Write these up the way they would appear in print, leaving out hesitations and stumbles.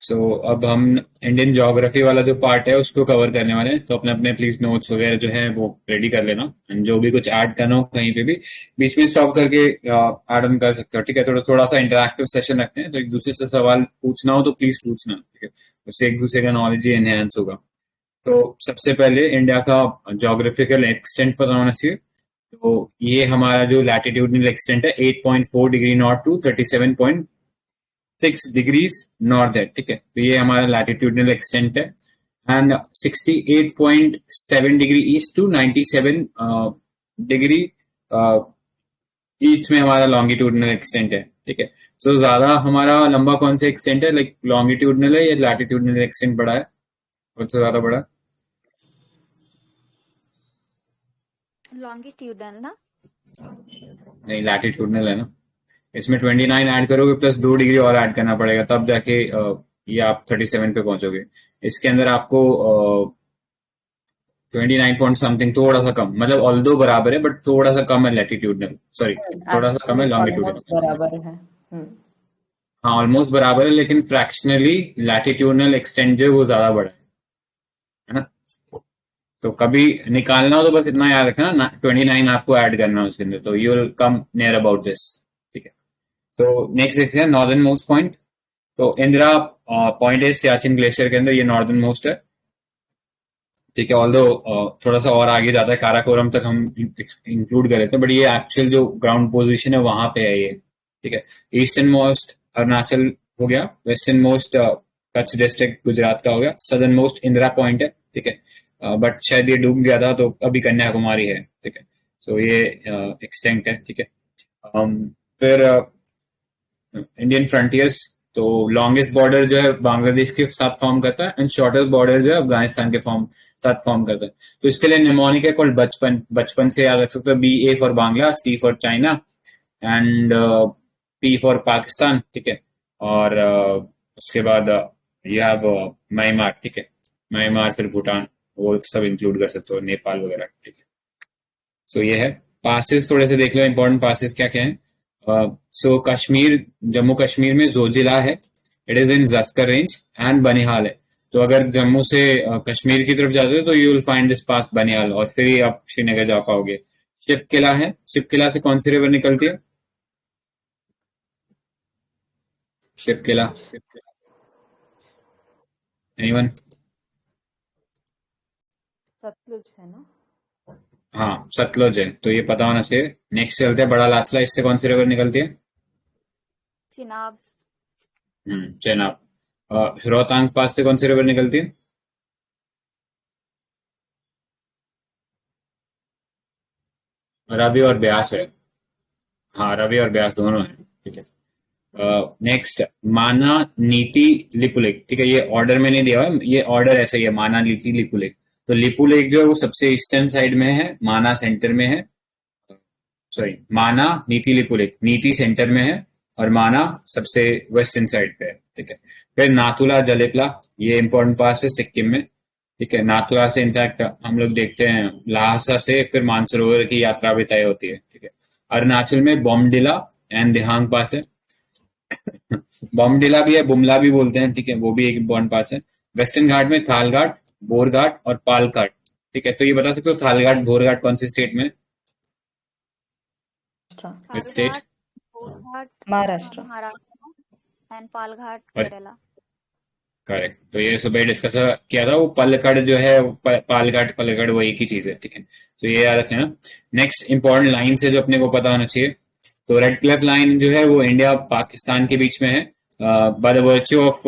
सो अब हम Indian geography वाला जो पार्ट है उसको कवर करने वाले हैं, तो अपने अपने प्लीज नोट्स वगैरह जो है वो रेडी कर लेना, एंड जो भी कुछ ऐड करना हो कहीं पे भी बीच में स्टॉप करके ऐड ऑन कर सकते हो, ठीक है। थोड़ा थोड़ा सा इंटरैक्टिव सेशन रखते हैं, तो एक दूसरे से सवाल पूछना हो तो प्लीज पूछना, ठीक है। उससे एक दूसरे का नॉलेज ही एनहेंस होगा। तो सबसे पहले इंडिया का ज्योग्राफिकल एक्सटेंट पता होना चाहिए। तो ये हमारा जो लैटिट्यूडनल एक्सटेंट है 8.4 degree north to 37.6 degrees north है, ठीक है। तो ये हमारा लैटिट्यूडनल एक्सटेंट है, and 68.7 degree east to 97 degree east में हमारा लॉन्गिट्यूडनल एक्सटेंट है, ठीक है। सो ज्यादा हमारा लंबा कौन सा एक्सटेंट है, लाइक लॉन्गिट्यूडनल है या लैटिट्यूडनल एक्सटेंट बड़ा है, कौन सा ज्यादा बड़ा है? लॉन्गिट्यूडनल ना? नहीं, लैटिट्यूडनल है ना। इसमें 29 ऐड करोगे प्लस 2 डिग्री और ऐड करना पड़ेगा, तब जाके ये आप 37 पे पहुंचोगे। इसके अंदर आपको 29 पॉइंट समथिंग, थोड़ा सा कम, मतलब ऑल्दो बराबर है बट थोड़ा सा कम है लैटिट्यूडनल, सॉरी थोड़ा सा कम है लॉन्गिट्यूडनल। बराबर है। हाँ ऑलमोस्ट बराबर है, लेकिन फ्रैक्शनली लैटिट्यूडनल एक्सटेंट जो है वो ज्यादा बड़ा है ना। तो कभी निकालना हो तो बस इतना याद रखना ना, 29 आपको ऐड करना है उसके अंदर, तो you will come near about this, ठीक है। तो नेक्स्ट देखते हैं नॉर्दर्न मोस्ट पॉइंट। तो इंदिरा पॉइंट है सियाचिन ग्लेशियर के अंदर, ये नॉर्दर्न मोस्ट है, ठीक है। ऑल्दो थोड़ा सा और आगे जाता है, काराकोरम तक हम इंक्लूड कर लेते हैं, बट ये एक्चुअल जो ग्राउंड पोजीशन है वहां पे है ये, ठीक है। ईस्टर्न मोस्ट अरुणाचल हो गया, western most Kutch district Gujarat का हो गया, सदर्न मोस्ट इंदिरा पॉइंट है, ठीक है। बट शायद ये डूब गया था, तो अभी कन्याकुमारी है, ठीक है। सो ये एक्सटेंट है, ठीक है। फिर इंडियन फ्रंटियर्स, तो लॉन्गेस्ट बॉर्डर जो है बांग्लादेश के साथ फॉर्म करता है, एंड शॉर्टेस्ट बॉर्डर जो है अफगानिस्तान के साथ फॉर्म करता है। तो इसके लिए निमोनिक है कॉल्ड बचपन, बचपन से याद रख सकते हो, BA for Bangla, C for China, and P for Pakistan, ठीक है। और उसके बाद ये हैव म्यांमार, ठीक है। म्यांमार, फिर भूटान, वो सब इंक्लूड कर सकते हो, नेपाल वगैरह, ठीक है। सो ये है। पासेस थोड़े से देख लो, इंपॉर्टेंट पासेस क्या क्या है। सो कश्मीर, जम्मू कश्मीर में जोजिला है, it is in Zanskar range, and Banihal है। तो अगर जम्मू से कश्मीर की तरफ जाते हो तो यू विल फाइंड दिस पास बनिहाल, और फिर ही आप श्रीनगर जा पाओगे। शिप किला है, शिप किला से कौन सी रिवर निकलती है? शिप किला, एनीवन? सतलुज है ना? हाँ सतलुज है, तो ये पता होना चाहिए। नेक्स्ट चलते हैं बड़ा लाचला, इससे कौन सी रिवर निकलती है? चिनाब। चेनाब। रोहतांग पास से कौन सी रिवर निकलती है? रवि और ब्यास है। हाँ रवि और ब्यास दोनों है, ठीक है। नेक्स्ट माना, नीति, लिपुलेक, ठीक है। ये ऑर्डर में नहीं दिया हुआ है, ये ऑर्डर ऐसा ही है, माना, नीति, लिपुलेक। तो लिपुलेक जो है वो सबसे ईस्टर्न साइड में है, माना सेंटर में है, सॉरी माना, नीति, लिपुलेक, नीति सेंटर में है और माना सबसे वेस्टर्न साइड पे है, ठीक है। फिर नाथुला, जलेपला, ये इंपॉर्टेंट पास है सिक्किम में, ठीक है। नाथुला से इनफैक्ट हम लोग देखते हैं लाहसा से फिर मानसरोवर की यात्रा भी तय होती है, ठीक है। अरुणाचल में बोमडिला एंड दिहांग पास है। बोमडिला भी है, बुमला भी बोलते हैं, ठीक है, वो भी एक इंपॉर्टेंट पास है। वेस्टर्न घाट में थालघाट, बोरघाट और पालघाट, ठीक है। तो ये बता सकते हो थालघाट, बोरघाट कौन सी स्टेट में? Which state? Thalghat, Borghat Maharashtra. Maharashtra, and Palghat Kerala. Correct. तो ये सुबह डिस्कस किया था, वो पलकड़ जो है पालघाट पलकड़ वो एक ही चीज है, ठीक है। तो ये याद रखना। नेक्स्ट इंपॉर्टेंट लाइन से जो अपने को पता होना चाहिए, तो रेड क्लिफ लाइन जो है वो इंडिया पाकिस्तान के बीच में है, by the virtue of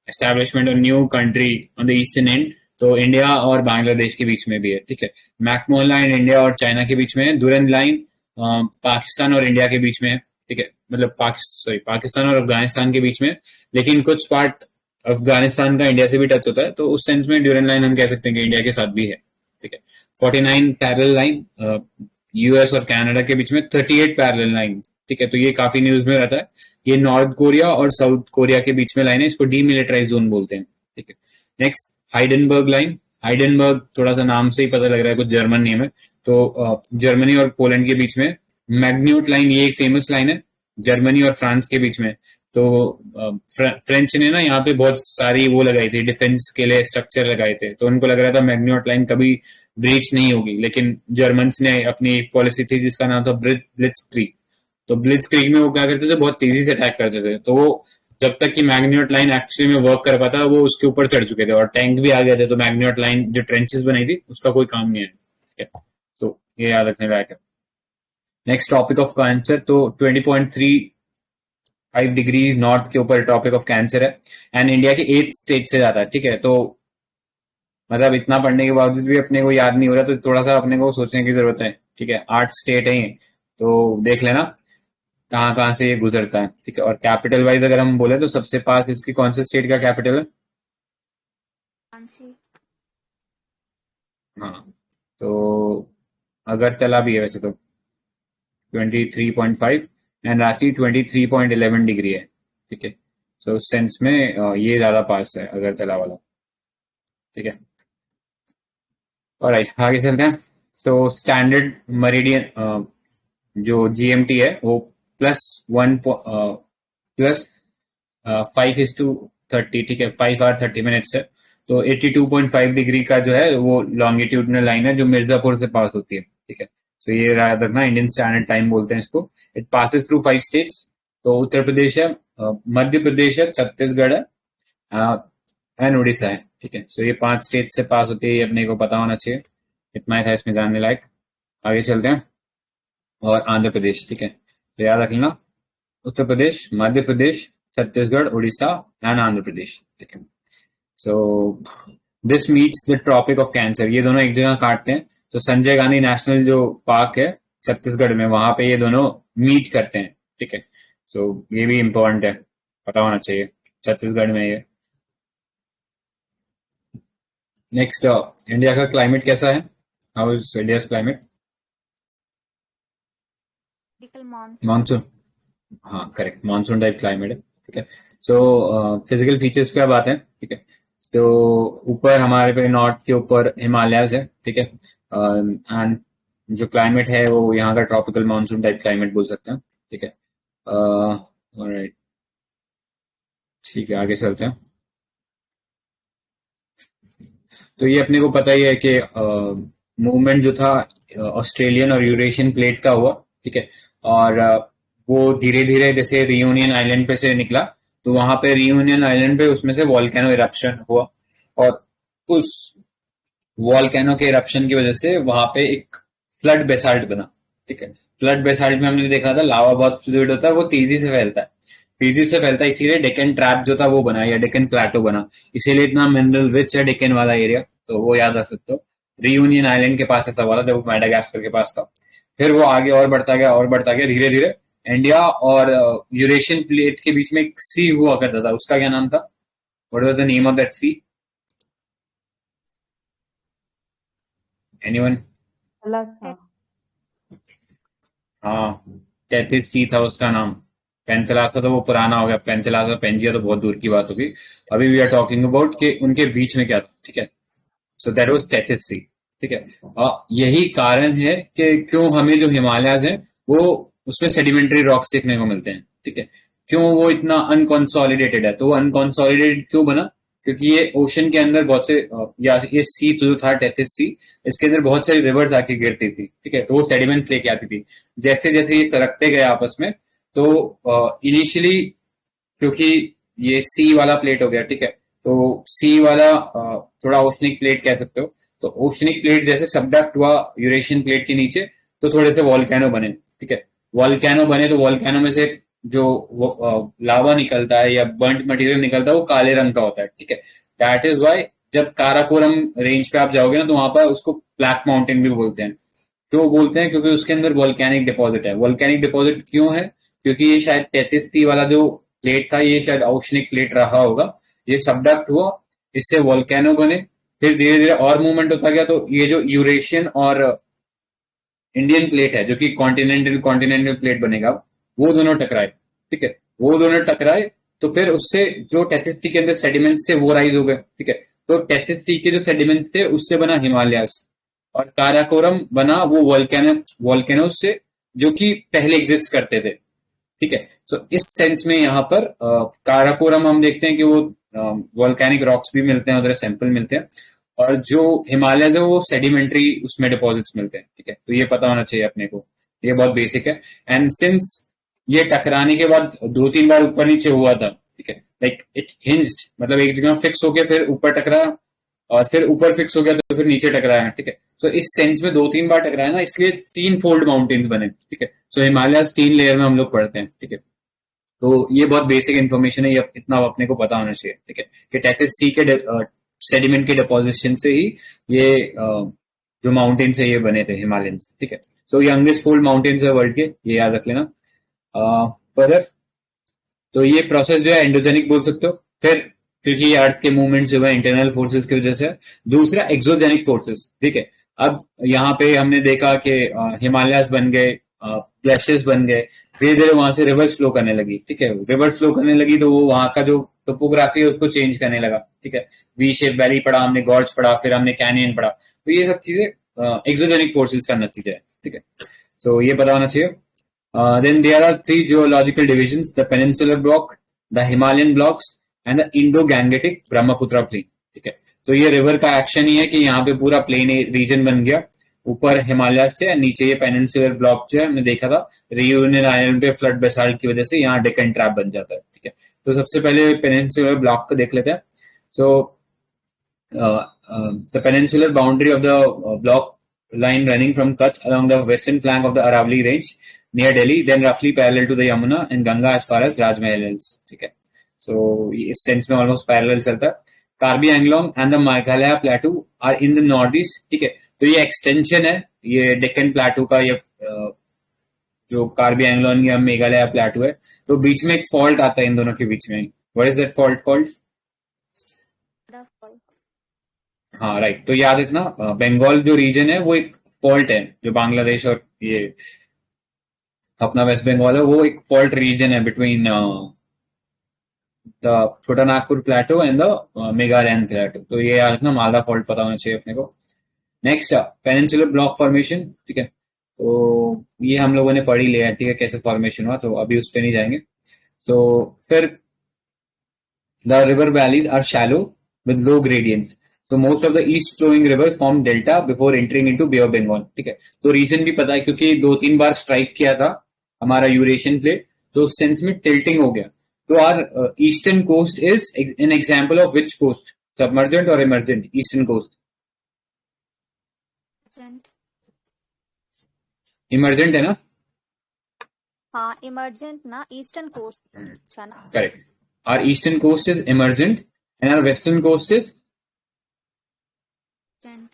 establishment of new country on the eastern and, तो इंडिया और बांग्लादेश के बीच में भी है, ठीक है। मैकमोहन लाइन इंडिया और चाइना के बीच में है। दुरंद लाइन पाकिस्तान और इंडिया के बीच में है, ठीक है, मतलब पाकिस्तान और अफगानिस्तान के बीच में, लेकिन कुछ पार्ट अफगानिस्तान का इंडिया से भी टच होता है, तो उस सेंस में ड्यूरेंट लाइन हम कह सकते हैं कि इंडिया के साथ भी है, ठीक है। 49 पैरेलल लाइन यूएस और कनाडा के बीच में, 38 पैरेलल लाइन, ठीक है। तो ये काफी न्यूज में रहता है, ये नॉर्थ कोरिया और साउथ कोरिया के बीच में लाइन है, इसको डीमिलिटराइज जोन बोलते हैं, ठीक है। नेक्स्ट हाइडेनबर्ग लाइन, हाइडेनबर्ग थोड़ा सा नाम से ही पता लग रहा है कुछ जर्मन नेम है, तो जर्मनी और पोलैंड के बीच में। मैग्न्यूट लाइन, ये एक फेमस लाइन है जर्मनी और फ्रांस के बीच में, तो फ्रेंच ने ना यहाँ पे बहुत सारी वो लगाई थी, डिफेंस के लिए स्ट्रक्चर लगाए थे, तो उनको लग रहा था मैग्नी लाइन कभी ब्रीच नहीं होगी, लेकिन जर्मन्स ने अपनी एक पॉलिसी थी जिसका नाम था ब्लिट्स क्रीक। तो ब्लिट्स क्रीक में वो क्या करते थे, बहुत तेजी से अटैक करते थे, तो वो जब तक कि मैग्नीट लाइन एक्चुअली में वर्क कर पाता वो उसके ऊपर चढ़ चुके थे और टैंक भी आ गए थे, तो मैग्नीट लाइन जो ट्रेंचेस बनाई थी उसका कोई काम नहीं है। तो ये याद रखने लायक है। नेक्स्ट टॉपिक ऑफ कैंसर, तो 20.35 डिग्री नॉर्थ के ऊपर टॉपिक ऑफ कैंसर है एंड इंडिया के 8 स्टेट से जाता है। ठीक है, तो मतलब इतना पढ़ने के बावजूद भी अपने को याद नहीं हो रहा, तो थोड़ा सा अपने को सोचने की जरूरत है। ठीक है, 8 स्टेट है ये, तो देख लेना कहाँ कहाँ से ये गुजरता है। ठीक है, और कैपिटल वाइज अगर हम बोले तो सबसे पास इसकी कौन से स्टेट का कैपिटल है? रांची। हाँ, तो अगरतला भी है वैसे तो 23.5 एंड रांची 23.11 डिग्री है। ठीक है, तो उस सेंस में ये ज्यादा पास है अगरतला वाला। ठीक है, ऑलराइट, आगे चलते हैं। तो स्टैंडर्ड मेरिडियन जो जीएमटी है वो प्लस 5:30। ठीक है, 5 hour 30 minutes है। तो 82.5 डिग्री का जो है वो लॉन्गिट्यूडनल लाइन है जो मिर्जापुर से पास होती है। ठीक है, तो ये याद रखना, इंडियन स्टैंडर्ड टाइम बोलते हैं इसको। It passes through 5 states. तो उत्तर प्रदेश है, मध्य प्रदेश है, छत्तीसगढ़ है एंड उड़ीसा है। ठीक है, तो ये 5 स्टेट से पास होती है, ये अपने को पता होना चाहिए, इतना ही था इसमें जानने लायक। आगे चलते हैं, और आंध्र प्रदेश। ठीक है, तो याद रख लेना, उत्तर प्रदेश, मध्य प्रदेश, छत्तीसगढ़, उड़ीसा एंड आंध्र प्रदेश। ठीक है, so this meets the tropic of cancer. ये दोनों एक जगह काटते हैं, तो संजय गांधी नेशनल जो पार्क है छत्तीसगढ़ में, वहां पे ये दोनों मीट करते हैं। ठीक है, सो ये भी इंपॉर्टेंट है, पता होना चाहिए, छत्तीसगढ़ में ये। नेक्स्ट, इंडिया का क्लाइमेट कैसा है? How is India's climate? Monsoon. Monsoon, हाँ करेक्ट, मानसून टाइप क्लाइमेट है। ठीक है, सो फिजिकल फीचर्स पे अब आते हैं। ठीक है, तो ऊपर हमारे पे नॉर्थ के ऊपर हिमालयाज है। ठीक है, एंड जो क्लाइमेट है वो यहाँ का ट्रॉपिकल मानसून टाइप क्लाइमेट बोल सकते हैं। ठीक है, ऑलराइट, ठीक है, आगे चलते हैं। तो ये अपने को पता ही है कि मूवमेंट जो था ऑस्ट्रेलियन और यूरेशियन प्लेट का हुआ। ठीक है, और वो धीरे धीरे जैसे रियूनियन आइलैंड पे से निकला, तो वहां पे रियूनियन आइलैंड पे उसमें से वॉल्केनो इरप्शन हुआ, और उस वॉल्केनो के इरप्शन की वजह से वहां पे एक फ्लड बेसाल्ट बना। ठीक है, फ्लड बेसाल्ट में हमने देखा था लावा बहुत फ्लूइड होता है, वो तेजी से फैलता है, तेजी से फैलता है, इसीलिए डेक्कन ट्रैप जो था वो बना, या डेक्कन प्लेटो बना, इसीलिए इतना मिनरल रिच है डेक्कन वाला एरिया। तो वो याद रख सकते हो। रियूनियन आइलैंड के पास ऐसा हुआ था जब वो मैडागास्कर के पास था, फिर वो आगे और बढ़ता गया और बढ़ता गया, धीरे धीरे इंडिया और यूरेशियन प्लेट के बीच में एक सी हुआ करता था, उसका क्या नाम था? What was the name of that sea? Anyone? अलासा। हाँ, टेथिस सी था उसका नाम। पेंथेलासा तो वो पुराना हो गया, पेंथेलासा पेंजिया तो बहुत दूर की बात होगी। अभी वी आर टॉकिंग अबाउट कि उनके बीच में क्या था। ठीक है, so that was Tethys sea. ठीक है, यही कारण है कि क्यों हमें जो हिमालयाज है वो उसमें सेडिमेंट्री रॉक्स देखने को मिलते हैं। ठीक है, क्यों वो इतना अनकॉन्सोलिडेटेड है? तो वो अनकॉन्सोलिडेटेड क्यों बना? क्योंकि ये ओशन के अंदर बहुत से या ये सी जो था टेथिस सी, इसके अंदर बहुत सारी रिवर्स आके गिरती थी। ठीक है, तो वो सेडिमेंट्स लेके आती थी, जैसे जैसे ये सरकते गए आपस में, तो इनिशियली क्योंकि ये सी वाला प्लेट हो गया। ठीक है, तो सी वाला थोड़ा ओशनिक प्लेट कह सकते हो, तो ओशनिक प्लेट जैसे सबडक्ट हुआ यूरेशियन प्लेट के नीचे, तो थोड़े से वॉल्केनो बने। ठीक है, वॉल्केनो बने तो वॉल्केनो में से जो लावा निकलता है या बर्न्ट मटेरियल निकलता है वो काले रंग का होता है। ठीक है, दैट इज वाई जब काराकोरम रेंज पे आप जाओगे ना, तो वहां पर उसको ब्लैक माउंटेन भी बोलते हैं। क्यों बोलते हैं? क्योंकि उसके अंदर वोल्केनिक डिपॉजिट है। वोल्केनिक डिपॉजिट क्यों है? क्योंकि ये शायद टेथिस टी वाला जो प्लेट था ये शायद औष्णिक प्लेट रहा होगा, ये सबडक्ट हुआ, इससे वोल्केनो बने, फिर धीरे धीरे और मूवमेंट होता गया, तो ये जो यूरेशियन और इंडियन प्लेट है जो कि कॉन्टिनेंटल कॉन्टिनेंटल प्लेट बनेगा, वो दोनों टकराए। ठीक है, वो दोनों टकराए तो फिर उससे जो टेथिस टी के अंदर सेडिमेंट्स थे वो राइज हो गए। ठीक है, तो टेथिस टी के जो सेडिमेंट्स थे उससे बना हिमालयास, और काराकोरम बना वो वोल्केनो से जो कि पहले एग्जिस्ट करते थे। ठीक है। सो इस सेंस में यहाँ पर काराकोरम हम देखते हैं कि वो वोल्केनिक रॉक्स भी मिलते हैं, उधर सैंपल मिलते हैं, और जो हिमालय है वो सेडिमेंट्री उसमें डिपॉजिट्स मिलते हैं। ठीक है, तो ये पता होना चाहिए अपने को, ये बहुत बेसिक है। एंड सिंस ये टकराने के बाद 2-3 बार ऊपर नीचे हुआ था, ठीक है, लाइक इट हिंज्ड, मतलब एक जगह फिक्स होके फिर ऊपर टकरा और फिर ऊपर फिक्स हो गया तो फिर नीचे टकराया। ठीक है, तो इस सेंस में 2-3 बार टकराया ना, इसलिए 3 फोल्ड माउंटेन्स बने। ठीक है, सो हिमालय 3 लेयर में हम लोग पढ़ते हैं। ठीक है, तो ये बहुत बेसिक इन्फॉर्मेशन है, ये इतना अपने को पता होना चाहिए। ठीक है, कि टेथिस सी के सेडिमेंट के डिपोजिशन से ही ये जो माउंटेन्स है ये बने थे हिमालयंस। ठीक है, सो यंगेस्ट फोल्ड माउंटेन्स है वर्ल्ड के, ये याद रख लेना। फर्दर तो ये प्रोसेस जो है एंडोजेनिक बोल सकते हो, फिर क्योंकि ये अर्थ के मूवमेंट जो है इंटरनल फोर्सेस की वजह से। दूसरा एक्सोजेनिक फोर्सेस। ठीक है, अब यहाँ पे हमने देखा कि हिमालय बन गए, ग्लेशियर्स बन गए, धीरे धीरे वहां से रिवर्स फ्लो करने लगी। ठीक है, रिवर्स फ्लो करने लगी तो वो वहां का जो टोपोग्राफी है उसको चेंज करने लगा। ठीक है, वी शेप वैली पढ़ा हमने, गॉर्ज पढ़ा, फिर हमने कैनियन पढ़ा, तो ये सब चीजें एक्सोजेनिक फोर्सेस का नतीजा है। ठीक है, सो ये पता होना चाहिए। Then there are 3 geological divisions: the peninsular block, the Himalayan blocks, and the Indo-Gangetic Brahmaputra plain. ठीक है, तो ये रिवर का एक्शन ही है कि यहाँ पे पूरा प्लेन रीजन बन गया, ऊपर हिमालय से, नीचे ये पेनिनसुलर ब्लॉक जो है हमने देखा था रियूनियन आइलैंड पे फ्लड बेसाल्ट की वजह से यहाँ डेक्कन ट्रैप बन जाता है। ठीक है, तो सबसे पहले पेनिनसुलर ब्लॉक को देख लेते हैं। सो the peninsular boundary of the block line running from Kutch along the western flank of the Aravalli range near Delhi, then roughly parallel to the Yamuna and Ganga as far as Rajmahal Hills. ठीक है, so इस sense में almost parallel चलता है। Karbi Anglong and the Meghalaya plateau are in the north east. ठीक है, तो ये एक्सटेंशन है ये डेक्कन प्लेटू का, ये जो कार्बी एंगलोंग या मेघालय प्लेटू है, तो बीच में एक फॉल्ट आता है इन दोनों के बीच में। What is that fault called? The fault. हाँ राइट, तो याद रखना बंगाल जो रीजन है वो एक फॉल्ट है, जो बांग्लादेश और ये अपना वेस्ट बंगाल है वो एक फॉल्ट रीजन है बिटवीन द छोटा नागपुर प्लेटो एंड द मेघालयन प्लेटो। तो ये याद रखना, मालदा फॉल्ट पता होना चाहिए अपने को। Next peninsular block formation. ठीक है, तो ये हम लोगों ने पढ़ ही लिया है, ठीक है, कैसे फॉर्मेशन हुआ, तो अभी उस पर नहीं जाएंगे। तो फिर the river valleys are shallow with low gradients, तो most of the east flowing rivers form delta before entering into bay of Bengal. ठीक है, तो रीजन भी पता है क्योंकि 2-3 बार स्ट्राइक किया था हमारा यूरेशियन प्लेट, तो उस सेंस में टिल्टिंग हो गया। तो our eastern coast is an example of which coast? Submergent और emergent? Eastern coast Emergent. Emergent है ना? हाँ इमर्जेंट ना, ईस्टर्न कोस्ट अच्छा ना। Correct, our eastern coast is emergent and our western coast is, Emergent.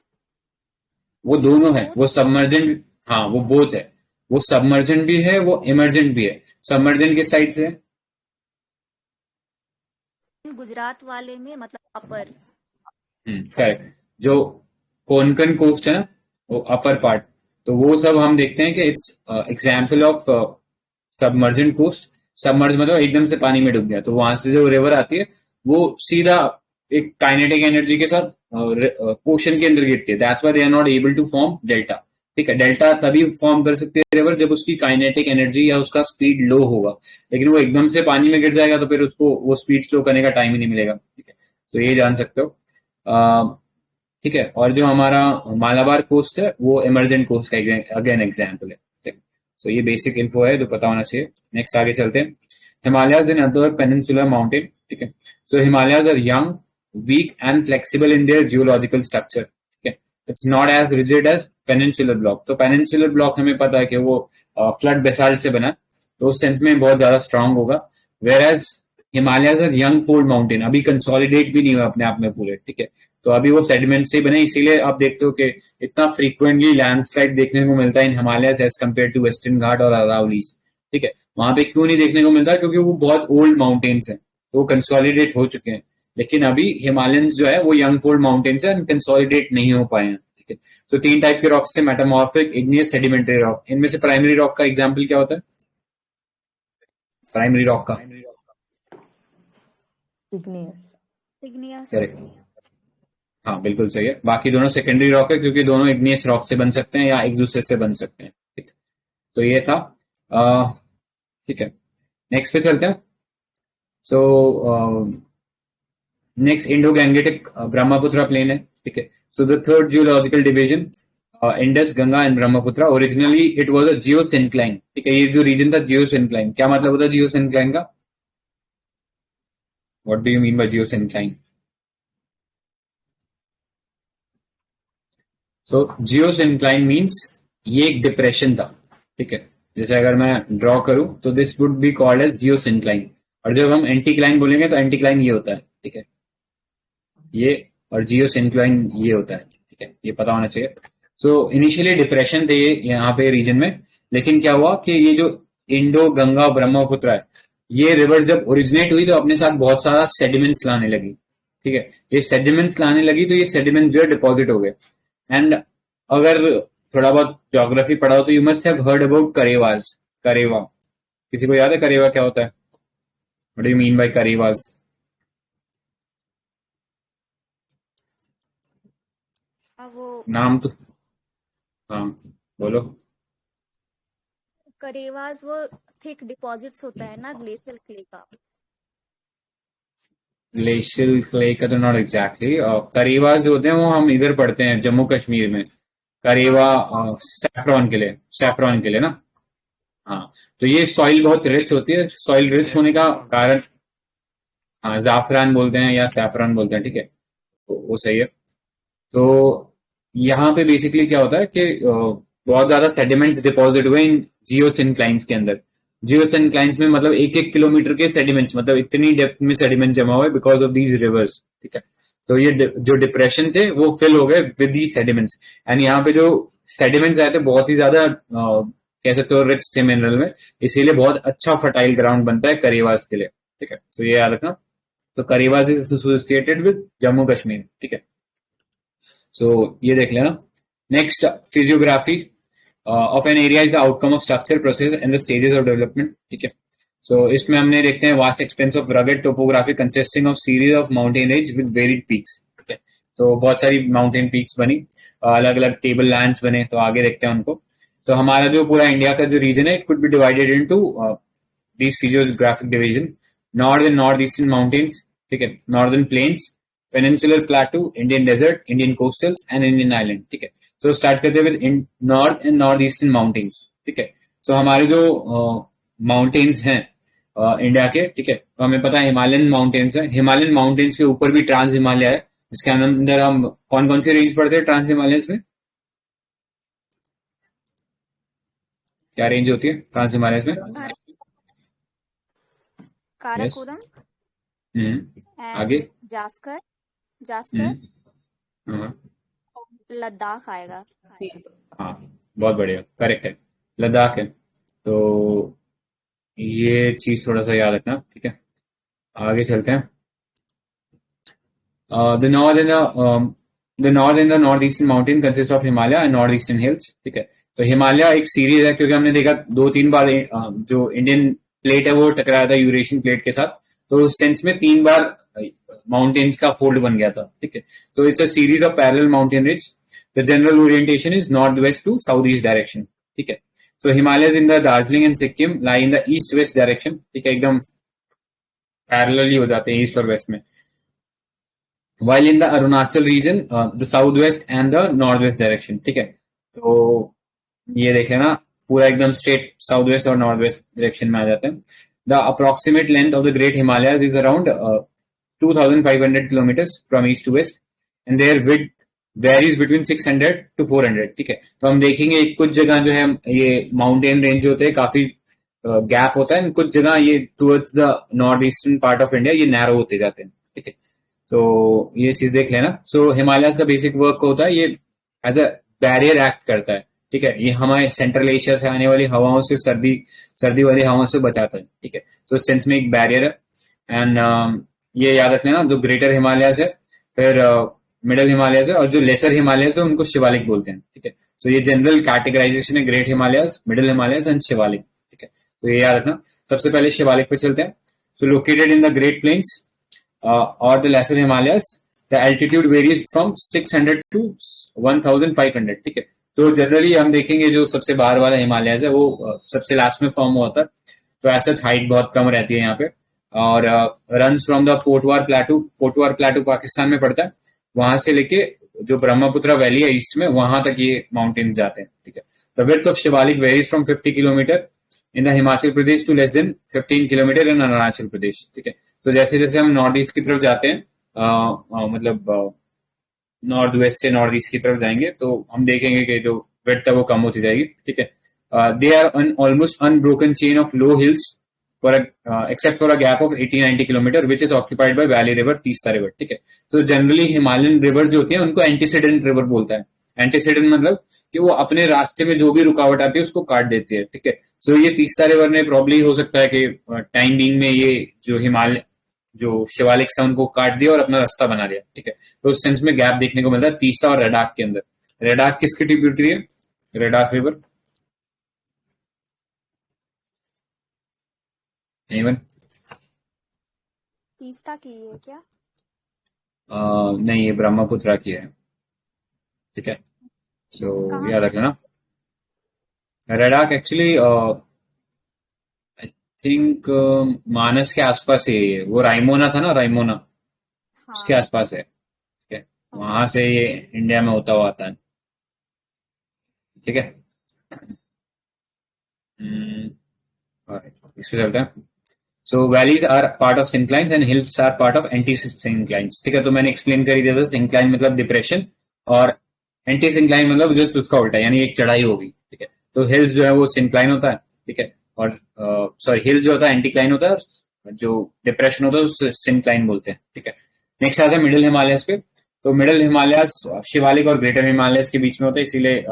वो दोनों है, Both? वो सबमर्जेंट, हाँ वो बोथ है, वो सबमर्जेंट भी है वो इमर्जेंट भी है। सबमर्जेंट किस साइड से है? गुजरात वाले में मतलब अपर। करेक्ट, जो कोंकण कोस्ट है ना वो अपर पार्ट, तो वो सब हम देखते हैं कि it's example of submergent coast. Submerge मतलब एकदम से पानी में डूब गया, तो वहां से जो रिवर आती है वो सीधा एक काइनेटिक एनर्जी के साथ ओशन के अंदर गिरती है। That's why they are not able to form delta. ठीक है, डेल्टा तभी फॉर्म कर सकती है रिवर जब उसकी काइनेटिक एनर्जी या उसका स्पीड लो होगा, लेकिन वो एकदम से पानी में गिर जाएगा तो फिर उसको वो स्पीड स्लो करने का टाइम ही नहीं मिलेगा। ठीक है, तो ये जान सकते हो। ठीक है, और जो हमारा मालाबार कोस्ट है वो इमर्जेंट कोस्ट का अगेन एग्जाम्पल है। ठीक है, सो ये बेसिक इन्फो है जो पता होना चाहिए। नेक्स्ट आगे चलते हैं। Himalayas in other peninsular mountain. ठीक है, so Himalayas are young, weak and flexible in their geological structure. Okay, it's not as rigid as peninsular block. तो peninsular block हमें पता है कि वो फ्लड बेसाल्ट से बना है, तो उस सेंस में बहुत ज्यादा स्ट्रांग होगा। whereas Himalayas are young fold mountain, अभी कंसोलिडेट भी नहीं हुआ अपने आप में पूरे। ठीक है, तो अभी वो सेडिमेंट से बने, इसीलिए आप देखते हो कि इतना फ्रीक्वेंटली लैंडस्लाइड देखने को मिलता है in Himalayas as compare to western Ghat और अरावलीज। ठीक है, वहां पे क्यों नहीं देखने को मिलता? क्योंकि वो बहुत ओल्ड माउंटेन्स हैं, तो वो कंसोलिडेट हो चुके हैं। लेकिन अभी हिमालयंस जो है वो यंग फोल्ड माउंटेन्स है, कंसोलिडेट नहीं हो पाए हैं। ठीक है, तो 3 टाइप के रॉक्स थे, मेटामॉर्फिक, इग्नियस, सेडिमेंटरी रॉक। इनमें से प्राइमरी रॉक का एग्जांपल क्या होता है? प्राइमरी रॉक का igneous. Igneous. करेक्ट, हाँ बिल्कुल सही है। बाकी दोनों सेकेंडरी रॉक है क्योंकि दोनों इग्नियस रॉक से बन सकते हैं या एक दूसरे से बन सकते हैं। ठीक, तो ये था। ठीक है, नेक्स्ट पे चलते हैं. So next Indo Gangetic Brahmaputra plain है. ठीक है. So the third geological division, Indus, Ganga and Brahmaputra. Originally it was a geosyncline. ठीक है. ये जो रीजन था जियोसिंक्लाइन, क्या मतलब होता है जियोसिंक्लाइन का? What do you mean bye geosyncline? So geosyncline means ये एक डिप्रेशन था. ठीक है. जैसे अगर मैं ड्रॉ करूं तो this would be called as geosyncline. और जब हम एंटीक्लाइन बोलेंगे तो एंटीक्लाइन ये होता है. ठीक है. ये और जियोसिंक्लाइन ये होता है. ठीक है. ये पता होना चाहिए. सो इनिशियली डिप्रेशन थे ये यहाँ पे रीजन में. लेकिन क्या हुआ कि ये जो इंडो गंगा ब्रह्मपुत्र है, ये रिवर जब ओरिजिनेट हुई तो अपने साथ बहुत सारा सेडिमेंट्स लाने लगी. ठीक है. ये सेडिमेंट्स लाने लगी तो ये सेडिमेंट जो है डिपॉजिट हो गए. एंड अगर थोड़ा बहुत ज्योग्राफी पढ़ा हो तो you must have heard about karewas. Karewa, किसी को याद है करेवा क्या होता है? What do you mean by karewas? वो नाम तो हाँ बोलो. करेवास वो थिक डिपॉजिट्स होता है ना ग्लेशियल क्ले का. ग्लेशियल क्ले का तो नॉट एग्जैक्टली. करेवास जो होते हैं वो हम इधर पढ़ते हैं जम्मू कश्मीर में. करेवा सैफ्रॉन के लिए, सैफ्रॉन के लिए ना. हाँ. तो ये सॉइल बहुत रिच होती है. सॉइल रिच होने का कारण, हाँ, जाफरान बोलते हैं या सैफरॉन बोलते हैं. ठीक है. तो वो सही है. तो यहाँ पे बेसिकली क्या होता है कि बहुत ज्यादा सेडिमेंट्स डिपॉजिट हुए इन जियोसिंक्लाइंस के अंदर. जियोसिंक्लाइंस में मतलब 1-1 किलोमीटर के सेडिमेंट्स, मतलब इतनी डेप्थ में सेडिमेंट जमा हुए बिकॉज ऑफ दीज रिवर्स. ठीक है. तो ये जो डिप्रेशन थे वो फिल हो गए विद दीज सेडिमेंट्स. एंड यहाँ पे जो सेडिमेंट्स आए थे बहुत ही ज्यादा कह सकते हो रिच थे मिनरल में. इसीलिए बहुत अच्छा फर्टाइल ग्राउंड बनता है करेवास के लिए. ठीक है. तो ये याद रखना. तो karewas is associated with Jammu Kashmir. ठीक है. सो ये देख लेना. Next, physiography of an area is the outcome of structure process and the stages of development. ठीक है. सो इसमें हमने देखते हैं vast expanse of rugged topography consisting of series of mountain range with varied peaks. ठीक है. तो बहुत सारी माउंटेन पीक्स बनी, अलग अलग टेबल लैंड्स बने. तो आगे देखते हैं उनको. तो हमारा जो पूरा इंडिया का जो रीजन है it could be divided into these physiographic division. North and north eastern mountains. ठीक है. Northern plains, peninsular plateau, Indian desert, Indian coastals and Indian island. ठीक है. सो स्टार्ट करते हैं with north and north eastern mountains. ठीक है. सो हमारे जो माउंटेन्स हैं इंडिया के, ठीक है, तो हमें पता है हिमालयन माउंटेन्स है. हिमालयन माउंटेन्स के ऊपर भी ट्रांस हिमालय है, जिसके अंदर हम कौन कौन सी रेंज पढ़ते हैं ट्रांस हिमालयंस में? क्या रेंज होती है ट्रांस हिमालयंस में? काराकोरम आगे एंड जास्कर. जास्कर हाँ लद्दाख आएगा. हाँ, बहुत बढ़िया, करेक्ट है, लद्दाख है. तो ये चीज थोड़ा सा याद रखना. ठीक है. आगे चलते हैं. The north and the north eastern mountain consist of Himalaya and north eastern hills. ठीक है. तो हिमालय एक सीरीज है, क्योंकि हमने देखा 2-3 बार जो इंडियन प्लेट है वो टकराया था यूरेशियन प्लेट के साथ. तो उस सेंस में 3 बार माउंटेन्स का फोल्ड बन गया था. ठीक है. तो it's a series of parallel mountain ridge. The general orientation is north west to south east direction. ठीक है. So Himalaya in the Darjeeling and Sikkim lie in the east west direction. ठीक है. एकदम पैरेलल ही हो जाते हैं ईस्ट और वेस्ट में. while in the Arunachal region the southwest and the northwest direction. ठीक है. तो ये देख लेना पूरा एकदम स्ट्रेट साउथ वेस्ट और नॉर्थ वेस्ट डायरेक्शन में आ जाते हैं. The approximate length of the great Himalayas is around 2500 kilometres from east to west and their width varies between 600 to 400. ठीक है. तो हम देखेंगे कुछ जगह जो है ये माउंटेन रेंज होते हैं काफी गैप होता है, कुछ जगह ये towards the north eastern part of India ये नैरो होते जाते हैं. ठीक है. तो ये चीज देख लेना. सो हिमालयस का बेसिक वर्क होता है ये एज अ बैरियर एक्ट करता है. ठीक है. ये हमारे सेंट्रल एशिया से आने वाली हवाओं से, सर्दी वाली हवाओं से बचाता है. ठीक है. तो इस सेंस में एक बैरियर है. एंड ये याद रख लेना, जो ग्रेटर हिमालयस है, फिर मिडल हिमालयस है, और जो लेसर हिमालयस है उनको शिवालिक बोलते हैं. ठीक है. तो ये जनरल कैटेगराइजेशन है, great Himalayas, middle Himalayas and Shivalik. ठीक है. तो ये याद रखना. सबसे पहले शिवालिक पे चलते हैं. So located in the great plains or the lesser Himalayas, the altitude varies from 600 to 1500. ठीक है. तो जनरली हम देखेंगे जो सबसे बाहर वाला हिमालयस है वो सबसे लास्ट में फॉर्म हुआ था. तो ऐसा हाइट बहुत कम रहती है यहाँ पे। और runs from the Potwar प्लेटू Pakistan में पड़ता है, वहां से लेके जो ब्रह्मपुत्र वैली है ईस्ट में, वहां तक ये माउंटेन्स जाते हैं, ठीक है। The width of Shivalik varies from 50 kilometer in the Himachal Pradesh to less than 15 kilometer in Arunachal Pradesh, ठीक है। तो जैसे जैसे हम नॉर्थ ईस्ट की तरफ जाते हैं, मतलब नॉर्थ वेस्ट से नॉर्थ ईस्ट की तरफ जाएंगे, तो हम देखेंगे कि जो विड्थ है वो कम होती जाएगी, ठीक है। They are an almost unbroken chain of low hills for except for a gap of 80-90 kilometre which is occupied by Valley River, Teesta river, ठीक है। तो जनरली हिमालयन रिवर जो होती है उनको एंटीसीडेंट रिवर बोलता है। एंटीसीडेंट मतलब कि वो अपने रास्ते में जो भी रुकावट आती है उसको काट देती है, ठीक है। तो ये तीस्ता रिवर ने प्रॉब्ली हो सकता है कि टाइम बीइंग में ये जो हिमालय जो शिवालिक है उनको काट दिया और अपना रास्ता बना दिया, ठीक है। तो उस सेंस में गैप देखने को मिलता है तीस्ता और लद्दाख के अंदर। लद्दाख किसकी ट्रिब्यूटरी है? Ladakh river, anyone? तीस्ता की है क्या? नहीं, ये ब्रह्मपुत्र की है, ठीक है। सो कहाँ याद पे? रखना। लद्दाख एक्चुअली आई थिंक मानस के आसपास है ये, वो रायमोना था ना, रायमोना, उसके हाँ। आसपास है, ठीक है। वहां ओके। से ये इंडिया में होता हुआ आता है, ठीक है। हम्म, और इस पे चलते हैं। So valleys are part of synclines and hills are part of anti synclines, ठीक है। तो मैंने एक्सप्लेन कर ही दिया था, सिंक्लाइन मतलब डिप्रेशन और एंटी सिंक्लाइन मतलब जस्ट उसका उल्टा, यानी एक चढ़ाई होगी, ठीक है। तो हिल्स जो है वो सिंक्लाइन होता है, ठीक है। और सॉरी, हिल जो होता है एंटीक्लाइन होता है, जो डिप्रेशन होता है उसे सिंक्लाइन बोलते हैं, ठीक है। नेक्स्ट आता है मिडिल हिमालयस पे। तो मिडिल हिमालयस शिवालिक और ग्रेटर हिमालयस के बीच में होता है, इसीलिए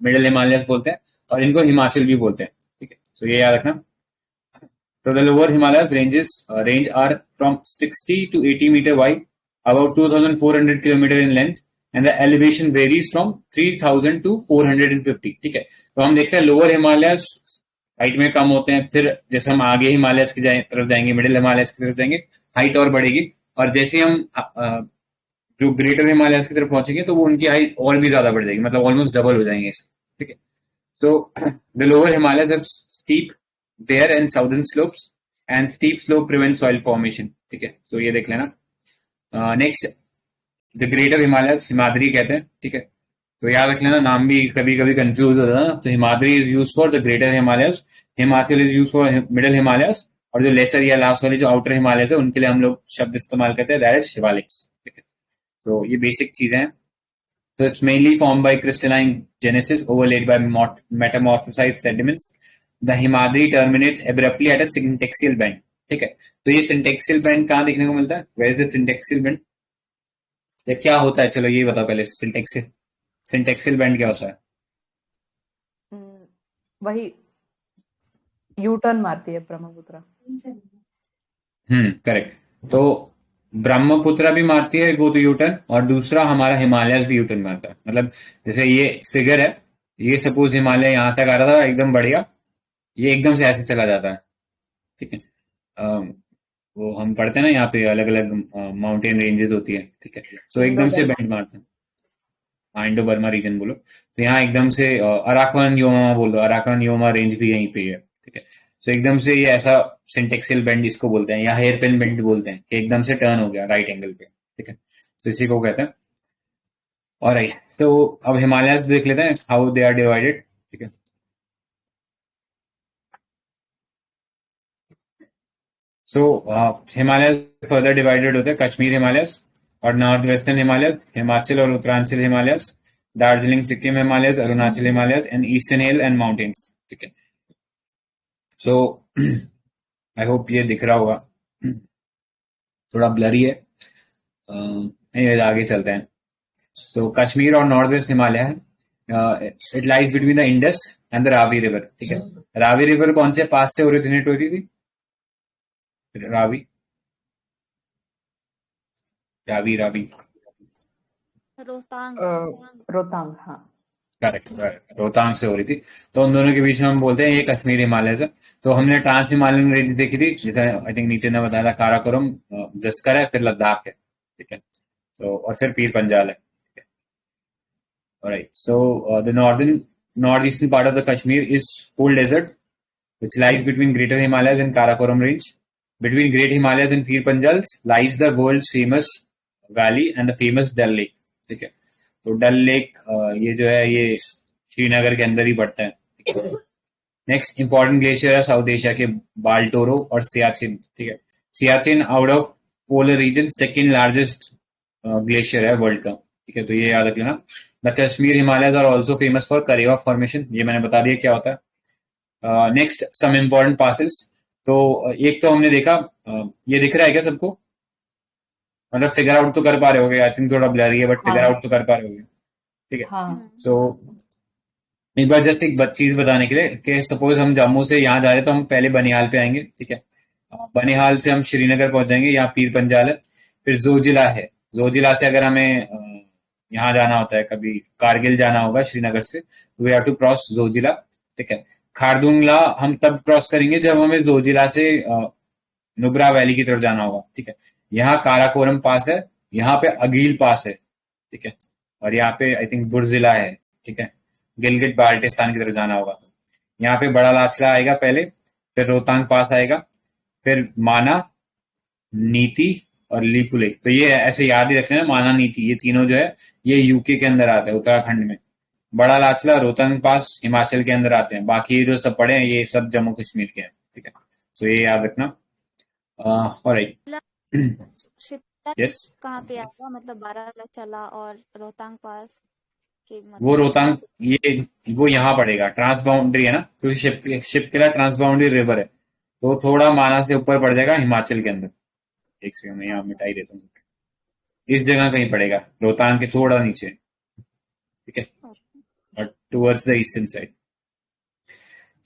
मिडिल हिमालयस बोलते हैं, और इनको हिमाचल भी बोलते हैं, ठीक है। तो ये याद रखना। So the lower Himalayas range are from 60 to 80 meter wide, about 2,400 kilometer in length, and the elevation varies from 3,000 to 450, ठीक है। तो हम देखते हैं लोअर हिमालयस हाइट में कम होते हैं, फिर जैसे हम आगे हिमालयस की तरफ जाएंगे, मिडिल हिमालयस की तरफ जाएंगे, हाइट और बढ़ेगी, और जैसे हम जो ग्रेटर हिमालयस की तरफ पहुंचेंगे तो वो उनकी हाइट और भी ज्यादा बढ़ जाएगी, मतलब ऑलमोस्ट डबल हो जाएंगे, ठीक है। So the lower Himalayas have steep, bare and southern slopes, and steep slope prevents soil formation, ठीक है। तो ये देख लेना। Next the greater Himalayas, Himadri कहते हैं, ठीक है। तो याद रख लेना, नाम भी कभी कभी कंफ्यूज होता है ना। तो Himadri is use for the greater Himalayas, Himachal is use for middle Himalayas, और जो लेसर या लास्ट वाली जो आउटर हिमालयस है उनके लिए हम लोग शब्द इस्तेमाल करते हैं, दैट इज शिवालिक्स, ठीक है। तो ये बेसिक चीजें हैं। So it's mainly formed by crystalline genesis overlaid by metamorphosized sediments. The Himadri terminates abruptly at a syntaxial bend. ठीक है। तो ये syntaxial bend कहाँ देखने को मिलता है? Where is the syntaxial bend? ये क्या होता है? चलो ये बताओ पहले। syntaxial bend क्या होता है? वही यू टर्न मारती है ब्रह्मपुत्र। करेक्ट। तो ब्रह्मपुत्र भी मारती है वो तो यूटर्न, और दूसरा हमारा हिमालय भी यूटर्न मारता है। मतलब जैसे ये फिगर है, ये सपोज हिमालय यहाँ तक आ रहा था एकदम बढ़िया, ये एकदम से ऐसे चला जाता है, ठीक है। वो हम पढ़ते हैं ना, यहाँ पे अलग अलग माउंटेन रेंजेस होती है, ठीक है। तो एकदम से बैंड मारते हैं। हाँ, इंडो बर्मा रीजन बोलो, तो यहाँ एकदम से अराकन योमा बोलो, अराकन योमा रेंज भी यहीं पे है, ठीक है। तो एकदम से ये ऐसा सिंटेक्सियल बेंड इसको बोलते हैं, या हेयर पिन बेंड बोलते हैं, कि एकदम से टर्न हो गया राइट एंगल पे, ठीक है। तो इसी को कहते हैं। और तो अब हिमालय देख लेते हैं, हाउ दे आर डिवाइडेड, ठीक है। सो हिमालय फर्दर डिवाइडेड होते हैं, कश्मीर हिमालयस और नॉर्थ वेस्टर्न हिमालयस, हिमाचल और Uttaranchal Himalayas, Darjeeling Sikkim Himalayas, Arunachal Himalayas, and eastern hill and mountains, ठीक है। सो आई होप ये दिख रहा होगा, थोड़ा ब्लरी है, नहीं आगे चलते हैं। सो कश्मीर और नॉर्थ वेस्ट हिमालय है, it lies between the Indus and the Ravi river, ठीक है। रावी रिवर कौन से पास से ओरिजिनेट हुई थी? रावी रावी रावी रोहतांग। रोहतांग, हाँ। करेक्ट, रोहतांग से हो रही थी। तो उन दोनों के बीच में हम बोलते हैं ये कश्मीर हिमालय से। तो हमने ट्रांस हिमालयन रेंज देखी थी, जैसे आई थिंक नीचे ने बताया था, काराकोरम, जस्कर है, फिर लद्दाख है, ठीक है। तो और फिर पीर पंजाल है, ठीक है। Alright, so the north eastern part of the Kashmir is full desert, which lies between Greater Himalayas and Karakoram Range. Between Great Himalayas and Pir Panjals lies the world's famous valley and the famous Dal Lake. ठीक है, तो डल lake ये जो है ये श्रीनगर के अंदर ही पड़ता है. नेक्स्ट इंपॉर्टेंट ग्लेशियर है साउथ एशिया के बाल्टोरो और सियाचिन. ठीक है, Siachen out of polar region second largest glacier है वर्ल्ड का. ठीक है, तो ये याद रख लेना. The Kashmir Himalayas are also famous for karewa formation. ये मैंने बता दिया क्या होता है. Next some important passes. तो एक तो हमने देखा, ये दिख रहा है क्या सबको? मतलब फिगर आउट तो कर पा रहे होगे. आई थिंक थोड़ा ब्लरी है बट फिगर आउट तो कर पा रहे होगे. ठीक है, हाँ सो एक बार जस्ट एक चीज बताने के लिए कि सपोज हम जम्मू से यहाँ जा रहे हैं तो हम पहले बनिहाल पे आएंगे. ठीक है, बनिहाल से हम श्रीनगर पहुंच जाएंगे. यहाँ पीर पंजाल है. फिर जोजिला है. जोजिला से अगर हमें यहाँ जाना होता है, कभी कारगिल जाना होगा श्रीनगर से, we have to cross Zojila. ठीक है, खारदुंगला हम तब क्रॉस करेंगे जब हमें जोजिला से नुब्रा वैली की तरफ जाना होगा. ठीक है, यहाँ काराकोरम पास है, यहाँ पे अगील पास है. ठीक है, और यहाँ पे आई थिंक बुर्जिला है. ठीक है, गिलगिट बाल्टिस्तान की तरफ जाना होगा. तो यहाँ पे बड़ा लाचला आएगा पहले, फिर रोहतांग पास आएगा, फिर माना, नीति और लीपू लेक. तो ये ऐसे याद ही रख लेना, माना नीति ये तीनों जो है ये यूके के अंदर आते हैं, उत्तराखंड में. बड़ा लाचला रोहतांग पास हिमाचल के अंदर आते हैं. बाकी जो सब पड़े हैं ये सब जम्मू कश्मीर के हैं. ठीक है, तो ये याद रखना. ऑलराइट. यस, कहाँ पे आएगा? मतलब बारालाचला और रोहतांग पास के वो रोहतांग ये वो यहाँ पड़ेगा. ट्रांस बाउंड्री है ना, क्योंकि शिप के लिए ट्रांस बाउंड्री रिवर है, तो थोड़ा माना से ऊपर पड़ जाएगा हिमाचल के अंदर. एक सेकंड में यहाँ मिटाई देता हूँ. इस जगह कहीं पड़ेगा, रोहतांग के थोड़ा नीचे. ठीक है, और टुवर्ड्स द ईस्टर्न साइड.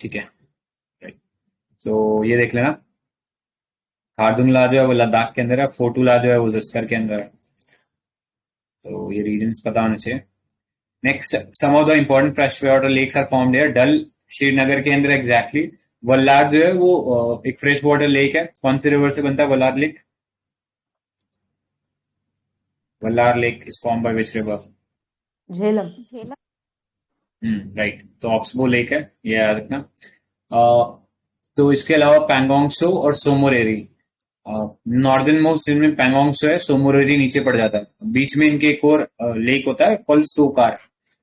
ठीक है, राइट. तो ये देख लेना. खारदुंगला जो है वो लद्दाख के अंदर है. फोटूला जो है वो जस्कर के अंदर है. तो ये रीजन्स पता होने चाहिए. Next, some of the important fresh water lakes are formed here. Dal Srinagar के अंदर एग्जैक्टली. वल्लार जो है वो एक फ्रेश वाटर लेक है. कौन सी रिवर से बनता है Wular lake? Wular lake is form by which river? Jhelum. Jhelum. Right, तो ऑक्सबो लेक है, ये याद रखना. तो इसके अलावा पैंगोंग सो और सोमोरेरी. नॉर्दर्न मोस्ट में पैंगोंग सो है, सोमोरेरी नीचे पड़ जाता है. बीच में इनके एक और लेक होता है कॉल्ड सोकार.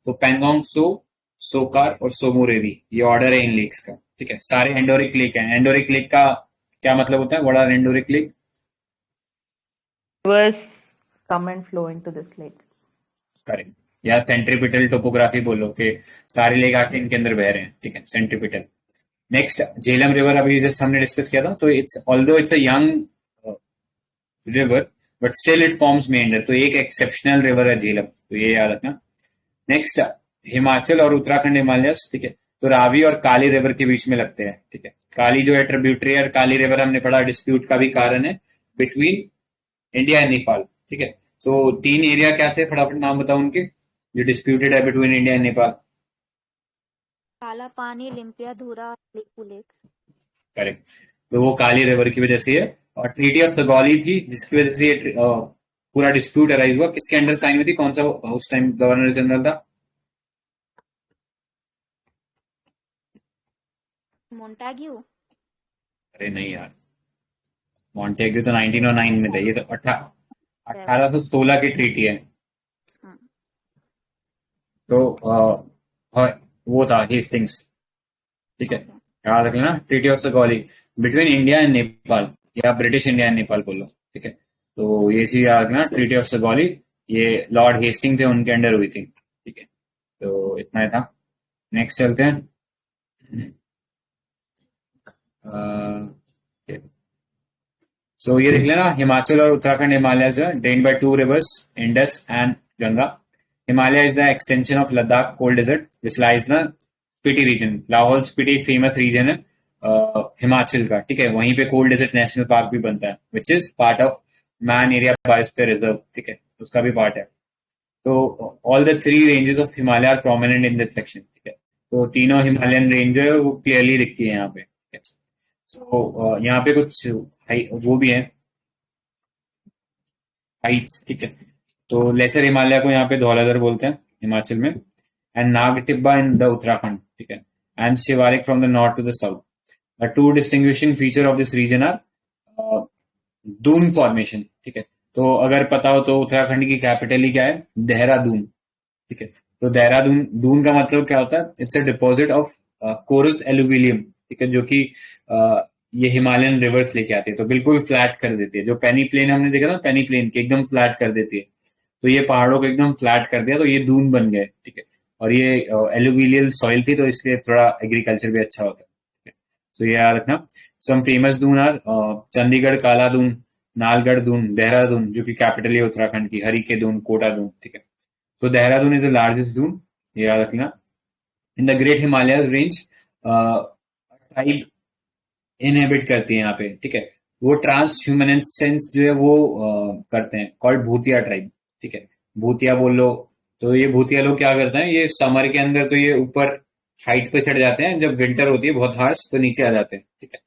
तो पैंगोंग सो, सोकार और सोमोरेरी ये ऑर्डर है इन लेक्स का. ठीक है, सारे एंडोरिक लेक हैं. एंडोरिक लेक का क्या मतलब होता है? What are endorheic lake? Rivers come and flow into this lake. Correct, या सेंट्रीपिटल टोपोग्राफी बोलो कि सारे लेक आके इनके अंदर बह रहे हैं. ठीक है, सेंट्रीपिटल. नेक्स्ट, झेलम रिवर अभी जस्ट हमने डिस्कस किया था. तो it's although it's a young river but still it forms meander. तो एक एक्सेप्शनल रिवर है झेलम, तो ये याद रखना. नेक्स्ट, हिमाचल और उत्तराखंड हिमालयस. ठीक है, तो रावी और काली रिवर के बीच में लगते हैं. ठीक है, काली जो है ट्रिब्यूटरी और काली रिवर हमने पढ़ा डिस्प्यूट का भी कारण है बिटवीन इंडिया एंड नेपाल. ठीक है, तो तीन एरिया क्या थे, फटाफट नाम बताओ उनके जो डिस्प्यूटेड है बिटवीन इंडिया एंड नेपाल. काला पानी, लिम्पिया, धूरा, लीपू लेक. करेक्ट, तो वो काली रिवर की वजह से है. और ट्रीटी ऑफ सगौली थी जिसकी वजह से ये पूरा डिस्प्यूट अराइज हुआ. किसके अंडर साइन हुई थी? कौन सा उस टाइम गवर्नर जनरल था? मोन्टाग्यू. अरे नहीं यार, मॉन्टेग्यू तो 1909 में था. ये तो 1816 की ट्रीटी है. तो वो था हेस्टिंग्स. ठीक है, याद रख लेना. Treaty of Sugauli between India and Nepal, या ब्रिटिश इंडिया एंड नेपाल बोलो. ठीक है, तो ये चीज याद रखना. ट्रीटी ऑफ सगौली ये लॉर्ड हेस्टिंग थे उनके अंडर हुई थी. ठीक है, तो इतना ही था. नेक्स्ट चलते हैं. सो ये देख लेना. हिमाचल और उत्तराखंड हिमालय जो है drain by two rivers, Indus and Ganga. Himalaya is the extension of Ladakh cold desert which lies the Spiti region. Lahaul Spiti famous region है हिमाचल का. ठीक है, वहीं पे कोल्ड डेजर्ट नेशनल पार्क भी बनता है which is part of man area biosphere reserve. ठीक है, उसका भी पार्ट है. तो all the three ranges of Himalaya are prominent in this section. ठीक है, तो तीनों हिमालयन रेंज जो है वो क्लियरली दिखती है यहाँ पे. तो यहाँ पे कुछ वो भी है हाइट्स. ठीक है, तो लेसर हिमालय को यहाँ पे धौलाधर बोलते हैं हिमाचल में, and Nag Tibba in the Uttarakhand. ठीक है, and Shivalik from the north to the south. Two distinguishing feature of this region are Doon formation, ठीक है। तो अगर पता हो तो उत्तराखंड की कैपिटल ही क्या है, देहरादून, ठीक है। तो देहरादून, दून का मतलब क्या होता है, it's a deposit of coarse alluvium, ठीक है, जो कि ये हिमालयन रिवर्स लेके आती है, तो बिल्कुल फ्लैट कर देती है। जो पेनी प्लेन हमने देखा ना, पेनी प्लेन के एकदम फ्लैट कर देती है, तो ये पहाड़ों को एकदम फ्लैट कर दिया, तो ये दून बन गए, ठीक है। और ये एलुविलियल सॉइल थी, तो इसलिए थोड़ा एग्रीकल्चर भी अच्छा होता है, ठीक है। तो ये याद रखना। Some famous Doon are Chandigarh Kala Doon, Nalagarh Doon, Dehradun जो कि कैपिटल है उत्तराखंड की, हरिके दून, कोटा दून, ठीक है। So Dehradun is the largest dune, ये याद रखना। In the Great Himalayas range, tribe inhabit करती है यहाँ पे, ठीक है। वो ट्रांसह्यूमनेसेंस जो है वो करते हैं, कॉल्ड भूतिया ट्राइब, ठीक है। भूतिया बोल लो, तो ये भूतिया लोग क्या करते हैं, ये समर के अंदर तो ये ऊपर हाइट पे चढ़ जाते हैं, जब विंटर होती है बहुत हार्श तो नीचे आ जाते हैं, ठीक है।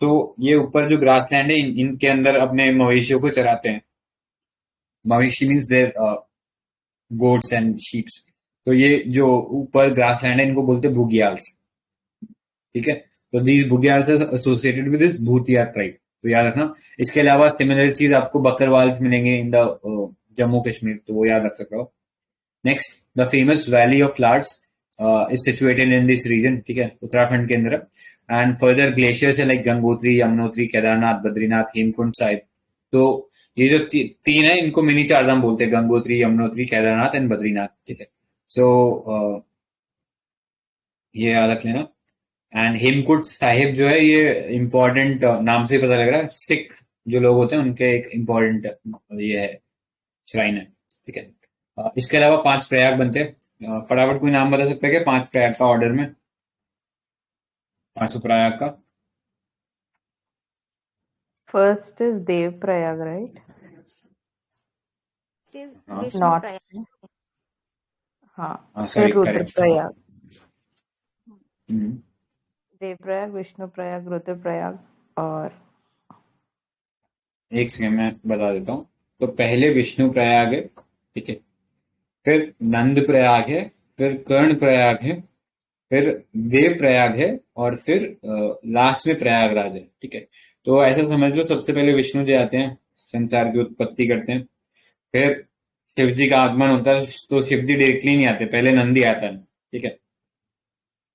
तो ये ऊपर जो ग्रास लैंड है, इनके अंदर अपने मवेशियों को चराते हैं। मवेशी means their goats and sheeps. तो ये जो ऊपर ग्रास लैंड है, इनको बोलते हैं बुगियाल्स, ठीक है। तो दीज बुगियाल्स एसोसिएटेड विद दिस भूतिया ट्राइब, तो याद रखना। इसके अलावा सिमिलर चीज आपको बकरवाल्स मिलेंगे इन द जम्मू कश्मीर, तो वो याद रख सकते हो। Next, the famous valley of flowers is situated in this region, ठीक है, उत्तराखंड के अंदर। एंड फर्दर ग्लेशियर्स है लाइक गंगोत्री, यमुनोत्री, केदारनाथ, बद्रीनाथ, हेमकुंड साहिब। तो ये जो तीन है, इनको मिनी चारधाम बोलते हैं, गंगोत्री, यमुनोत्री, केदारनाथ एंड बद्रीनाथ, ठीक है। सो ये याद रख लेना। एंड हेमकुंड साहिब जो है, ये इंपॉर्टेंट नाम से पता लग रहा है, सिख जो लोग होते हैं उनके एक इंपॉर्टेंट ये है, श्राइन है, ठीक है। इसके अलावा 5 प्रयाग बनते हैं। फटाफट कोई नाम बता सकता है क्या 5 प्रयाग का ऑर्डर में, 5 प्रयाग का? First is Dev Prayag, right? It is हाँ Vishnu North. Prayag. हाँ, हाँ, फिर सॉरी, रुद्र करेक्ट। प्रयाग, हम्म, देव प्रयाग, विष्णु प्रयाग, रुद्र प्रयाग और एक सेकंड मैं बता देता हूँ। तो पहले विष्णु प्रयाग है, ठीक है, फिर नंद प्रयाग है, फिर कर्ण प्रयाग है, फिर देव प्रयाग है, और फिर लास्ट में प्रयागराज है, ठीक है। तो ऐसा समझ लो, सबसे पहले विष्णु जी आते हैं, संसार की उत्पत्ति करते हैं, फिर शिव जी का आगमन होता है, तो शिव जी डायरेक्टली नहीं आते, पहले नंदी आता है, ठीक है,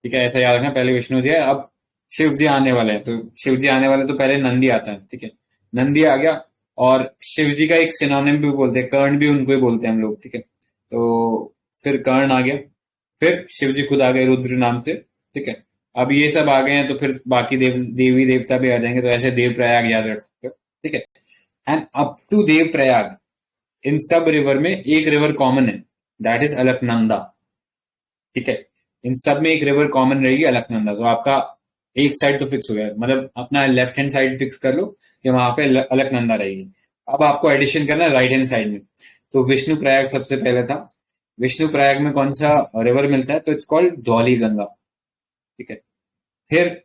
ठीक है, ऐसा याद रखना। पहले विष्णु जी है, अब शिव जी आने वाले हैं, तो शिव जी आने वाले तो पहले नंदी आता है, ठीक है। नंदी आ गया, और शिव जी का एक सिनोनिम भी बोलते हैं, कर्ण भी उनको ही बोलते हैं हम लोग, ठीक है। तो फिर कर्ण आ गया, फिर शिव जी खुद आ गए रुद्र नाम से, ठीक है। अब ये सब आ गए हैं, तो फिर बाकी देवी देवता भी आ जाएंगे, तो ऐसे देव प्रयाग याद रख सकते हो, ठीक है। And up to Dev Prayag, इन सब रिवर में एक रिवर कॉमन है, दैट इज अलकनंदा, ठीक है। इन सब में एक रिवर कॉमन रहेगी, अलकनंदा। तो आपका एक साइड तो फिक्स हो गया, मतलब अपना लेफ्ट हैंड साइड फिक्स कर लो कि वहां पे अलकनंदा रहेगी। अब आपको एडिशन करना है राइट हैंड साइड में। तो विष्णु प्रयाग सबसे पहले था। विष्णु प्रयाग में कौन सा रिवर मिलता है, तो इट्स कॉल्ड धौली गंगा, ठीक है। फिर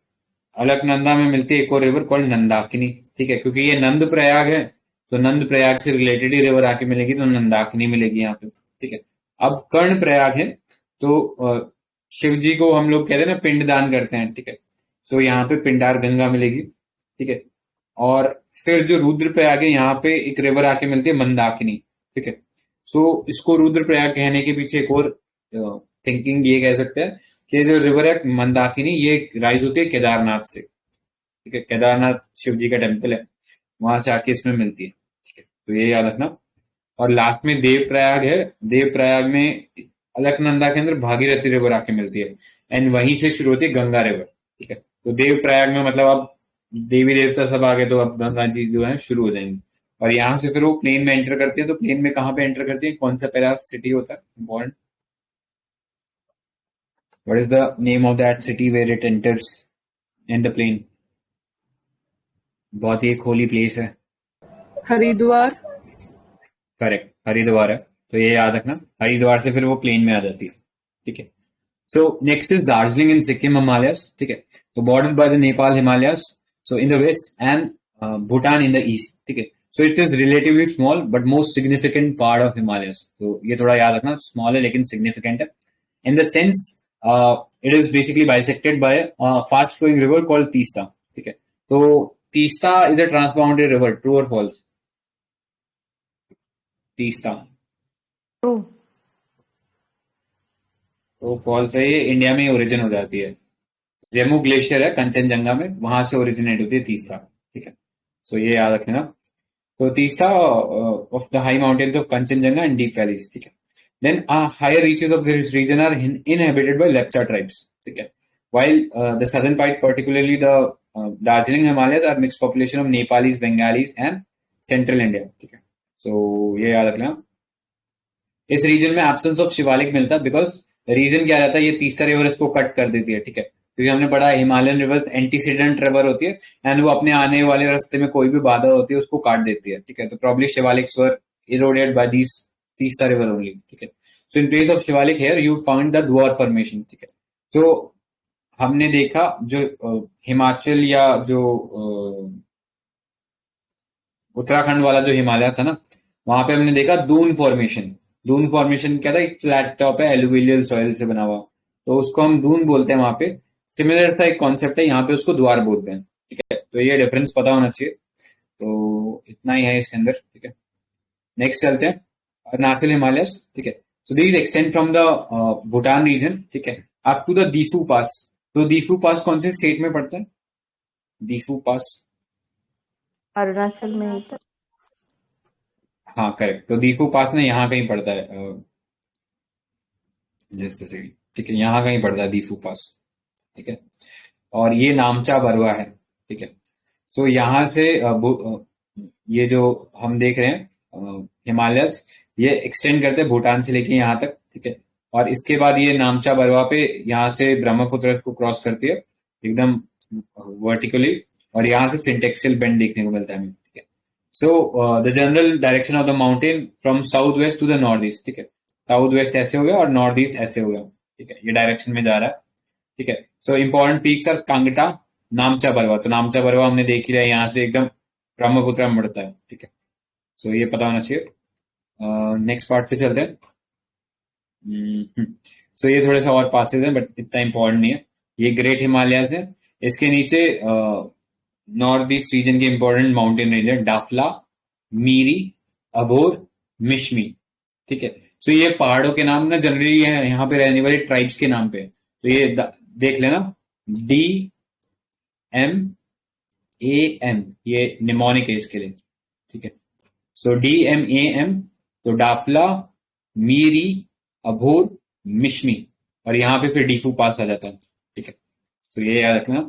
अलकनंदा में मिलती है एक और रिवर कॉल्ड नंदाकिनी, ठीक है, क्योंकि ये नंद प्रयाग है, तो नंद प्रयाग से रिलेटेड ही रिवर आके मिलेगी, तो नंदाकिनी मिलेगी यहाँ पे, ठीक है। अब कर्ण प्रयाग है, तो शिव जी को हम लोग कहते हैं ना, पिंड दान करते हैं, ठीक है। सो यहाँ पे पिंडार गंगा मिलेगी, ठीक है। और फिर जो रुद्र प्रयाग है, यहाँ पे एक रिवर आके मिलती है मंदाकिनी, ठीक है। सो इसको रुद्र प्रयाग कहने के पीछे एक और थिंकिंग ये कह सकते हैं कि जो रिवर है मंदाकिनी, ये राइज होती है केदारनाथ से, ठीक है। केदारनाथ शिव जी का टेम्पल है, वहां से आके इसमें मिलती है, ठीक है। तो ये याद रखना। और लास्ट में देव प्रयाग है। देव प्रयाग में अलकनंदा के अंदर भागीरथी रिवर आके मिलती है, एंड वहीं से शुरू होती है गंगा रिवर, ठीक है। तो देव प्रयाग में मतलब अब देवी देवता सब आ गए, तो अब गंगा जी जो है शुरू हो जाएंगी, और यहाँ से फिर वो प्लेन में एंटर करती है। तो प्लेन में कहाँ पे एंटर करती है, कौन सा पहला सिटी होता है important? What is the name of that city where it enters in the plain? बहुत ही एक होली प्लेस है। हरिद्वार। करेक्ट, हरिद्वार है। तो ये याद रखना, हरिद्वार से फिर वो प्लेन में आ जाती है, ठीक है। So next is Darjeeling in Sikkim Himalayas, ठीक है। तो bordered by the Nepal Himalayas, so in the west, and Bhutan in the east, ठीक है। So it is relatively small but most significant part of Himalayas. तो ये थोड़ा याद रखना, स्मॉल है लेकिन सिग्निफिकेंट है। In the sense it is basically bisected by fast flowing river called Teesta, ठीक है। तो Teesta is a transbounded river, true और फॉल्स? तीस्ता ट्रू। तो फॉल्स है, ये इंडिया में ओरिजिन हो जाती है। जेमू ग्लेशियर है कंचनजंगा में, वहां से ओरिजिनेट होती है तीस्ता, ठीक है। सो ये याद रखना। तो Teesta of the high mountains of Kanchenjunga and deep valleys, ठीक है। Then higher reaches of this region are inhabited by Lepcha tribes, ठीक है। while the southern part, particularly the Darjeeling Himalayas, are mixed population of Nepalis, Bengalis and central India, ठीक है। so ये याद रखना। इस रीजन में एब्सेंस ऑफ शिवालिक मिलता है, बिकॉज रीजन क्या रहता है, ये तीस्ता रिवर इसको कट कर देती है, ठीक है। क्योंकि हमने पढ़ा हिमालयन रिवर्स एंटीसीडेंट रिवर होती है एंड वो अपने आने वाले रास्ते में कोई भी बाधा होती है उसको काट देती है, ठीक है। तो probably Shivaliks were eroded by this Teesta river only, ठीक है। So in place of Shivalik here you found the Duar formation, ठीक है। तो हमने देखा जो हिमाचल या जो उत्तराखंड वाला जो हिमालय था ना, वहां पे हमने देखा दून फॉर्मेशन। दून फॉर्मेशन क्या था, एक फ्लैट टॉप है एलुवियल सॉइल से बना हुआ, तो उसको हम दून बोलते हैं वहां पे। सिमिलर सा एक कॉन्सेप्ट है, यहाँ पे उसको द्वार बोलते हैं, ठीक है। तो ये डिफरेंस पता होना चाहिए। तो इतना ही है इसके अंदर, ठीक है। नेक्स्ट चलते हैं अरुणाचल हिमालयस, ठीक है। So these extend from the Bhutan region, ठीक है, up to the Diphu pass. तो दीफू पास कौन से स्टेट में पड़ता है? दीफू पास अरुणाचल में ही। अरुणाचल। हाँ करेक्ट। तो दीफू पास ना यहाँ कहीं पड़ता है, जैसे, ठीक है, यहाँ कहीं पड़ता है दीफू पास, ठीक है। और ये नामचा बरवा है, ठीक है। सो यहाँ से ये जो हम देख रहे हैं हिमालयस, ये एक्सटेंड करते हैं भूटान से लेके यहाँ तक, ठीक है। और इसके बाद ये नामचा बरवा पे यहाँ से ब्रह्मपुत्र को क्रॉस करती है एकदम वर्टिकली, और यहाँ से सिंटेक्सियल बेंड देखने को मिलता है हमें, ठीक है। So the general direction of the mountain from south west to the north east, ठीक है। साउथ वेस्ट ऐसे हो गया और नॉर्थ ईस्ट ऐसे हो गया, ठीक है। ये डायरेक्शन में जा रहा है, ठीक है। So important peaks are Kangto, Namcha Barwa. तो नामचा बरवा हमने देख ही लिया, यहाँ से एकदम ब्रह्मपुत्र में बढ़ता है, ठीक है। सो ये पता होना चाहिए। नेक्स्ट पार्ट पे चलते हैं। सो ये थोड़े से और पासेज हैं बट इतना इंपॉर्टेंट नहीं है। ये ग्रेट हिमालयाज है, इसके नीचे नॉर्थ ईस्ट रीजन के इंपॉर्टेंट माउंटेन रेंज है डाफला, मीरी, अबोर, मिशमी, ठीक है। सो ये पहाड़ों के नाम ना जनरली यहाँ पे रहने वाली ट्राइब्स के नाम पे है। तो ये देख लेना, डी एम ए एम, ये निमोनिक है इसके लिए, ठीक है। सो डी एम ए एम, तो डाफला, मीरी, अभोर, मिशमी, और यहाँ पे फिर डीफू पास आ जाता है, ठीक है। तो ये याद रखना,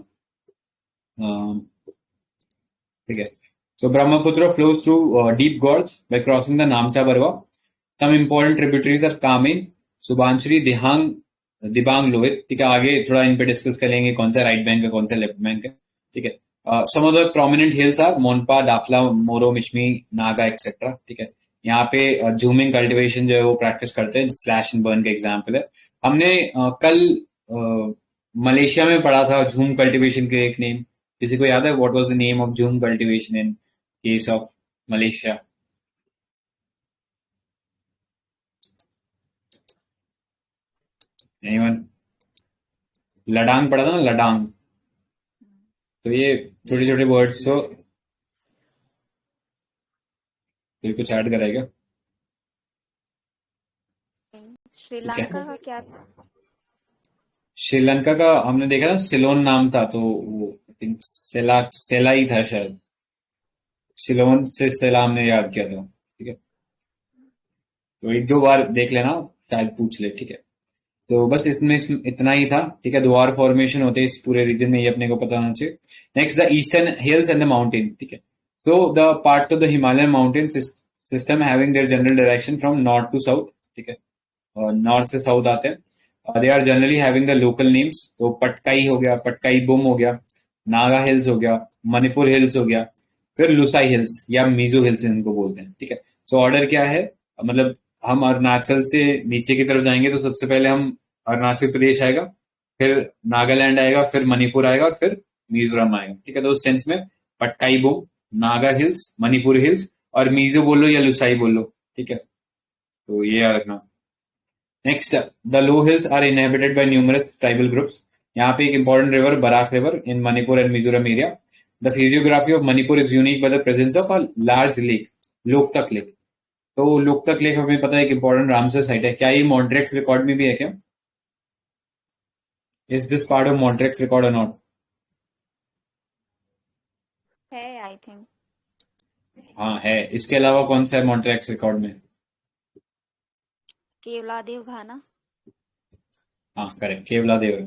ठीक है। So Brahmaputra flows through deep gorge by crossing the Namcha Barwa. Some important tributaries are Kameng, Subansiri, Dihang, Dibang, Lohit, ठीक है। आगे थोड़ा इन पे डिस्कस करेंगे कौन सा राइट बैंक है कौन सा लेफ्ट बैंक है, ठीक है। Some of the prominent hills are Monpa, Dafla, Moro, Mishmi, Naga etcetera, ठीक है। यहाँ पे झूमिंग कल्टिवेशन जो है वो प्रैक्टिस करते हैं, स्लैश एंड बर्न का एग्जाम्पल है। हमने कल मलेशिया में पढ़ा था झूम कल्टिवेशन के एक नेम, किसी को याद है? What was the name of jhum cultivation in case of Malaysia? Anyone? Ladang पढ़ा था ना, लडांग। तो ये छोटे छोटे वर्ड्स, तो कुछ ऐड कराएगा? श्रीलंका का क्या था? श्रीलंका का हमने देखा ना, सिलोन नाम था, तो वो आई थिंक सेला ही था शायद। सिलोन से सेला हमने याद किया था, ठीक है। तो एक दो बार देख लेना, शायद पूछ ले, ठीक है। तो बस इसमें इतना ही था, ठीक है। द्वार फॉर्मेशन होते हैं इस पूरे रीजन में, ये अपने को पता होना चाहिए। Next, the eastern hills and the mountain, ठीक है। So the parts of the Himalayan mountain system having their general direction from north to south, ठीक है, और नॉर्थ से साउथ आते हैं। They are generally having the local names. तो पटकाई हो गया, पटकाई बुम हो गया, नागा हिल्स हो गया, मणिपुर हिल्स हो गया, फिर लुसाई हिल्स या मिजो हिल्स इनको बोलते हैं, ठीक है। सो ऑर्डर क्या है, मतलब हम अरुणाचल से नीचे की तरफ जाएंगे तो सबसे पहले हम अरुणाचल प्रदेश आएगा, फिर नागालैंड आएगा, फिर मणिपुर आएगा, फिर मिजोरम आएगा, ठीक है। तो उस सेंस में पटकाई बुम, नागा हिल्स, मणिपुर हिल्स, और मिजो बोलो या लुसाई बोलो, ठीक है। तो ये याद रखना। Next, the low hills are inhabited by numerous tribal groups. यहाँ पे एक important river Barak river in Manipur and Mizoram area. The physiography of Manipur is unique by the presence of a large lake, Loktak lake. तो लोकतक लेक हमें पता है एक इंपॉर्टेंट रामसर साइट है. क्या ये मॉन्ट्रेक्स रिकॉर्ड में भी है क्या? Is this part of Montreux record और नॉट? है आई थिंक. हाँ है. इसके अलावा कौन सा है मॉन्ट्रेक्स रिकॉर्ड में? केवलादेव घाना. हाँ करेक्ट, केवलादेव है.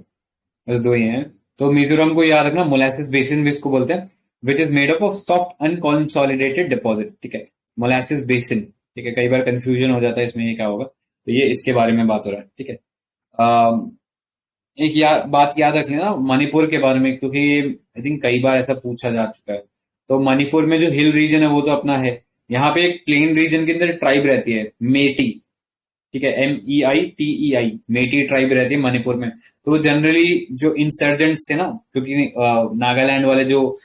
बस दो ही हैं. तो मिजोरम को याद रखना, मोलासिस बेसिन भी इसको बोलते हैं, which is made up of soft unconsolidated deposit. ठीक है, मोलासिस बेसिन. ठीक है, कई बार कंफ्यूजन हो जाता है इसमें ये क्या होगा, तो ये इसके बारे में बात हो रहा है. ठीक है. एक बात याद रख लेना मणिपुर के बारे में, क्योंकि आई थिंक कई बार ऐसा पूछा जा चुका है. तो मणिपुर में जो हिल रीजन है वो तो अपना है. यहाँ पे एक प्लेन रीजन के अंदर ट्राइब रहती है, मेटी. ठीक है, MEITEI, मेटी ट्राइब रहती है मणिपुर में. तो जनरली जो इंसर्जेंट्स थे ना, क्योंकि नागालैंड वाले जो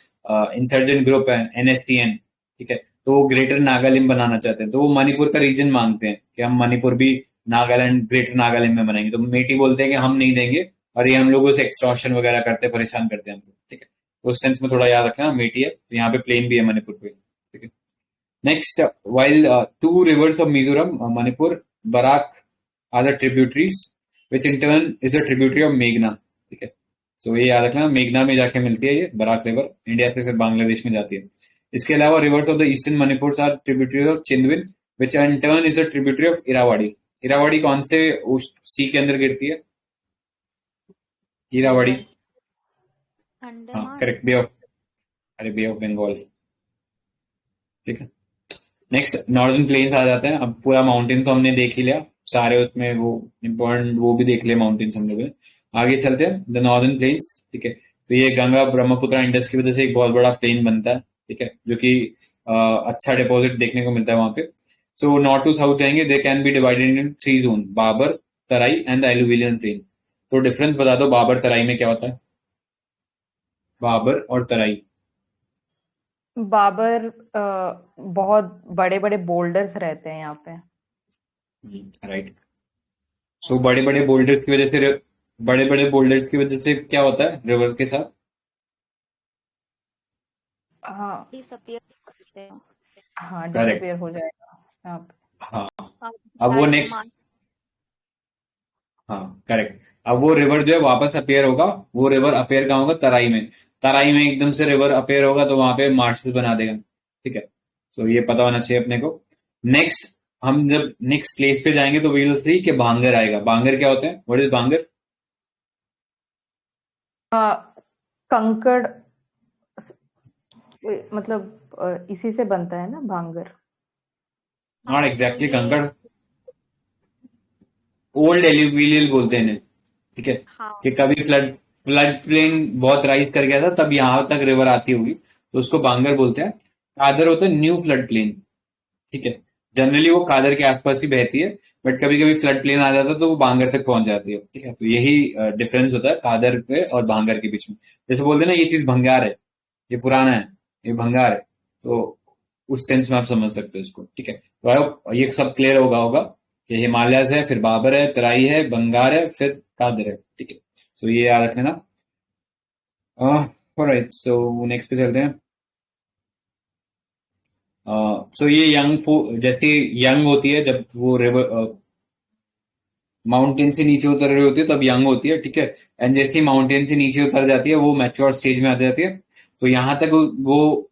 इंसर्जेंट ग्रुप है NSTN, ठीक है, तो वो ग्रेटर नागालैंड बनाना चाहते हैं. तो वो मणिपुर का रीजन मांगते हैं कि हम मणिपुर भी नागालैंड, ग्रेटर नागालैंड में बनाएंगे. तो मेटी बोलते हैं कि हम नहीं देंगे, और ये हम लोगों से एक्सटॉर्शन वगैरह करते हैं, परेशान करते हैं हमको. ठीक है, तो उस सेंस में थोड़ा याद रखना, मेटी है. तो यहाँ पे प्लेन भी है मणिपुर पे. ठीक है. Next, while two rivers of Mizoram, Manipur, Barak are the tributaries, which in turn is a tributary of Meghna. ठीक है, so ये याद रखना, मेघना में जाके मिलती है ये बराक रिवर, इंडिया से फिर बांग्लादेश में जाती है. इसके अलावा rivers of the eastern Manipur are tributary of Chindwin, which in turn is the tributary of Irrawaddy. Irrawaddy कौन से सी के अंदर गिरती है? इरावाड़ी. हाँ Andaman. Correct, bay of Bengal. ठीक है. नेक्स्ट नॉर्दर्न प्लेन्स आ जाते हैं. अब पूरा माउंटेन तो हमने देख ही लिया सारे, उसमें वो इम्पोर्टेंट वो भी देख लिया माउंटेन्स हम लोग ने. आगे चलते हैं, द नॉर्दर्न प्लेन्स. ठीक है, तो ये गंगा ब्रह्मपुत्र इंडस की वजह से एक बहुत बड़ा प्लेन बनता है. ठीक है, जो कि अच्छा डिपॉजिट देखने को मिलता है वहां पे. सो नॉर्थ टू साउथ जाएंगे, they can be divided in 3 zone, Bhabar, Terai and the alluvial plain. तो डिफरेंस बता दो, बाबर तराई में क्या होता है? बाबर और तराई. बाबर बहुत बड़े बड़े बोल्डर्स रहते हैं यहाँ पे. राइट. सो बड़े बड़े बोल्डर्स की वजह से क्या होता है रिवर के साथ? हाँ डिसअपियर करते हैं. हाँ, करेक्ट. डिसअपियर हो जाएगा यहाँ पे. हाँ. अब अब वो that नेक्स्ट, demand. हाँ करेक्ट. अब वो रिवर जो है वापस अपेयर होगा. वो रिवर अपेयर कहाँ होगा? तराई में. तराई में एकदम से रिवर अपेयर होगा तो वहां पे मार्शल बना देगा. ठीक है, तो ये पता होना चाहिए अपने को. नेक्स्ट, हम जब नेक्स्ट प्लेस पे जाएंगे तो वी विल सी कि भांगर आएगा. भांगर क्या होता है? व्हाट इज भांगर? कंकड़, मतलब इसी से बनता है ना भांगर. नॉट एग्जैक्टली कंकड़, ओल्ड एल्यूवियल बोलते हैं इन्हें. ठीक है, हाँ. कि कभी फ्लड प्लेन बहुत राइज कर गया था, तब यहां तक रिवर आती होगी, तो उसको भांगर बोलते हैं. कादर होता है न्यू फ्लड प्लेन. ठीक है, जनरली वो कादर के आसपास ही बहती है, बट कभी कभी फ्लड प्लेन आ जाता है तो वो भांगर तक पहुंच जाती है. ठीक है, तो यही डिफरेंस होता है कादर पे और भांगर के बीच में. जैसे बोलते हैं ना, ये चीज भंगार है, ये पुराना है, ये भंगार है, तो उस सेंस में आप समझ सकते हो इसको. ठीक है, तो आई होप ये सब क्लियर होगा कि हिमालय है, फिर बाबर है, तराई है, बंगार है, फिर कादर है. ठीक है, सो ये याद रखना. ऑलराइट, सो नेक्स्ट पे चलते हैं. सो ये जैसे यंग होती है, जब वो रिवर माउंटेन से नीचे उतर रही होती है तब यंग होती है. ठीक है, एंड जैसे माउंटेन से नीचे उतर जाती है वो मैच्योर स्टेज में आ जाती है. तो यहां तक वो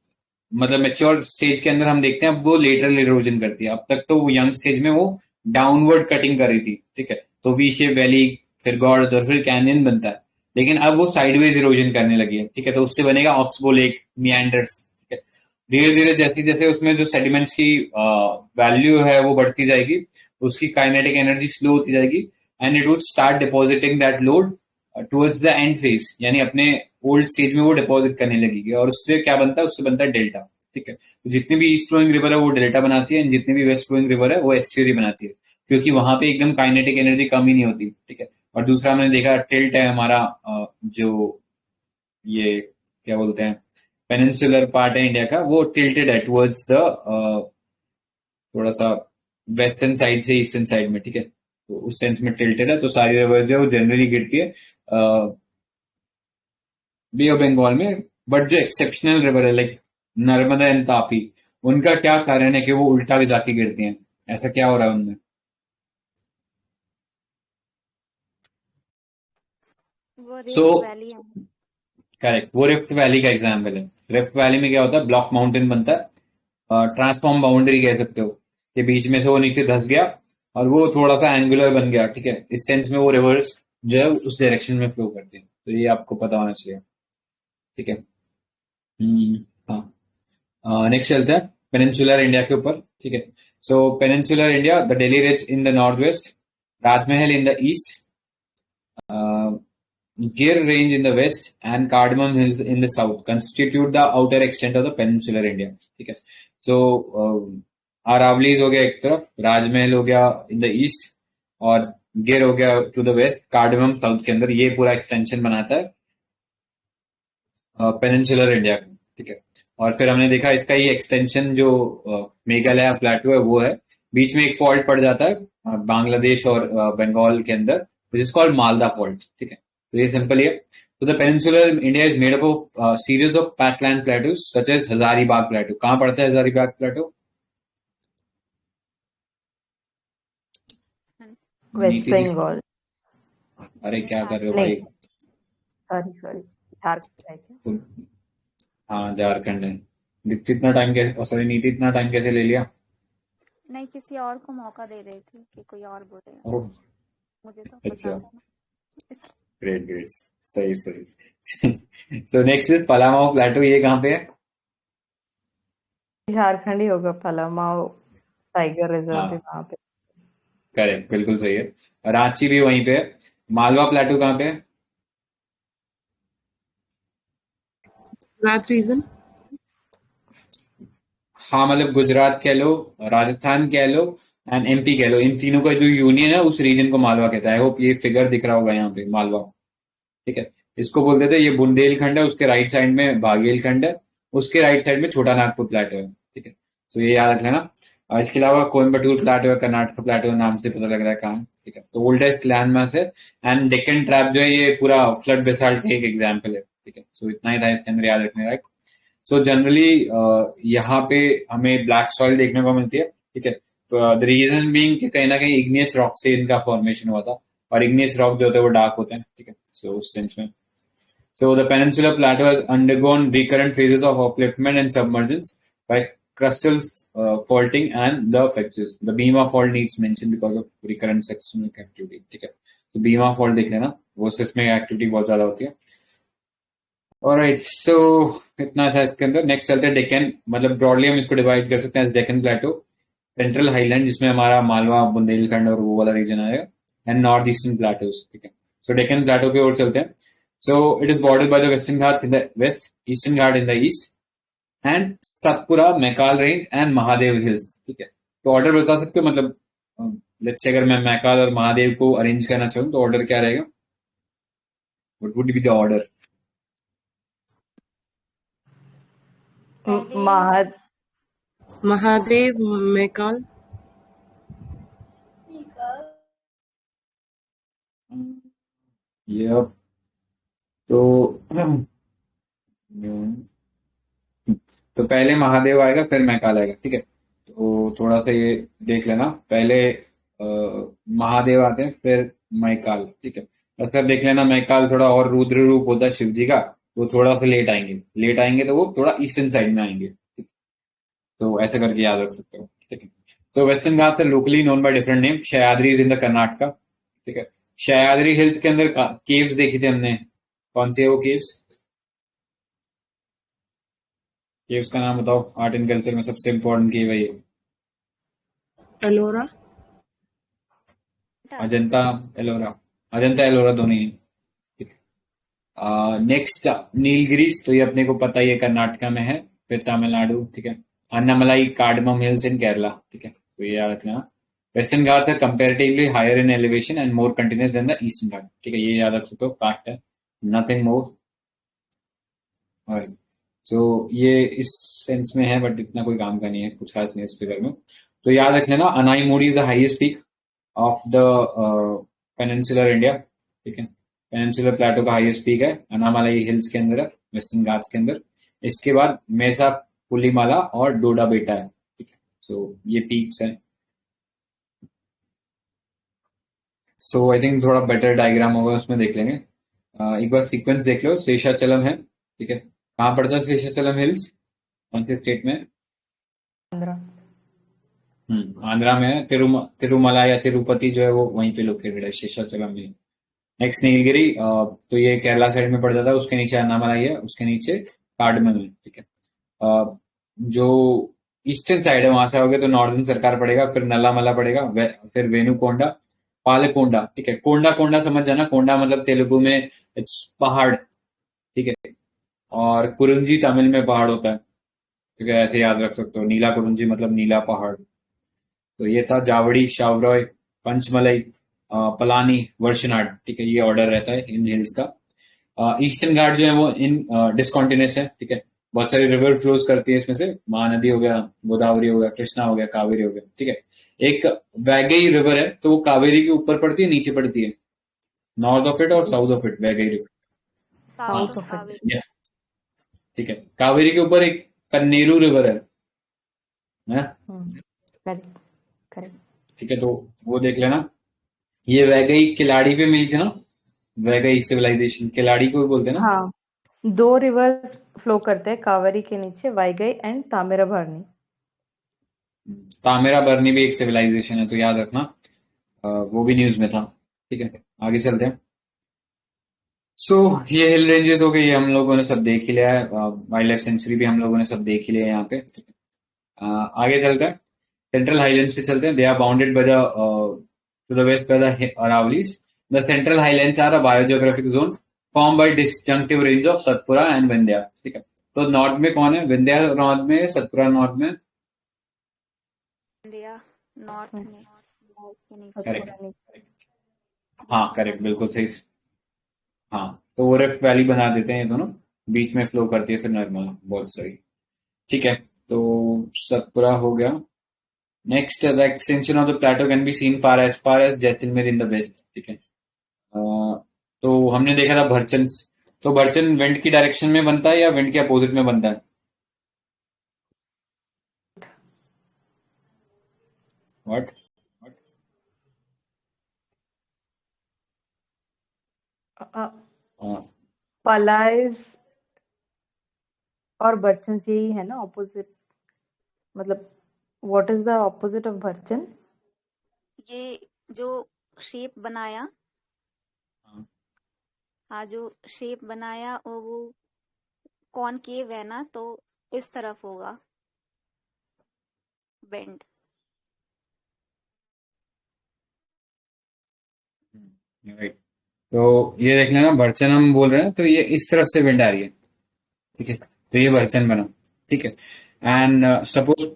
मतलब मैच्योर स्टेज के अंदर हम देखते हैं अब वो लेटरल इरोजन करती है. अब तक तो वो यंग स्टेज में वो डाउनवर्ड कटिंग कर रही थी. ठीक है, तो वी शेप वैली, फिर गॉर्ड्स और फिर कैनियन बनता है. लेकिन अब वो साइडवेज इरोजन करने लगी है. ठीक है, तो उससे बनेगा ऑक्सबो लेक, मियांडर्स. ठीक है, धीरे धीरे जैसे जैसे उसमें जो सेडिमेंट्स की वैल्यू है वो बढ़ती जाएगी, उसकी काइनेटिक एनर्जी स्लो होती जाएगी, and it would start depositing that load towards the end phase, यानी अपने ओल्ड स्टेज में वो डिपॉजिट करने लगेगी. और उससे क्या बनता है? उससे बनता है डेल्टा. ठीक है, तो जितनी भी ईस्ट फ्लोइंग रिवर है वो डेल्टा बनाती है, एंड जितनी भी वेस्ट फ्लोइंग रिवर है वो एस्चुअरी बनाती है, क्योंकि वहां पे एकदम काइनेटिक एनर्जी कम ही नहीं होती. ठीक है, और दूसरा हमने देखा टिल्ट है हमारा, जो ये क्या बोलते हैं, पेनिनसुलर पार्ट है इंडिया का, वो टिल्टेड है टुवर्ड्स द थोड़ा सा वेस्टर्न साइड से ईस्टर्न साइड में. ठीक है, तो उस सेंस में टिल्टेड है. तो सारी रिवर जो है वो जनरली गिरती है बे ऑफ बंगाल में, बट जो एक्सेप्शनल रिवर है लाइक नर्मदा एंड तापी, उनका क्या कारण है कि वो उल्टा जाके गिरती हैं? ऐसा क्या हो रहा है उनमें? वो सो रिफ्ट वैली है। करेक्ट, वो रिफ्ट वैली का एग्जाम्पल है। रिफ्ट वैली में क्या होता है, ब्लॉक माउंटेन बनता है, ट्रांसफॉर्म बाउंड्री कह सकते हो, कि बीच में से वो नीचे धस गया और वो थोड़ा सा एंगुलर बन गया, ठीक है, इस सेंस में वो रिवर्स जो है उस डायरेक्शन में फ्लो करते हैं। तो ये आपको पता होना चाहिए, ठीक है। हाँ, नेक्स्ट चलते हैं पेनिनसुलर इंडिया के ऊपर, ठीक है। So peninsular India, the Delhi ridge in the north west, Rajmahal in the east, Gir Range in the west and Cardamom Hills in the south constitute the outer extent of the peninsular India. ठीक है, so Aravallis हो गया एक तरफ, राजमहल हो गया इन the east, और गिर हो गया to the west, cardamom south के अंदर। ये पूरा एक्सटेंशन बनाता है पेनिनसुलर इंडिया का, ठीक है। और फिर हमने देखा इसका ये एक्सटेंशन जो मेघालय प्लेटो है वो है, बीच में एक फॉल्ट पड़ जाता है बांग्लादेश और बंगाल के अंदर, which is called Malda fault, ठीक है। तो ये सिंपल है। तो the peninsular India is made up of series of patland plateaus such as Hazaribagh plateau. कहाँ पड़ता है हजारीबाग प्लेटो? वेस्ट बंगाल। अरे क्या कर रहे हो भाई? सॉरी झारखंड है क्या? हाँ झारखंड है। इतना टाइम कैसे, सॉरी नीति, इतना टाइम कैसे ले लिया? नहीं, किसी और को मौका दे रही थी कि कोई और बोलेगा, ओह मुझे तो अच्छा, पता था ना, इसलिए। ग्रेट ग्रेट, सही सही। सो नेक्स्ट इज पलामाऊ प्लेटो, ये कहाँ पे है? झारखंड ही होगा, पलामाऊ टाइगर रिजर्व हाँ भी वहां पे। करेक्ट, बिल्कुल सही है। रांची भी वहीं पे है। मालवा प्लेटो कहाँ पे है? Last reason. हाँ मतलब गुजरात कह लो, राजस्थान कह लो एंड एमपी कह लो, इन तीनों का जो यूनियन है उस रीजन को मालवा कहता है। आई होप ये फिगर दिख रहा होगा यहाँ पे, मालवा, ठीक है। इसको बोलते थे, ये बुंदेलखंड है, उसके राइट साइड में बाघेलखंड है, उसके राइट साइड में छोटा नागपुर प्लेटो है, ठीक है। तो ये याद रख लेना। और इसके अलावा कोयम्बटूर प्लेटो है, कर्नाटक प्लेटो नाम से पता लग रहा है कहाँ, ठीक है। तो ओल्डेस्ट लैंड मास है। एंड डेक्कन ट्रैप जो है ये पूरा फ्लड बेसाल्ट का एक एग्जाम्पल है, ठीक है। सो इतना ही था इसके अंदर याद रखने लायक। सो जनरली यहाँ पे हमें ब्लैक सॉइल देखने को मिलती है, ठीक है। तो द रीजन बीइंग कि कहीं ना कहीं इग्नियस रॉक से इनका फॉर्मेशन हुआ था, और इग्नियस रॉक जो होते हैं वो डार्क होते हैं, ठीक है। सो उस सेंस में, so the peninsular plateau has undergone recurrent phases of upliftment and submergence by crustal faulting and the fractures. The Bhima fault needs mention because of recurrent seismic activity, ठीक है। तो Bhima fault देख लेना, वो seismic activity बहुत ज्यादा होती है। Alright, so इतना था इसके अंदर। नेक्स्ट चलते हैं डेक्कन, मतलब ब्रॉडली हम इसको डिवाइड कर सकते हैं डेक्कन प्लेटो, सेंट्रल हाईलैंड जिसमें हमारा मालवा, बुंदेलखंड और वो वाला रीजन आएगा, एंड नॉर्थ ईस्टर्न प्लेटोज, ठीक है। सो डेक्कन प्लेटो की ओर चलते हैं। So it is bordered by the Western Ghats in the west, Eastern Ghat in the east, and Satpura, Maikal Range and Mahadev Hills, ठीक है। तो ऑर्डर बता सकते हो, मतलब लेट्स से अगर मैं मैकाल और महादेव को अरेंज करना चाहूँ तो ऑर्डर क्या रहेगा? What would be the order? Mahadev, Maikal. Yep. तो पहले महादेव आएगा फिर मैकाल आएगा, ठीक है। तो थोड़ा सा ये देख लेना, पहले महादेव आते हैं फिर मैकाल, ठीक है। अक्सर देख लेना मैकाल थोड़ा और रुद्र रूप होता है शिव जी का, वो थोड़ा सा लेट आएंगे तो वो थोड़ा ईस्टर्न साइड में आएंगे, तो ऐसे करके याद रख सकते हो, ठीक है। तो western Ghats are locally known by different name, Sahyadri in the Karnataka, ठीक है। सह्याद्री हिल्स के अंदर केव्स देखी थी हमने, कौन सी है वो केव्स? केव्स का नाम बताओ, आर्ट एंड कल्चर में सबसे इम्पोर्टेंट केव है ये। Ellora. अजंता एलोरा दोनों ही, ठीक है। नेक्स्ट नीलगिरीज, तो ये अपने को पता ही है कर्नाटका में है, फिर तमिलनाडु, ठीक है। Anamalai, cardamom hills in Kerala, ठीक है। तो ये याद रखना। Western Ghats are comparatively higher in elevation and more continuous than the eastern Ghat, ठीक है। ये याद रख सकते हो, फैक्ट है, नथिंग मोर। सो ये इस सेंस में है, बट इतना कोई काम का नहीं है, कुछ खास नहीं है इस फिगर में। तो याद रख लेना, Anaimudi is the highest peak of the peninsular India, ठीक है। पेनिनसुलर प्लेटो का हाईएस्ट पीक है, अनामालाई हिल्स के अंदर है, वेस्टर्न घाट्स के अंदर। इसके बाद मेसा पुलिमाला और डोडा बेटा है, ठीक है। सो ये पीक्स हैं। सो आई थिंक थोड़ा बेटर डायग्राम होगा, उसमें देख लेंगे। एक बार सीक्वेंस देख लो। शेषाचलम है, ठीक है। कहाँ पड़ता है शेषाचलम हिल्स, कौन से स्टेट में? आंध्रा। आंध्रा में है। तिरुमला या तिरुपति जो है वो वहीं पे लोकेटेड है, शेषाचलम में। नेक्स्ट नीलगिरी, तो ये केरला साइड में पड़ जाता है। उसके नीचे अन्नामलाई है, उसके नीचे कार्डमम है, ठीक है। जो ईस्टर्न साइड है वहां से आओगे तो नॉर्दर्न सरकार पड़ेगा, फिर नल्लामला पड़ेगा, फिर वेनुकोंडा, पालकोंडा, ठीक है। कोंडा कोंडा समझ जाना, कोंडा मतलब तेलुगु में इट्स पहाड़, ठीक है। और कुरुंजी तमिल में पहाड़ होता है, ठीक है, ऐसे याद रख सकते हो। नीला कुरुंजी मतलब नीला पहाड़। तो ये था जावड़ी, शावरॉय, पंचमलई, पलानी, वर्षनाड, ठीक है। ये ऑर्डर रहता है इन हिल्स का। ईस्टर्न घाट जो है वो इन डिसकॉन्टिन्यूस है, ठीक है। बहुत सारी रिवर फ्लोज करती है इसमें से, महानदी हो गया, गोदावरी हो गया, कृष्णा हो गया, कावेरी हो गया, ठीक है। एक वैगई रिवर है, तो वो कावेरी के ऊपर पड़ती है, नीचे पड़ती है, नॉर्थ ऑफ इट और south of it, Vaigai river, south of Kaveri. Kaveri. ठीक है। कावेरी के ऊपर एक कन्नेरू रिवर है, करेक्ट करेक्ट। ठीक है। तो वो देख लेना। ये वैगई किलाड़ी पे मिली थी ना, वैगई सिविलाइजेशन, किलाड़ी को भी बोलते हैं ना। हाँ, 2 रिवर्स फ्लो करते हैं कावेरी के नीचे, वाइगई एंड तामिराबरनी। तामिराबरनी भी एक सिविलाइजेशन है, तो याद रखना। वो भी न्यूज में था, ठीक है। आगे चलते हैं। सो ये हिल रेंजेस हो गए, ये हम लोगों ने सब देख ही लिया है। वाइल्ड लाइफ सेंचुरी भी हम लोगों ने सब देख ही लिया है यहाँ पे, ठीक है। आगे चलते हैं, सेंट्रल हाईलैंड्स पे चलते हैं। They are bounded by the to the west by the Aravallis. The central highlands are a biogeographic zone form by disjunctive range of Satpura and Vindhya, ठीक है। तो नॉर्थ में कौन है? विंध्या नॉर्थ में, सतपुरा नॉर्थ में, इंडिया नॉर्थ में, नॉर्थ के नीचे। करेक्ट। हाँ करेक्ट, बिल्कुल सही। हाँ, तो वो रिफ्ट वैली बना देते हैं ये दोनों, बीच में फ्लो करती है फिर नर्मदा, बहुत सही, ठीक है। तो सतपुरा हो गया। Next, the extension of the plateau can be seen far as Jaisalmer in the west, ठीक है। तो हमने देखा था भरचन। तो भरचन विंड की डायरेक्शन में बनता है या विंड के अपोजिट में बनता है? व्हाट? पलाइज और बर्चन यही है ना ऑपोजिट, मतलब what is the opposite of barchan? ये जो शेप बनाया, हाँ जो शेप बनाया वो कॉनकेव है ना, तो इस तरफ होगा बेंड। राइट। तो ये देख लेना, भरचन हम बोल रहे हैं तो ये इस तरफ से विंड आ रही है, ठीक है। तो ये भरचन बना, ठीक है। एंड सपोज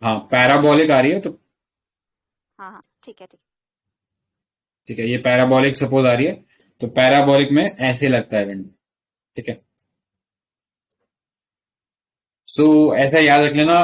हाँ पैराबोलिक आ रही है, तो हाँ हाँ ठीक है, ठीक ठीक है, ये पैराबोलिक सपोज आ रही है, तो पैराबोलिक में ऐसे लगता है विंड, ठीक है। सो ऐसा याद रख लेना,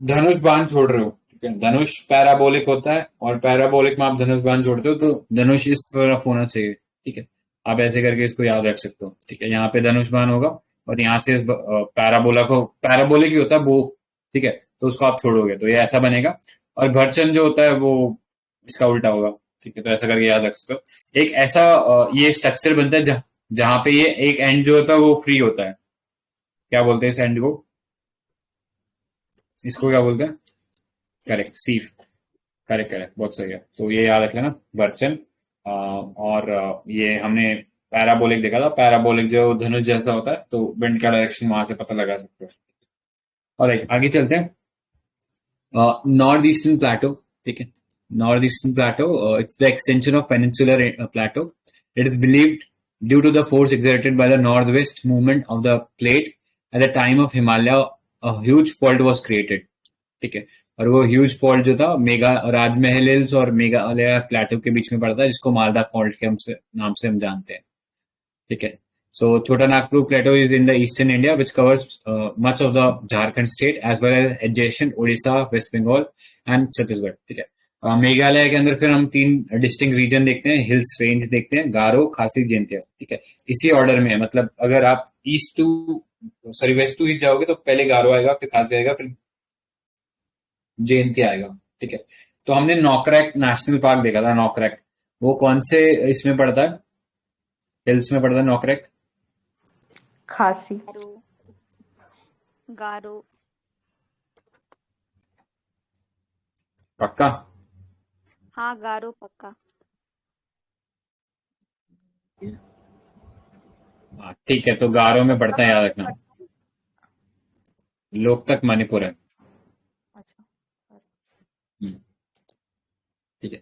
धनुष बाण छोड़ रहे हो, ठीक है। धनुष पैराबोलिक होता है, और पैराबोलिक में आप धनुष बाण छोड़ते हो तो धनुष इस तरफ होना चाहिए, ठीक है। आप ऐसे करके इसको याद रख सकते हो, ठीक है। यहाँ पे धनुष बाण होगा और यहाँ से पैराबोला को, पैराबोलिक ही होता है वो, ठीक है। तो उसको आप छोड़ोगे तो ये ऐसा बनेगा। और भरचन जो होता है वो इसका उल्टा होगा, ठीक है। तो ऐसा करके याद रख सकते हो। एक ऐसा ये स्ट्रक्चर बनता है जहां पे ये एक एंड जो होता है वो फ्री होता है। क्या बोलते हैं इस एंड को? इसको क्या बोलते हैं? करेक्ट, सीफ। करेक्ट करेक्ट, बहुत सही है। तो ये याद रख लेना, बर्चन। और ये हमने पैराबोलिक देखा था, पैराबोलिक जो धनुष जैसा होता है, तो विंड का डायरेक्शन वहां से पता लगा सकते हो। और आगे चलते हैं। नॉर्थ ईस्टर्न प्लेटो, ठीक है। North eastern plateau, it's the extension of peninsular plateau. It is believed due to the force exerted by the northwest movement of the plate at the time of Himalaya, a huge fault was created, ठीक है। और वो huge fault जो था mega राजमहल hills और मेघालय प्लेटो के बीच में पड़ता है, जिसको मालदा फॉल्ट के नाम से हम जानते हैं, ठीक है। So Chota Nagpur plateau is in the eastern India which covers much of the Jharkhand state as well as adjacent Odisha, West Bengal and Chhattisgarh, ठीक है। मेघालय के अंदर फिर हम 3 डिस्टिंक्ट रीजन देखते हैं, हिल्स रेंज देखते हैं, गारो, खासी, जयंतिया, ठीक है। इसी ऑर्डर में है, मतलब अगर आप वेस्ट टू ईस्ट जाओगे तो पहले गारो आएगा, फिर खासी आएगा, फिर जयंतिया आएगा, ठीक है। तो हमने नॉकरैक नेशनल पार्क देखा था, नॉकरैक, वो कौन से इसमें पड़ता है, हिल्स में पड़ता है नॉकरैक? खासी। गारो गारो पक्का? हाँ गारो पक्का। हाँ ठीक है, तो गारो में पड़ता है, याद रखना। लोकतक मणिपुर है। अच्छा, हम्म, ठीक है।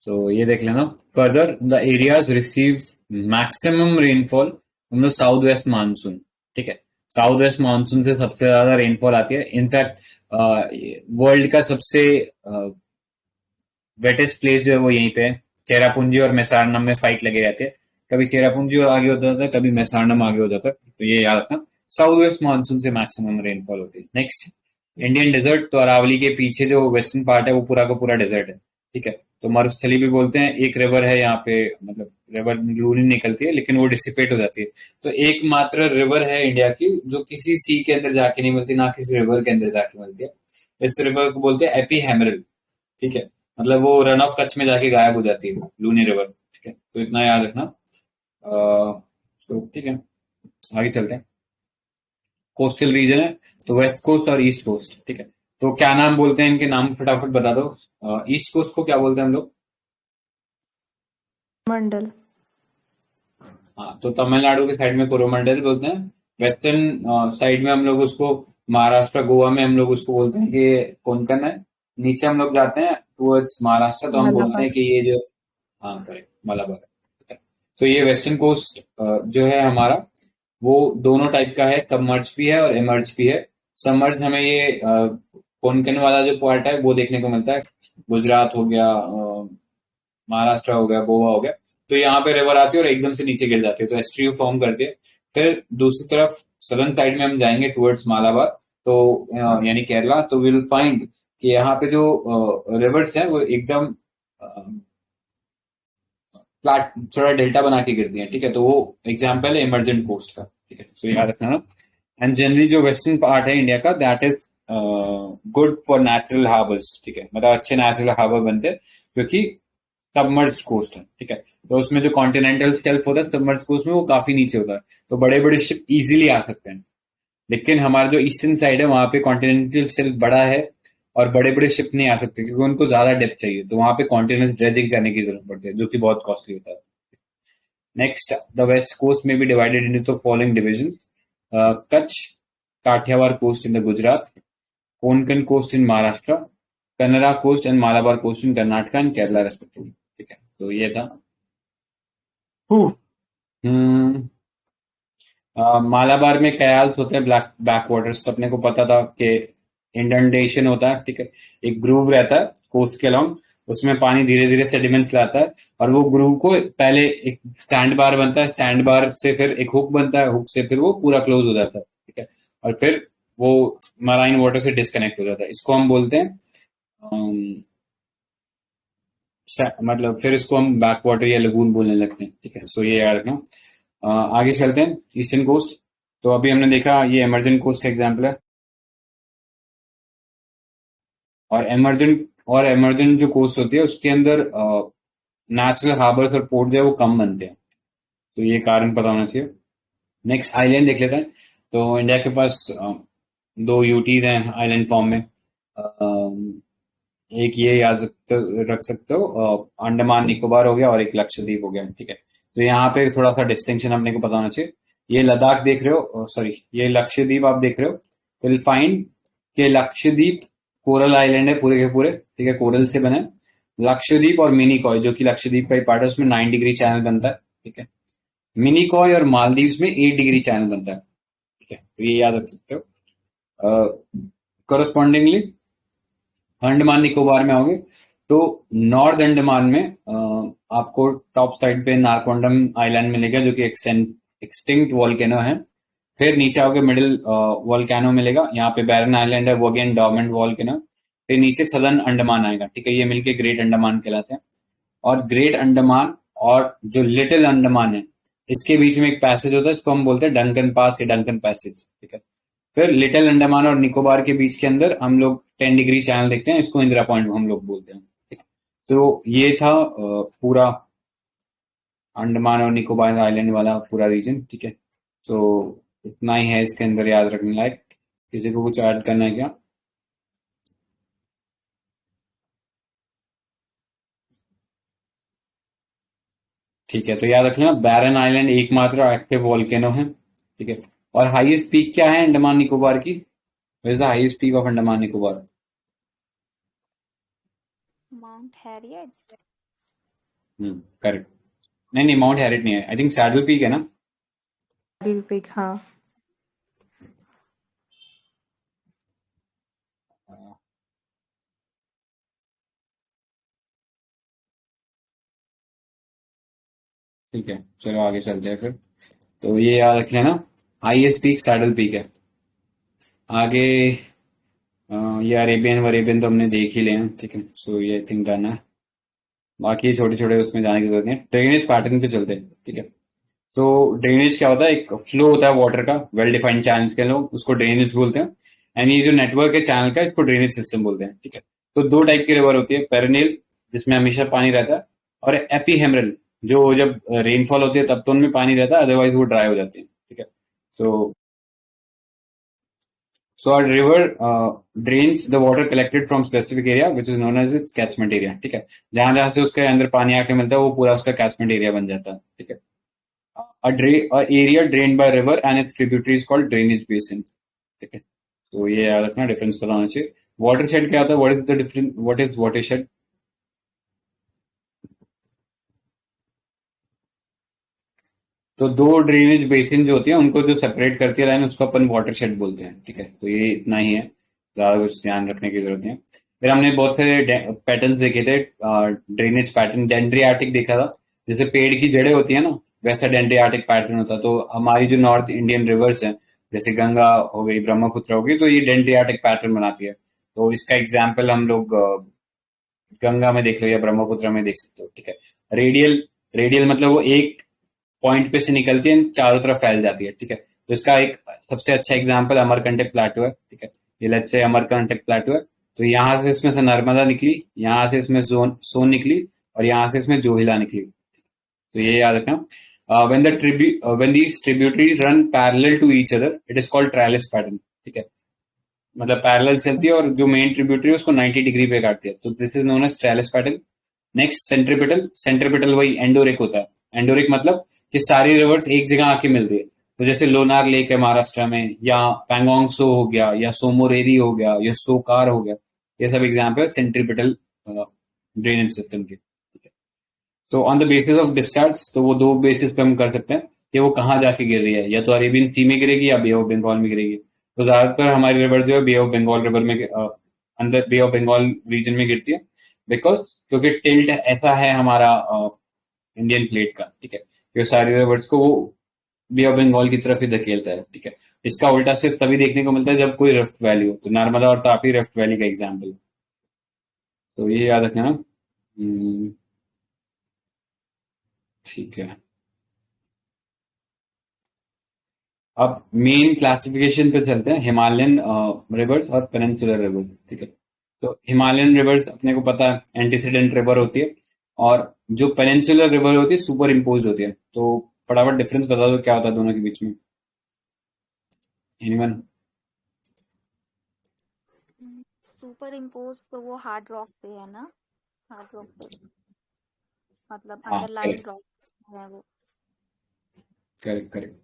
सो ये देख लेना। Further the areas receive maximum rainfall from the south west monsoon, ठीक है। साउथ वेस्ट मानसून से सबसे ज्यादा रेनफॉल आती है। इनफैक्ट वर्ल्ड का सबसे वेटेस्ट प्लेस जो है वो यहीं पे है। चेरापूंजी और मैसारनम में फाइट लगे रहते हैं, कभी चेरापूंजी आगे हो जाता है, कभी मैसारनम आगे हो जाता है, तो ये याद रखना। साउथ वेस्ट मानसून से मैक्सिमम रेनफॉल होती है। Next, Indian desert. तो अरावली के पीछे जो वेस्टर्न पार्ट है वो पूरा का पूरा डेजर्ट है, ठीक है। तो मरुस्थली भी बोलते हैं। एक रिवर है यहाँ पे, मतलब रिवर रूली निकलती है लेकिन वो डिसिपेट हो जाती है। तो एकमात्र रिवर है इंडिया की जो किसी सी के अंदर जाके नहीं मिलती, ना किसी रिवर के अंदर जाके मिलती है। इस रिवर को बोलते हैं एपी हेमरल, ठीक है। मतलब वो रन ऑफ कच्छ में जाके गायब हो जाती है, लूनी रिवर, ठीक है। तो इतना याद रखना। तो ठीक है, आगे चलते हैं। कोस्टल रीजन है तो वेस्ट कोस्ट और ईस्ट कोस्ट, ठीक है। तो क्या नाम बोलते हैं इनके, नाम फटाफट बता दो। ईस्ट कोस्ट को क्या बोलते हैं हम लोग? मंडल। हाँ, तो तमिलनाडु के साइड में कोरोमंडल बोलते हैं। वेस्टर्न साइड में हम लोग उसको, महाराष्ट्र गोवा में हम लोग उसको बोलते हैं कि कोंकण है। नीचे हम लोग जाते हैं टुवर्ड्स महाराष्ट्र तो हम बोलते हैं मलाबार। कि ये जो, हाँ करेक्ट, मलाबार है। तो ये वेस्टर्न कोस्ट जो है हमारा, वो दोनों टाइप का है, सबमर्ज भी है और इमर्ज भी है। सबमर्ज हमें ये कोंकण वाला जो पार्ट है वो देखने को मिलता है, गुजरात हो गया, महाराष्ट्र हो गया, गोवा हो गया। तो यहाँ पे रिवर आती है और एकदम से नीचे गिर जाती है, तो एस्ट्रियो फॉर्म करती है। फिर दूसरी तरफ सदर्न साइड में हम जाएंगे टुवर्ड्स मालाबार, तो यानी केरला, तो विल फाइंड कि यहाँ पे जो रिवर्स है वो एकदम फ्लैट, थोड़ा डेल्टा बना के गिरती है, ठीक है। तो वो एग्जाम्पल है इमर्जेंट कोस्ट का, ठीक है। सो याद रखना ना। एंड जनरली जो वेस्टर्न पार्ट है इंडिया का, that is good for natural harbours, ठीक है। मतलब अच्छे नेचुरल हार्बर बनते हैं क्योंकि सबमर्ज कोस्ट है, ठीक है। तो उसमें जो कॉन्टिनेंटल शेल्फ होता है सबमर्ज कोस्ट में, वो काफी नीचे होता है, तो बड़े बड़े शिप इजीली आ सकते हैं। लेकिन हमारा जो ईस्टर्न साइड है वहां पे कॉन्टिनेंटल शेल्फ बड़ा है और बड़े बड़े शिप नहीं आ सकते क्योंकि उनको ज्यादा डेप्थ चाहिए, तो वहां पे कॉन्टिनेंस ड्रेजिंग करने की जरूरत पड़ती है जो कि बहुत कॉस्टली होता है। नेक्स्ट, द वेस्ट कोस्ट में be divided into the following division: Kutch, Kathiawar coast in the Gujarat, Konkan coast in Maharashtra, Kannada coast and Malabar coast in Karnataka and Kerala respectively, ठीक है। तो ये था। हम्म, मालाबार में कयाल्स होते हैं, ब्लैक बैक वाटर्स, अपने को पता था कि इंडेंटेशन होता है, ठीक है। एक ग्रूव रहता है कोस्ट के अलोंग, उसमें पानी धीरे धीरे सेडिमेंट्स लाता है और वो ग्रूव को पहले एक सैंड बार बनता है, सैंड बार से फिर एक हुक बनता है, हुक से फिर वो पूरा क्लोज हो जाता है, ठीक है। और फिर वो मराइन वाटर से डिस्कनेक्ट हो जाता है। इसको हम बोलते हैं मतलब फिर इसको हम बैक वाटर या लगून बोलने लगते हैं, ठीक है। सो ये याद रखना। आगे चलते हैं, ईस्टर्न कोस्ट। तो अभी हमने देखा ये इमर्जेंट कोस्ट का एग्जाम्पल है, और इमर्जेंट जो कोस्ट होती है उसके अंदर नेचुरल हार्बर्स और पोर्ट जो है वो कम बनते हैं, तो ये कारण पता होना चाहिए। नेक्स्ट, आइलैंड देख लेते हैं। तो इंडिया के पास 2 यूटीज हैं आइलैंड फॉर्म में। एक ये याद रख सकते हो, अंडमान निकोबार हो गया और एक लक्षद्वीप हो गया, ठीक है। तो यहाँ पे थोड़ा सा डिस्टिंक्शन अपने को पता होना चाहिए। ये लद्दाख देख रहे हो, सॉरी ये लक्षद्वीप आप देख रहे हो, तो विल फाइंड कि लक्षद्वीप कोरल आइलैंड है पूरे के पूरे, ठीक है, कोरल से बने। लक्षद्वीप और मिनिकॉय जो कि लक्षद्वीप का ही पार्ट है, उसमें 9 डिग्री चैनल बनता है, ठीक है। मिनिकॉय और मालदीव्स में 8 डिग्री चैनल बनता है, ठीक है। तो ये याद रख सकते हो। करस्पॉन्डिंगली अंडमान निकोबार में आओगे तो नॉर्थ अंडमान में आपको टॉप साइड पे नारकोंडम आइलैंड मिलेगा जो कि एक्सटिंक्ट वॉल्केनो है। फिर नीचे आओगे मिडिल वॉल्केनो मिलेगा, यहाँ पे बैरन आइलैंड है, वो अगेन डॉर्मेंट वॉल्केनो। फिर नीचे सदर्न अंडमान आएगा, ठीक है, ये मिलके ग्रेट अंडमान कहलाते हैं। और ग्रेट अंडमान और जो लिटिल अंडमान है इसके बीच में एक पैसेज होता है, इसको हम बोलते हैं डंकन पास या डंकन पैसेज, ठीक है। फिर लिटिल अंडमान और निकोबार के बीच के अंदर हम लोग 10 डिग्री चैनल देखते हैं, इसको इंदिरा पॉइंट हम लोग बोलते हैं, ठीक है। तो ये था पूरा अंडमान और निकोबार आइलैंड वाला पूरा रीजन, ठीक है। तो इतना ही है इसके अंदर याद रखने लायक। किसी को कुछ ऐड करना है क्या? ठीक है, तो याद रख लेना बैरन आइलैंड एकमात्र एक्टिव वोल्केनो है, ठीक है। और हाईएस्ट पीक क्या है अंडमान निकोबार की? What is the highest peak of Andaman Nicobar? Mount Harriet. Correct. नहीं नहीं, माउंट हैरिट नहीं है, आई थिंक सैडल पीक है ना। सैडल पीक, हाँ। ठीक है, चलो आगे चलते हैं फिर। तो ये याद रख लेना, हाईएस्ट पीक सैडल पीक है। आगे ये अरेबियन तो हमने देख ही लिया, ठीक है। सो ये आई थिंक डन है। बाकी छोटे छोटे उसमें जाने की जरूरत नहीं है। ड्रेनेज पैटर्न पे चलते हैं, ठीक है। तो ड्रेनेज क्या होता है? एक फ्लो होता है वाटर का, वेल डिफाइंड चैनल्स के, लोग उसको ड्रेनेज बोलते हैं। एंड ये जो नेटवर्क है चैनल का, इसको ड्रेनेज सिस्टम बोलते हैं, ठीक है। तो दो टाइप की रिवर होती है, पेरेनियल जिसमें हमेशा पानी रहता है, और एपीहेमरल जो जब रेनफॉल होती है तब तो उनमें पानी रहता है, अदरवाइज वो ड्राई हो जाती है, ठीक है। So a river drains the water collected from specific area which is known as its catchment area, ठीक है। जहां जहां से उसके अंदर पानी आके मिलता है वो पूरा उसका कैचमेंट एरिया बन जाता है, ठीक है। A area drained by river and its tributary is called drainage basin, ठीक है। तो ये याद रखना, डिफरेंस पता होना चाहिए। वाटरशेड क्या होता है? What is the difference, what is watershed? तो दो ड्रेनेज बेसिन जो होती है उनको जो सेपरेट करती है लाइन, उसको अपन वाटरशेड बोलते हैं, ठीक है। तो ये इतना ही है, ज्यादा कुछ ध्यान रखने की जरूरत नहीं है। फिर हमने बहुत सारे पैटर्न्स देखे थे, ड्रेनेज पैटर्न डेंड्रियाटिक देखा था, जैसे पेड़ की जड़ें होती है ना, वैसा डेंड्रियाटिक पैटर्न होता। तो हमारी जो नॉर्थ इंडियन रिवर्स हैं, जैसे गंगा हो गई, ब्रह्मपुत्र हो गई, तो ये डेंड्रियाटिक पैटर्न बनाती है। तो इसका एग्जाम्पल हम लोग गंगा में देख लो या ब्रह्मपुत्र में देख सकते हो, ठीक है। रेडियल, रेडियल मतलब वो एक पॉइंट पे से निकलती है, चारों तरफ फैल जाती है, ठीक है। तो इसका एक सबसे अच्छा एग्जांपल अमरकंटक प्लाटू है, ठीक है। ये लेट्स से अमरकंटक प्लाटू है, तो यहाँ से इसमें से नर्मदा निकली, यहाँ से इसमें सोन निकली, और यहाँ से इसमें जोहिला निकली। तो ये याद रखना। when these tributaries run parallel to each other, it is called trellis pattern, ठीक है। मतलब पैरेलल चलती है और जो मेन ट्रिब्यूटरी है उसको 90 डिग्री पे काटती है, तो this is known as trellis pattern. Next centripetal, centripetal वही एंडोरिक होता है। एंडोरिक मतलब कि सारी रिवर्स एक जगह आके मिल रही है, तो जैसे लोनार लेक है महाराष्ट्र में, या पैंगोंग सो हो गया, या सोमोरेरी हो गया, या सोकार हो गया, ये सब एग्जाम्पल सेंट्रिपिटल ड्रेनेज सिस्टम के, ठीक है। तो on the basis of discharge, तो वो दो बेसिस पे हम कर सकते हैं कि वो कहाँ जाके गिर रही है, या तो अरेबियन सी में गिरेगी या बे ऑफ बंगाल में गिरेगी। तो ज्यादातर हमारी रिवर जो है बे ऑफ बंगाल रिवर में अंदर बे ऑफ बंगाल रीजन में गिरती है, बिकॉज क्योंकि टिल्ट ऐसा है हमारा इंडियन प्लेट का, ठीक है, कि सारी रिवर्स को वो बे ऑफ बंगाल की तरफ ही धकेलता है, ठीक है। इसका उल्टा सिर्फ तभी देखने को मिलता है जब कोई रिफ्ट वैली हो, तो नर्मदा और तापी रिफ्ट वैली का एग्जाम्पल। तो ये याद रखना। ठीक है, अब मेन क्लासिफिकेशन पे चलते हैं, हिमालयन रिवर्स और पेनिनसुलर रिवर्स, ठीक है। तो हिमालयन रिवर्स अपने को पता है एंटीसीडेंट रिवर होती है, और जो पेनिनसुलर रिवर होती है सुपर इम्पोज होती है। तो फटाफट डिफरेंस बता दो क्या होता है दोनों के बीच में, एनीवन? सुपर इम्पोज तो वो हार्ड रॉक पे है ना, हार्ड रॉक पे मतलब हाँ, अंडरलाइंग रॉक्स है वो। Correct correct.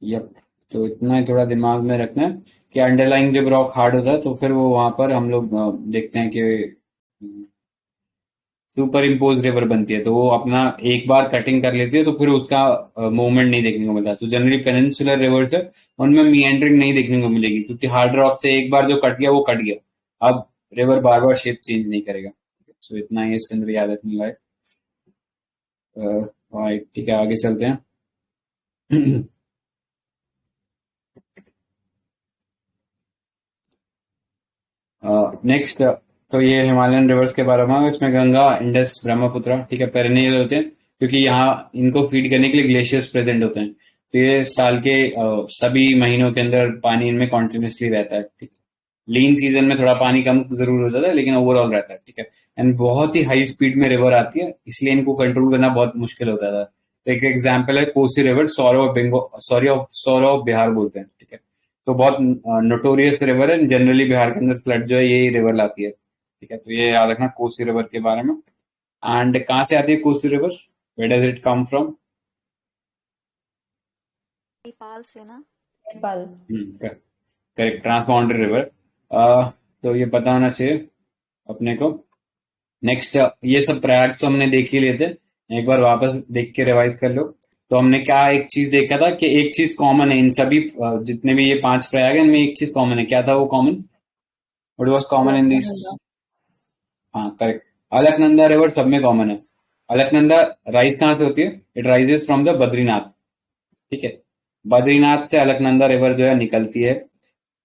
यप, तो इतना ही थोड़ा दिमाग में रखना है कि अंडरलाइंग जब रॉक हार्ड होता है तो फिर वो वहां पर हम लोग देखते हैं कि सुपर इम्पोज रिवर बनती है, तो वो अपना एक बार कटिंग कर लेती है, तो फिर उसका मूवमेंट नहीं देखने को मिलता। तो जनरली पेनिनसुलर रिवर्स है, उनमें मिएंडरिंग नहीं देखने को मिलेगी, क्योंकि हार्ड रॉक से एक बार जो कट गया वो कट गया, अब रिवर बार बार शेप चेंज नहीं करेगा। सो इतना ही इसके अंदर याद रखने लायक। ठीक है, आगे चलते हैं। नेक्स्ट, तो ये हिमालयन रिवर्स के बारे में, इसमें गंगा, इंडस, ब्रह्मपुत्र, ठीक है, पेरेनियल होते हैं क्योंकि यहाँ इनको फीड करने के लिए ग्लेशियर्स प्रेजेंट होते हैं। तो ये साल के सभी महीनों के अंदर पानी इनमें कॉन्टिन्यूसली रहता है, ठीक है। लीन सीजन में थोड़ा पानी कम जरूर हो जाता है लेकिन ओवरऑल रहता है, ठीक है। एंड बहुत ही हाई स्पीड में रिवर आती है, इसलिए इनको कंट्रोल करना बहुत मुश्किल होता था। तो एक एग्जाम्पल है कोसी रिवर, सौरव बिहार बोलते हैं, ठीक है। तो बहुत नोटोरियस रिवर है, जनरली बिहार के अंदर फ्लड जो है यही रिवर लाती है, ठीक है। तो ये याद रखना कोसी रिवर के बारे में। एंड कहाँ से आती है Kosi river, where does it come from? Nepal से ना? नेपाल। Correct, transboundary river. तो ये पता होना चाहिए अपने को। नेक्स्ट, ये सब प्रयाग तो हमने देख ही लिए थे, एक बार वापस देख के रिवाइज कर लो। तो हमने क्या एक चीज देखा था कि एक चीज कॉमन है इन सभी जितने भी ये 5 प्रयाग है, इनमें एक चीज कॉमन है। क्या था वो common? What was common in this? हाँ करेक्ट, अलकनंदा रिवर सब में कॉमन है। अलकनंदा राइज कहाँ से होती है? It rises from the Badrinath, ठीक है। बद्रीनाथ से अलकनंदा रिवर जो है निकलती है,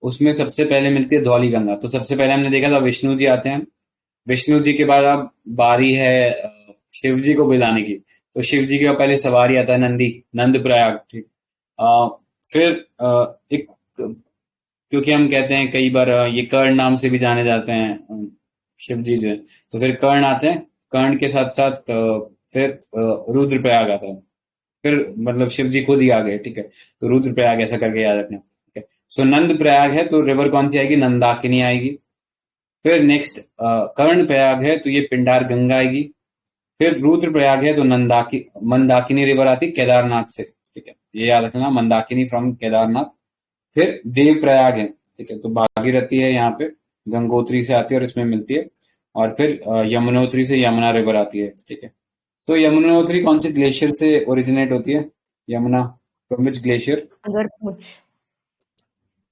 उसमें सबसे पहले मिलती है धौली गंगा। तो सबसे पहले हमने देखा था विष्णु जी आते हैं, विष्णु जी के बाद अब बारी है शिव जी को बिलाने की। तो शिव जी का पहले सवारी आता है नंद प्रयाग, ठीक। फिर एक, क्योंकि हम कहते हैं कई बार ये कर्ण नाम से भी जाने जाते हैं शिव जी जो है, तो फिर कर्ण आते हैं, कर्ण के साथ साथ फिर रुद्रप्रयाग आता है, फिर मतलब शिव जी खुद ही आ गए, ठीक है। तो रुद्रप्रयाग ऐसा करके याद रखना, ठीक है। सो नंद प्रयाग है तो रिवर कौन सी आएगी? नंदाकिनी आएगी। फिर नेक्स्ट कर्ण प्रयाग है तो ये पिंडार गंगा आएगी। फिर रुद्रप्रयाग है तो मंदाकिनी रिवर आती है केदारनाथ से, ठीक है। ये याद रखना, मंदाकिनी फ्रॉम केदारनाथ। फिर देव प्रयाग है, ठीक है। तो भागीरथी है यहाँ पे, गंगोत्री से आती है और इसमें मिलती है। और फिर यमुनोत्री से यमुना रिवर आती है, ठीक है। तो यमुनोत्री कौन से ग्लेशियर से ओरिजिनेट होती है? Yamuna from which glacier? Bandarpunch.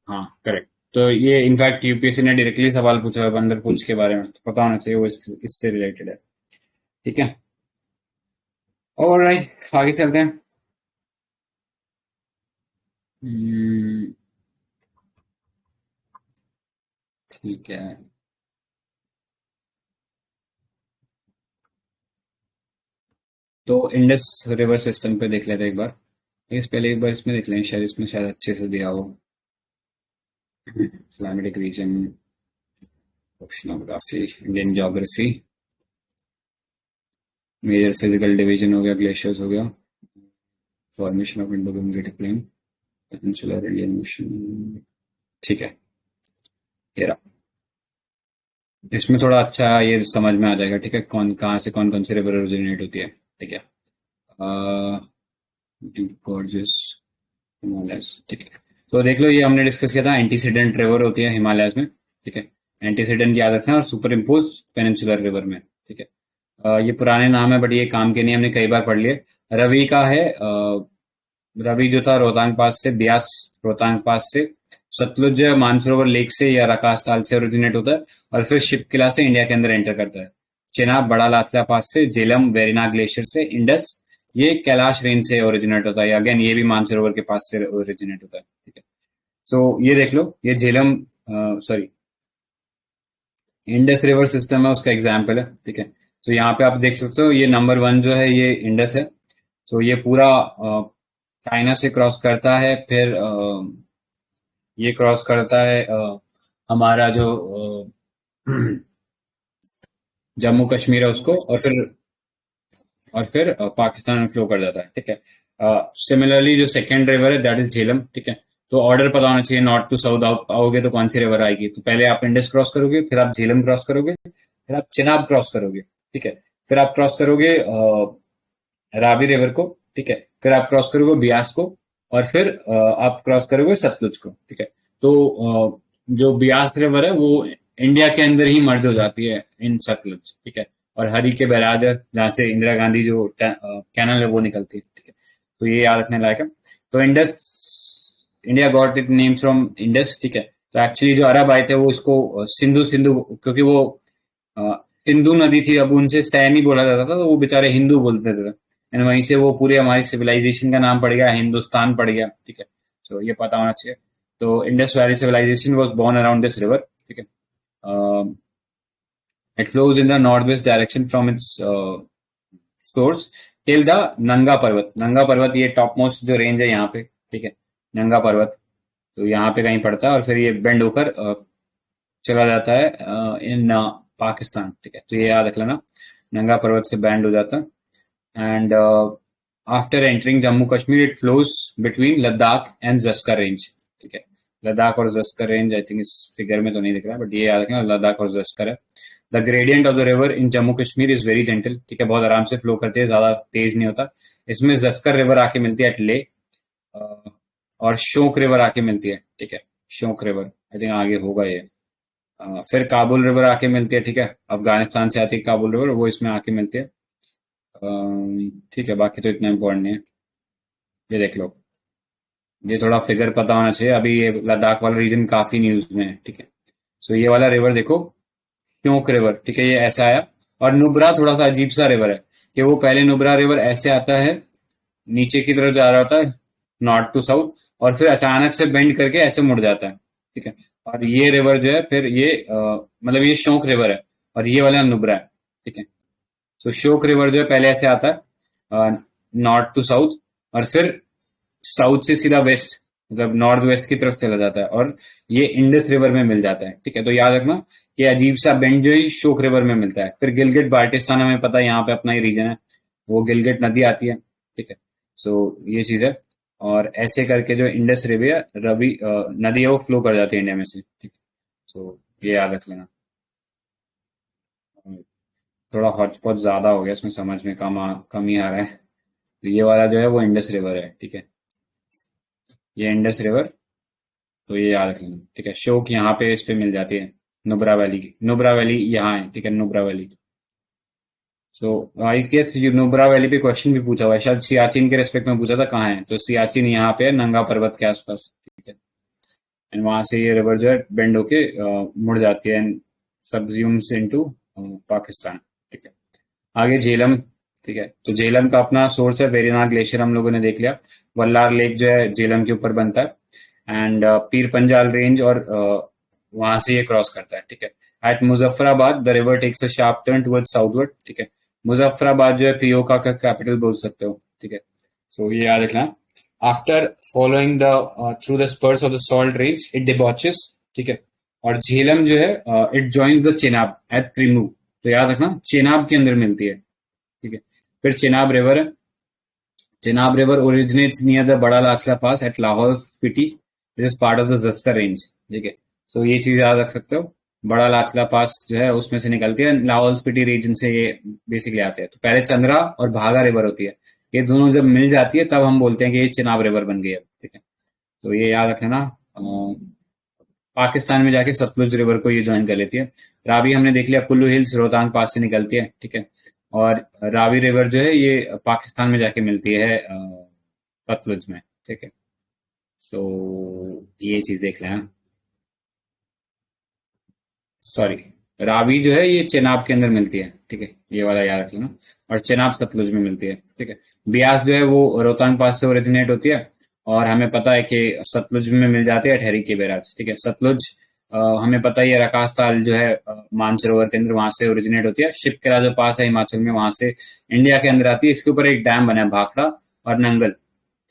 हाँ करेक्ट। तो ये इनफैक्ट यूपीएससी ने डायरेक्टली सवाल पूछा है बंदरपूछ के बारे में, तो पता होना चाहिए वो इससे रिलेटेड है, ठीक है। ऑलराइट, आगे चलते हैं। ठीक है, तो इंडस रिवर सिस्टम पे देख लेते हैं एक बार। इस पहले एक बार इसमें देख लें, शायद इसमें शायद अच्छे से दिया हो। Climatic region, oceanography, Indian geography, major physical division हो गया, ग्लेशियर्स हो गया, formation of Indo Gangetic plain, peninsular Indian ocean, ठीक है। ये रहा, इसमें थोड़ा अच्छा ये समझ में आ जाएगा, ठीक है, कौन कहाँ से कौन कौन सी रिवर ओरिजिनेट होती है, ठीक है। डीप गॉर्जेस, हिमालयस, ठीक है। तो देख लो, ये हमने डिस्कस किया था, एंटीसीडेंट रिवर होती है हिमालयस में, ठीक है। एंटीसीडेंट याद रखना, और सुपर इम्पोज पेनिनसुलर रिवर में, ठीक है। ये पुराने नाम है बट ये काम के नहीं, हमने कई बार पढ़ लिए। रवि का है, रवि जो था रोहतांग पास से, ब्यास रोहतांग पास से, सतलुज मानसरोवर लेक से या रकास ताल से ओरिजिनेट होता है, और फिर शिपकिला से इंडिया के अंदर एंटर करता है। चेनाब बड़ा लाथला पास से, झेलम वेरिनाग ग्लेशियर से, इंडस ये कैलाश रेंज से ओरिजिनेट होता है, अगेन ये भी मानसरोवर के पास से ओरिजिनेट होता है, ठीक है। सो ये देख लो, ये Jhelum sorry Indus river system है, उसका एग्जाम्पल है, ठीक है। तो यहाँ पे आप देख सकते हो, ये नंबर 1 जो है ये इंडस है। तो ये पूरा चाइना से क्रॉस करता है, फिर ये क्रॉस करता है हमारा जो जम्मू कश्मीर है उसको, और फिर पाकिस्तान में फ्लो कर जाता है, ठीक है। सिमिलरली जो सेकेंड रिवर है दैट इज झेलम, ठीक है। तो ऑर्डर पता होना चाहिए, नॉर्थ टू साउथ आओगे तो कौन सी रिवर आएगी। तो पहले आप इंडस क्रॉस करोगे, फिर आप झेलम क्रॉस करोगे, फिर आप चिनाब क्रॉस करोगे, ठीक है। फिर आप क्रॉस करोगे रावी रिवर को, ठीक है। फिर आप क्रॉस करोगे ब्यास को, और फिर आप क्रॉस करोगे सतलुज को, ठीक है। तो जो ब्यास रिवर है वो इंडिया के अंदर ही मर्ज हो जाती है इन सतलुज, ठीक है। और हरी के बैराज है जहाँ से इंदिरा गांधी जो कैनल है वो निकलती है, ठीक है। तो ये याद रखने लायक है। तो India got it name from Indus, ठीक है। तो एक्चुअली जो अरब आए थे वो इसको सिंधु क्योंकि वो सिंधु नदी थी, अब उनसे सैन ही बोला जाता था, तो वो बेचारे हिंदू बोलते थे, एंड वहीं से वो पूरे हमारी सिविलाइजेशन का नाम पड़ गया, हिंदुस्तान पड़ गया, ठीक है। तो ये पता होना चाहिए। तो Indus valley civilization was born around this river, ठीक है। It flows in the northwest direction from its source till the नंगा पर्वत. नंगा पर्वत ये टॉप मोस्ट जो रेंज है यहाँ पे, ठीक है, नंगा पर्वत, तो यहाँ पे कहीं पड़ता है और फिर ये बेंड होकर चला जाता है इन पाकिस्तान, ठीक है. तो ये याद रख लेना, नंगा पर्वत से बैंड हो जाता है. And after entering Jammu Kashmir it flows between Ladakh and Zanskar range, ठीक है. लद्दाख और जस्कर रेंज आई थिंक इस फिगर में तो नहीं दिख रहा, बट ये याद रखना लद्दाख और जस्कर है. The gradient of the river in Jammu Kashmir is very gentle, ठीक है, बहुत आराम से फ्लो करती है, ज्यादा तेज नहीं होता. इसमें जस्कर रिवर आके मिलती है एट ले, और शोक रिवर आके मिलती है, ठीक है, शोक रिवर आई थिंक आगे होगा ये. फिर काबुल रिवर आके मिलती है, ठीक है, अफगानिस्तान से आती है काबुल रिवर, वो इसमें आके मिलती है, ठीक है. बाकी तो इतना इम्पोर्टेंट नहीं है. ये देख लो, ये थोड़ा फिगर पता होना चाहिए. अभी ये लद्दाख वाला रीजन काफी न्यूज में है, ठीक है. सो ये वाला रिवर देखो, श्योक रिवर, ठीक है, ये ऐसा आया. और नुब्रा थोड़ा सा अजीब सा रिवर है कि वो पहले नुब्रा रिवर ऐसे आता है, नीचे की तरफ जा रहा होता है नॉर्थ टू साउथ, और फिर अचानक से बेंड करके ऐसे मुड़ जाता है, ठीक है. और ये रिवर जो है फिर ये मतलब ये शोक रिवर है और ये वाला नुब्रा है, ठीक है. तो शोक रिवर जो है पहले ऐसे आता है नॉर्थ टू साउथ, और फिर साउथ से सीधा वेस्ट मतलब नॉर्थ वेस्ट की तरफ चला जाता है और ये इंडस रिवर में मिल जाता है, ठीक है. तो याद रखना ये अजीब सा बेंड जो है शोक रिवर में मिलता है. फिर गिलगिट बाल्टिस्तान हमें पता है यहाँ पे अपना ही रीजन है, वो गिलगिट नदी आती है, ठीक है. सो ये चीज है. और ऐसे करके जो इंडस रिवर रवि नदी है वो फ्लो कर जाती है इंडिया में से, ठीक है. सो ये याद रख लेना. थोड़ा हॉटस्पॉट ज्यादा हो गया, इसमें समझ में कम ही आ रहा है. तो ये वाला जो है वो इंडस रिवर है, ठीक है, ये इंडस रिवर, तो ये याद रख लेना, ठीक है. शोक यहाँ पे इस पे मिल जाती है नुब्रा वैली की, नुब्रा वैली यहाँ है, ठीक है, Nubra valley. So I guess Nubra valley पे क्वेश्चन भी पूछा हुआ है, शायद सियाचिन के रेस्पेक्ट में पूछा था कहाँ है, तो सियाचिन यहाँ पे है नंगा पर्वत के आसपास, ठीक है. एंड वहां से ये रिवर जो है बेंड होके मुड़ जाती है एंड सबज्यूम्स इनटू पाकिस्तान, ठीक है. आगे झेलम, ठीक है. तो झेलम का अपना सोर्स है वेरीनाग ग्लेशियर, हम लोगों ने देख लिया. वल्लार लेक जो है झेलम के ऊपर बनता है. एंड पीर पंजाल रेंज और वहां से ये क्रॉस करता है, ठीक है. At Muzaffarabad the river takes a sharp turn toward southward, ठीक है. मुजफ्फराबाद जो है पीओका का कैपिटल बोल सकते हो, ठीक है. सो ये याद रखना. After following the through the spurs of the salt range it debouches, ठीक है. और झेलम जो है it joins the Chenab at Trimmu, तो याद रखना चेनाब के अंदर मिलती है, ठीक है. फिर चेनाब रिवर है. Chenab river originates near the Bara Lacha La pass at Lahaul Spiti, this is part of the Zanskar range, ठीक है. सो ये चीज याद रख सकते हो, बड़ा लाचला पास जो है उसमें से निकलती है, लाहौल स्पीति रीजन से ये बेसिकली आते हैं. तो पहले चंद्रा और भागा रिवर होती है, ये दोनों जब मिल जाती है तब हम बोलते हैं कि ये चेनाब रिवर बन गई है, ठीक है. तो ये याद रखना. पाकिस्तान में जाके सतलुज रिवर को ये ज्वाइन कर लेती है. रावी हमने देख लिया, कुल्लू हिल्स रोहतांग पास से निकलती है, ठीक है. और रावी रिवर जो है ये पाकिस्तान में जाके मिलती है सतलुज में, ठीक है. सो ये चीज देख लें. सॉरी, रावी जो है ये चेनाब के अंदर मिलती है, ठीक है, ये वाला याद रख लेना. और चेनाब सतलुज में मिलती है, ठीक है. ब्यास जो है वो रोहतांग पास से ओरिजिनेट होती है और हमें पता है कि सतलुज में मिल जाती है ठहरी के बैराज, ठीक है. सतलुज हमें पता ही है रकास ताल जो है मानसरोवर के अंदर वहां से ओरिजिनेट होती है. शिपकरा जो पास है हिमाचल में वहां से इंडिया के अंदर आती है. इसके ऊपर एक डैम बना है भाखड़ा और नंगल,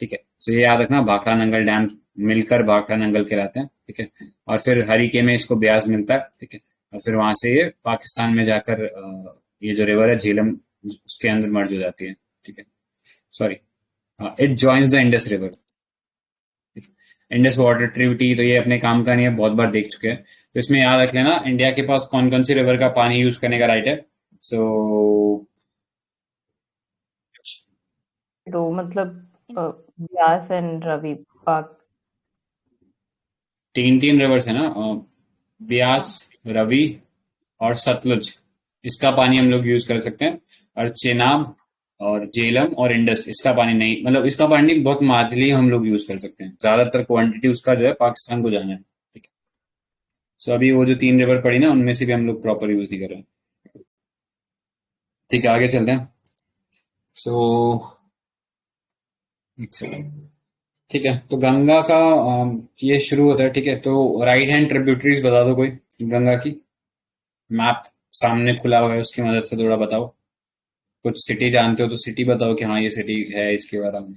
ठीक है. तो ये याद रखना भाखड़ा नंगल डैम मिलकर भाखड़ा नंगल कहलाते हैं, ठीक है. और फिर हरीके में इसको ब्यास मिलता है, ठीक है. और फिर वहां से ये पाकिस्तान में जाकर ये जो रिवर है झेलम उसके अंदर मर्ज हो जाती है, ठीक है. Sorry, it joins the Indus river. Indus water tributary तो ये अपने काम का नहीं है, बहुत बार देख चुके हैं. तो इसमें याद रख लेना इंडिया के पास कौन कौन सी रिवर का पानी यूज करने का राइट है. सो तो मतलब व्यास एंड रवि पाक तीन रिवर्स है ना, ब्यास, रवि और सतलुज, इसका पानी हम लोग यूज कर सकते हैं. और चेनाब और झेलम और इंडस इसका पानी नहीं, मतलब इसका पानी बहुत मार्जिनली हम लोग यूज कर सकते हैं, ज्यादातर क्वांटिटी उसका जो है पाकिस्तान को जाना है, ठीक है. सो अभी वो जो 3 रिवर पड़ी ना उनमें से भी हम लोग प्रॉपर यूज नहीं कर रहे हैं, ठीक है. आगे चलते हैं. सो एक सेकंड, ठीक है. तो गंगा का ये शुरू होता है, ठीक है. तो राइट हैंड ट्रिब्यूटरीज बता दो कोई गंगा की. मैप सामने खुला हुआ है, उसकी मदद से थोड़ा बताओ। कुछ सिटी जानते हो तो सिटी बताओ कि हाँ ये सिटी है, इसके बारे में।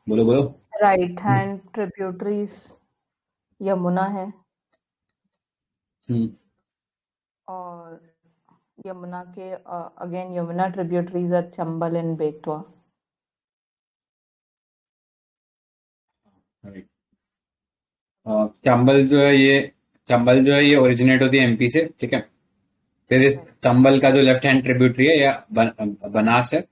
बोलो बोलो। राइट हैंड ट्रिब्यूटरीज यमुना है, हम्म, और यमुना के again Yamuna tributaries are Chambal and Betwa. right. Chambal जो है ये ओरिजिनेट होती है एमपी से, ठीक है। फिर इस चंबल का जो लेफ्ट हैंड ट्रिब्यूटरी है या बनास है,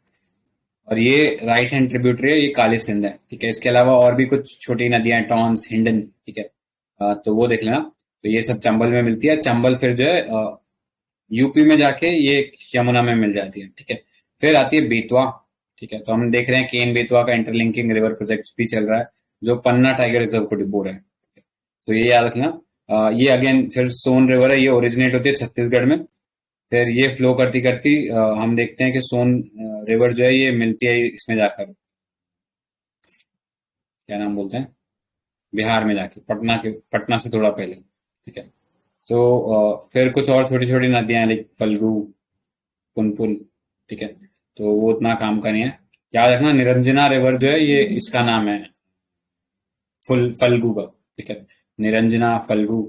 और ये राइट हैंड ट्रिब्यूटरी है, ये काली सिंध है, ठीक है। इसके अलावा और भी कुछ छोटी नदियां, टॉन्स, हिंडन, ठीक है। तो वो देख लेना। तो ये सब चंबल में मिलती है। चंबल फिर जो है यूपी में जाके ये यमुना में मिल जाती है, ठीक है। फिर आती है बेतवा, ठीक है। तो हम देख रहे हैं केन बेतवा का इंटरलिंकिंग रिवर प्रोजेक्ट भी चल रहा है, जो पन्ना टाइगर रिजर्व को डिबो रहा है। तो ये याद रखना। ये अगेन फिर सोन रिवर है, ये ओरिजिनेट होती है छत्तीसगढ़ में। फिर ये फ्लो करती करती हम देखते हैं कि सोन रिवर जो है ये मिलती है इसमें जाकर, क्या नाम बोलते हैं, बिहार में जाके, पटना से थोड़ा पहले, ठीक है। तो फिर कुछ और छोटी छोटी नदियां लाइक फल्गु, पुनपुन, ठीक है। तो वो उतना काम का नहीं है। याद रखना निरंजना रिवर जो है ये इसका नाम है, फल्गु का, ठीक है। निरंजना, फल्गु।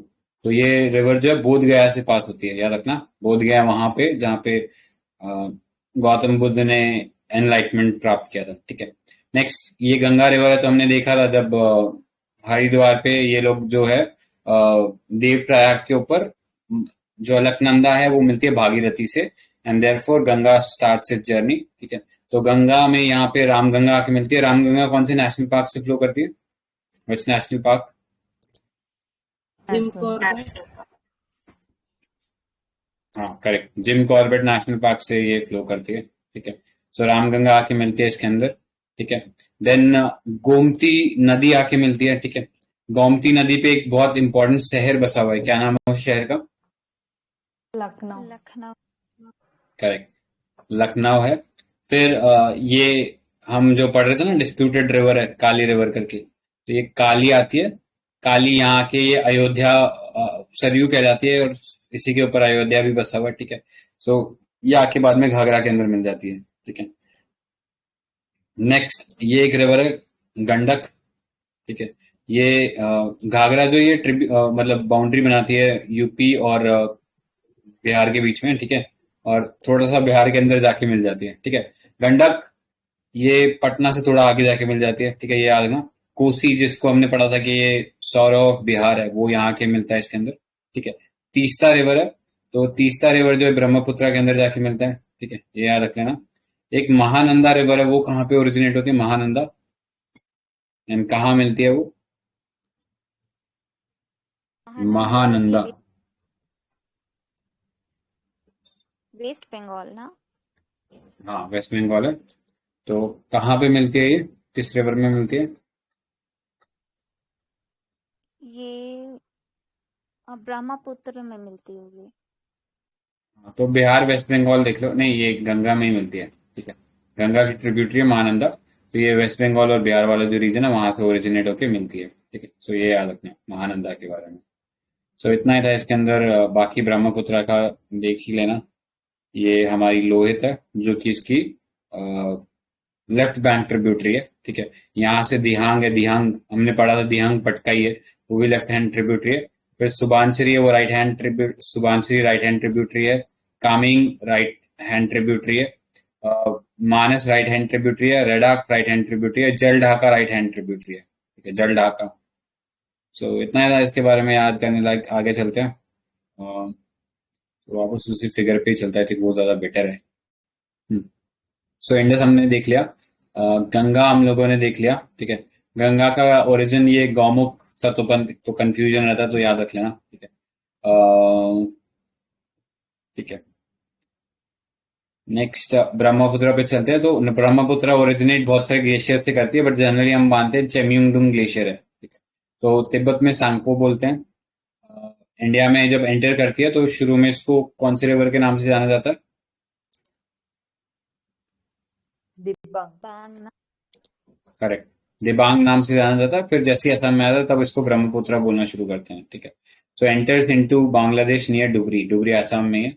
तो ये रिवर जो है बोध गया से पास होती है, याद रखना। बोध गया वहां पे जहाँ पे अ, गौतम बुद्ध ने एनलाइटमेंट प्राप्त किया था, ठीक है। नेक्स्ट ये गंगा रिवर है। तो हमने देखा था जब हरिद्वार पे ये लोग जो है देव प्रयाग के ऊपर जो अलकनंदा है वो मिलती है भागीरथी से, and therefore Ganga starts it's journey, ठीक है। तो गंगा में यहाँ पे रामगंगा आके मिलती है। रामगंगा कौन से नेशनल पार्क से फ्लो करती है? Which national park? Jim national Corbett. हाँ correct, Jim Corbett national park से ये फ्लो करती है, ठीक है। सो रामगंगा आके मिलती है इसके अंदर, ठीक है। देन गोमती नदी आके मिलती है, ठीक है। गोमती नदी पे एक बहुत इंपॉर्टेंट शहर बसा हुआ है, क्या नाम है उस शहर का? लखनऊ। लखनऊ। करेक्ट, लखनऊ है। फिर ये हम जो पढ़ रहे थे ना, डिस्प्यूटेड रिवर है काली रिवर करके, तो ये काली आती है। काली यहाँ के ये अयोध्या सरयू कहलाती है, और इसी के ऊपर अयोध्या भी बसा हुआ है, ठीक है। सो ये आके बाद में घाघरा के अंदर मिल जाती है, ठीक है। नेक्स्ट ये एक रिवर है गंडक, ठीक है। ये घाघरा जो ये मतलब बाउंड्री बनाती है यूपी और बिहार के बीच में, ठीक है। और थोड़ा सा बिहार के अंदर जाके मिल जाती है, ठीक है। गंडक ये पटना से थोड़ा आगे जाके मिल जाती है, ठीक है। ये याद रखना। कोसी जिसको हमने पढ़ा था कि ये सौरव ऑफ बिहार है, वो यहाँ के मिलता है इसके अंदर, ठीक है। तीस्ता रिवर है, तो तीस्ता रिवर जो है ब्रह्मपुत्र के अंदर जाके मिलता है, ठीक है। ये याद रख लेना। एक महानंदा रिवर है, वो कहाँ पे ओरिजिनेट होती है महानंदा, एंड कहाँ मिलती है वो? महानंदा महानंदा। ये वेस्ट बंगाल ना? हाँ वेस्ट बंगाल है। तो कहाँ पे मिलती है ये, किस रिवर में मिलती है? ये ब्रह्मपुत्र में मिलती होगी। हाँ, तो बिहार वेस्ट बंगाल देख लो। नहीं, ये गंगा में ही मिलती है, ठीक है। गंगा की ट्रिब्यूटरी है महानंदा। तो ये वेस्ट बंगाल और बिहार वाला जो रीजन है वहां से ओरिजिनेट होकर मिलती है, ठीक है। सो ये याद रखना महानंदा के बारे में। सो इतना ही था इसके अंदर। बाकी ब्रह्मपुत्र का देख ही लेना। ये हमारी लोहित है जो कि इसकी लेफ्ट बैंक ट्रिब्यूटरी है, ठीक है। यहाँ से दिहांग है, दिहांग हमने पढ़ा था, दिहांग पटकाई है, वो भी लेफ्ट हैंड ट्रिब्यूटरी है। फिर सुबानसिरी है, वो right hand tribute, Subansiri right hand tributary है। कामिंग राइट हैंड ट्रिब्यूटरी है। मानस राइट हैंड ट्रिब्यूटरी है। रेडाक राइट हैंड ट्रिब्यूटरी है। जल ढाका राइट हैंड ट्रिब्यूटरी है, ठीक है, जल ढाका। सो इतना ही था इसके बारे में याद करने लायक। आगे चलते हैं। तो वापस उसी फिगर पे ही चलता है, वो ज्यादा बेटर है। सो इंडस हमने देख लिया। गंगा हम लोगों ने देख लिया, ठीक है। गंगा का ओरिजिन ये गौमुख सा तो कंफ्यूजन रहता है, तो याद रख लेना, ठीक है। ठीक है। नेक्स्ट ब्रह्मपुत्र पे चलते हैं। तो ब्रह्मपुत्र ओरिजिनेट बहुत सारे ग्लेशियर से करती है, बट जनरली हम मानते हैं चेम्युंगडुंग ग्लेशियर है, ठीक है। तो तिब्बत में सांगपो बोलते हैं। इंडिया में जब एंटर करती है तो शुरू में इसको कौन से रिवर के नाम से जाना जाता है? दिबांग। बांग ना? करेक्ट, दिबांग नाम से जाना जाता है, फिर जैसे असम में आता है तब इसको ब्रह्मपुत्र बोलना शुरू करते हैं, ठीक है। So enters into Bangladesh near Dhubri, Dhubri Assam में है।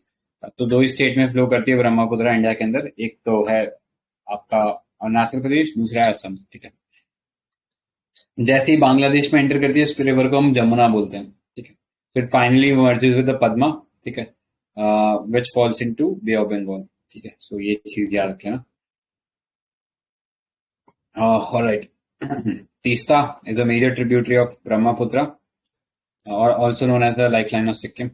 तो दो ही स्टेट में फ्लो करती है ब्रह्मपुत्र इंडिया के अंदर, एक तो है आपका अरुणाचल प्रदेश, दूसरा है असम, ठीक है। जैसे ही बांग्लादेश में एंटर करती है इस रिवर को हम जमुना बोलते हैं, ठीक है। फिर finally merges with the Padma, ठीक है, which falls into bay of Bengal, ठीक है। सो ये चीज याद रखें ना। Alright. Teesta is a major tributary of Brahmaputra, or also known as the lifeline of Sikkim.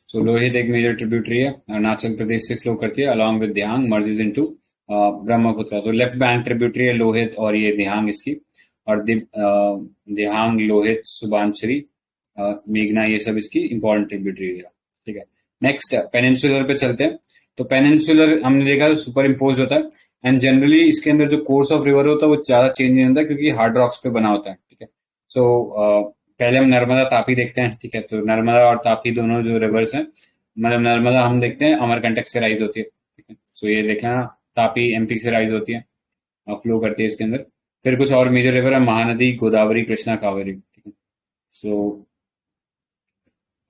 So Lohit एक मेजर ट्रिब्यूटरी है, अरुणाचल प्रदेश से फ्लो करती है along with Dihang, merges into Brahmaputra. तो लेफ्ट बैंक ट्रिब्यूटरी है लोहित और ये दिहांग इसकी, और दिहांग, लोहित, सुबानछरी, मेघना, ये सब इसकी इंपॉर्टेंट ट्रिब्यूटरी है, ठीक है। नेक्स्ट पेनिनसुलर पे चलते हैं। तो पेनिनसुलर हमने देखा सुपर इम्पोज होता है, एंड जनरली इसके अंदर जो कोर्स ऑफ रिवर होता है वो ज्यादा चेंज नहीं होता क्योंकि हार्ड रॉक्स पे बना होता है, ठीक है। सो पहले हम नर्मदा तापी देखते हैं, ठीक है। तो नर्मदा और तापी दोनों जो रिवर्स हैं, मतलब नर्मदा हम देखते हैं अमरकंटक से राइज होती है, ठीक है। सो ये देखना, तापी एमपी से राइज होती है, फ्लो करती है इसके अंदर। फिर कुछ और मेजर रिवर है, महानदी, गोदावरी, कृष्णा, कावेरी, ठीक है। सो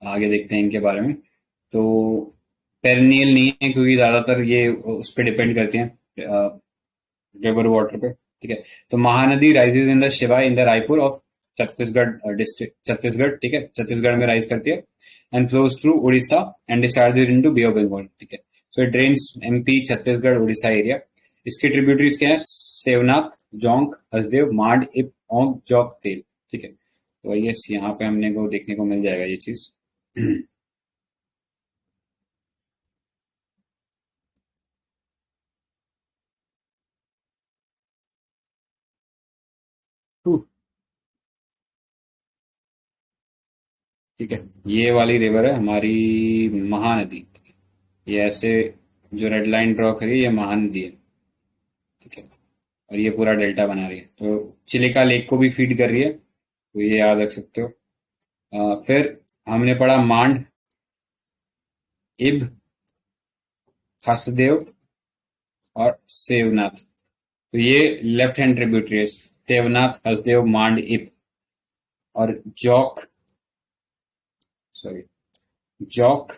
आगे देखते हैं इनके बारे में। तो पेरिनियल नहीं है क्योंकि ज्यादातर ये उस पर डिपेंड करती हैं रिवर वाटर पे, ठीक है। तो Mahanadi rises in the Sihawa in the Raipur of Chhattisgarh district, Chhattisgarh, ठीक है, छत्तीसगढ़ में राइज करती है, and flows through Orissa and discharges into bay of Bengal, ठीक है। So it drains MP, Chhattisgarh, Orissa area. इसकी ट्रिब्यूटरीज क्या है, सेवनाथ, जोंक, हसदेव, मांड, इप, ओंग, जौक, तेल, ठीक है। तो यस, यहाँ पे हमने को देखने को मिल जाएगा ये चीज। ठीक है, ये वाली रिवर है हमारी महानदी, ये ऐसे जो रेड लाइन ड्रॉ करी ये महानदी है, ठीक है। और ये पूरा डेल्टा बना रही है, तो चिलिका लेक को भी फीड कर रही है, तो ये याद रख सकते हो। फिर हमने पढ़ा मांड, इब, हसदेव और सेवनाथ। तो ये लेफ्ट हैंड ट्रिब्यूटरी है, सेवनाथ, हसदेव, मांड, इब। और जौक, सॉरी, जौक,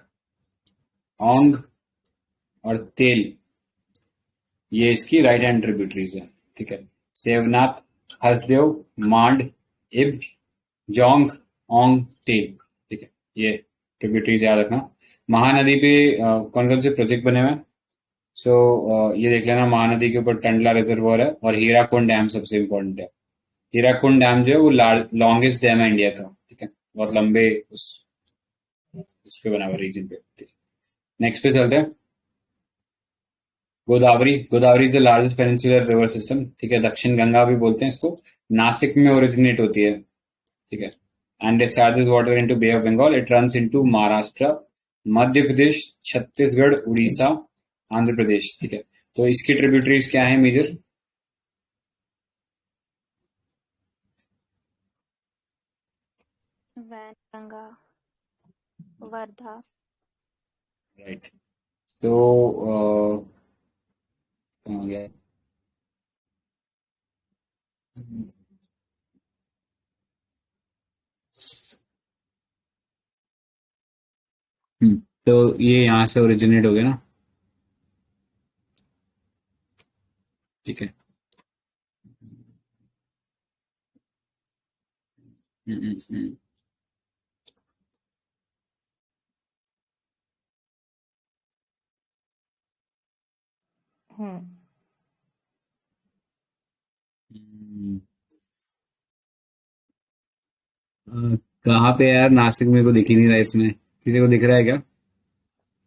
ओंग और तेल, ये इसकी राइट हैंड ट्रिब्यूटरीज है, ठीक है। सेवनाथ, हसदेव, मांड, इब, जोंग, ओंग, तेल, ठीक है। ये ट्रिब्यूटरीज याद रखना। महानदी पे कौन कौन से प्रोजेक्ट बने हुए हैं, सो ये देख लेना, महानदी के ऊपर टंडला रिजर्वॉयर है और हीराकुंड डैम सबसे इम्पोर्टेंट है। हीराकुंड डैम जो है वो लॉन्गेस्ट डैम है इंडिया का, ठीक है, बहुत लंबे उस पे बना हुआ रीजन पे। नेक्स्ट पे चलते हैं, Godavari. Godavari is the largest peninsular river system, ठीक है, दक्षिण गंगा भी बोलते हैं इसको। नासिक में ओरिजिनेट होती है, ठीक है, and it charges water into bay of Bengal. It runs into Maharashtra, Madhya Pradesh, Chhattisgarh, Orissa, Andhra Pradesh, ठीक है। तो इसकी ट्रिब्यूटरीज क्या है मेजर, वैनगंगा, वर्धा। राइट। तो कहाँ गया, तो ये यहाँ से ओरिजिनेट हो गया ना, ठीक है। हम्म, हम्म, हम्म हम्म। कहाँ पे यार, नासिक मेरे को दिख ही नहीं रहा इसमें, किसी को दिख रहा है क्या?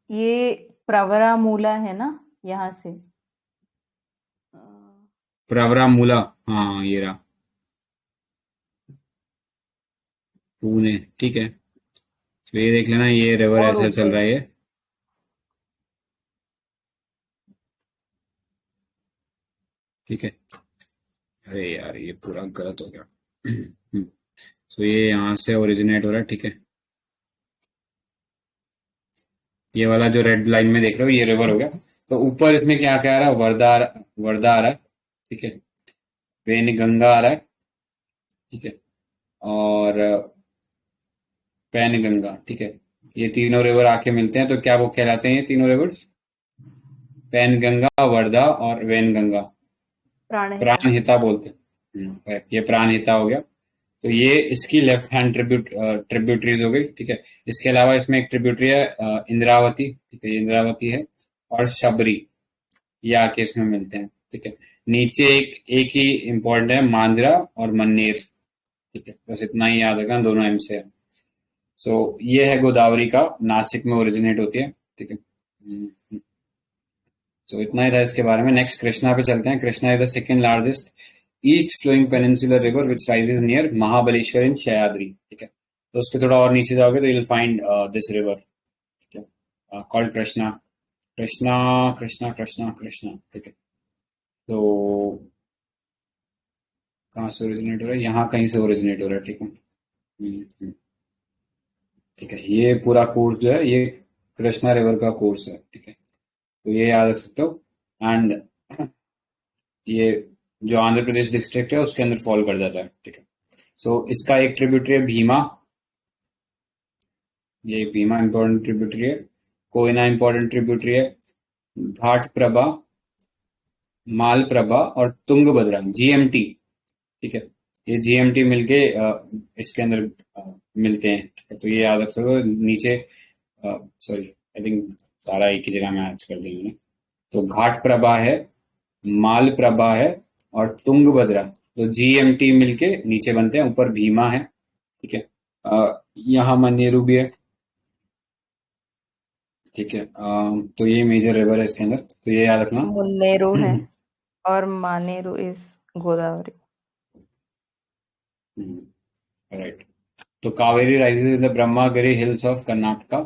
ये प्रवरा मूला है ना, यहाँ से। प्रवरा मूला, हाँ ये रहा, पुणे, ठीक है। तो ये देख लेना, ये रिवर और ऐसा चल ऊपर रहा है ये, ठीक है। अरे यार ये पूरा गलत हो गया। तो ये यहाँ से ओरिजिनेट हो रहा है, ठीक है। ये वाला जो रेड लाइन में देख रहे हो ये रिवर हो गया। तो ऊपर इसमें क्या क्या आ रहा है, वर्धा, वर्धा आ रहा है, ठीक है, वेन गंगा आ रहा है, ठीक है, और पैन गंगा, ठीक है, ये तीनों रिवर आके मिलते हैं, तो क्या वो कहलाते हैं ये तीनों रिवर्स? पैन गंगा, वर्धा और वेन गंगा प्राणहिता। प्राणहिता बोलते हैं। correct, ये प्राणहिता हो गया। तो ये इसकी लेफ्ट हैंड ट्रिब्यूटरीज हो गई, ठीक है। इसके अलावा इसमें एक ट्रिब्यूटरी है इंद्रावती, ठीक है, ये इंद्रावती है, और शबरी, ये आके इसमें मिलते हैं, ठीक है। नीचे एक ही इम्पोर्टेंट है, मांजरा और मन्नेर, ठीक है, बस इतना ही याद रखना, दोनों एम से है। सो ये है गोदावरी का, नासिक में ओरिजिनेट होती है, ठीक है। तो इतना ही था इसके बारे में। नेक्स्ट कृष्णा पे चलते हैं। Krishna is the second largest east flowing peninsular river which rises near Mahabaleshwar in Sahyadri, ठीक है। तो उसके थोड़ा और नीचे जाओगे तो you will find this river, ठीक है, कॉल्ड कृष्णा। कृष्णा कृष्णा कृष्णा कृष्णा, ठीक है। तो कहाँ से ओरिजिनेट हो रहा है? यहाँ कहीं से ओरिजिनेट हो रहा है, ठीक है। ठीक है, ये पूरा कोर्स जो है ये कृष्णा रिवर का कोर्स है, ठीक है, तो ये याद रख सकते हो। एंड ये जो आंध्र प्रदेश डिस्ट्रिक्ट है उसके अंदर फॉल कर जाता है, ठीक है। सो इसका एक ट्रिब्यूटरी है भीमा, ये भीमा इंपॉर्टेंट ट्रिब्यूटरी है। कोयना इंपॉर्टेंट ट्रिब्यूटरी है। घाट प्रभा, मालप्रभा और तुंगभद्रा, जीएमटी, ठीक है, ये जीएमटी मिलके इसके अंदर मिलते हैं, ठीक है। तो ये याद रख सको। नीचे सॉरी, आई थिंक सारा एक ही जगह में ऐड कर दिया मैंने। तो घाट प्रभा है, माल प्रभा है और तुंगभद्रा, तो जीएमटी मिलके नीचे बनते हैं, ऊपर भीमा है, ठीक है। यहाँ मन्नेरू भी है, ठीक है। तो ये मेजर रिवर है इसके अंदर, तो ये याद रखना। मुन्नेरू है और मानेरू इज गोदावरी। राइट। तो Kaveri rises in the Brahmagiri hills of Karnataka.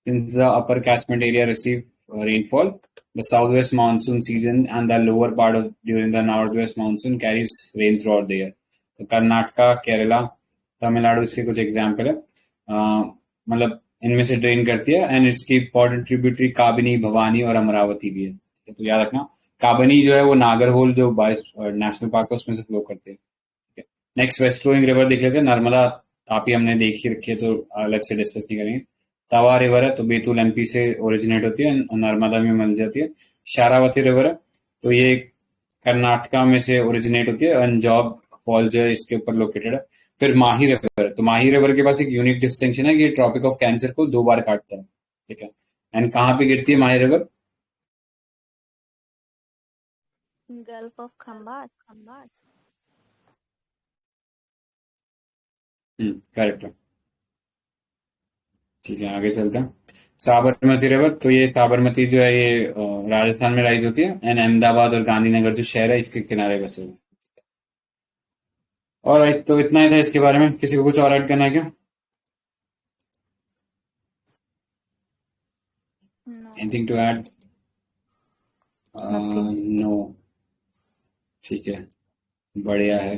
Since the upper catchment area receive rainfall, the southwest monsoon season and the lower part of during the northwest monsoon carries rain throughout the year. तो कर्नाटका, केरला, तमिलनाडु इसके कुछ example है। मतलब इनमें से drain करती है, and इसकी इंपॉर्टेंट ट्रिब्यूटरी काबिनी, भवानी और अमरावती भी है, तो याद रखना। काबिनी जो है वो नागरहोल जो बाईस नेशनल पार्क है उसमें से फ्लो करती है, ठीक है। नेक्स्ट वेस्ट फ्लोइंग रिवर देख लेते हैं। नर्मदा तापी हमने देखी रखी है, तो अलग से डिस्कस नहीं करेंगे। तवा रिवर है, तो बेतुल एमपी से ओरिजिनेट होती है, नर्मदा में मिल जाती है। शारावती रिवर है, तो ये कर्नाटका में से ओरिजिनेट होती है, अंजॉग फॉल जो है इसके ऊपर लोकेटेड है। फिर माही रिवर है, तो माही रिवर के पास एक यूनिक डिस्टिंक्शन है कि ये ट्रॉपिक ऑफ कैंसर को 2 बार काटता है, ठीक है। एंड कहाँ पे गिरती है Mahi river? Gulf of Khambhat. Correct है, ठीक है। आगे चलते हैं। साबरमती रिवर, तो ये साबरमती जो है ये राजस्थान में राइज होती है, एंड अहमदाबाद और गांधीनगर जो शहर है इसके किनारे बसे हुए। और तो इतना ही था इसके बारे में। किसी को कुछ और ऐड करना है क्या? No. Anything to add? No, ठीक है, बढ़िया है।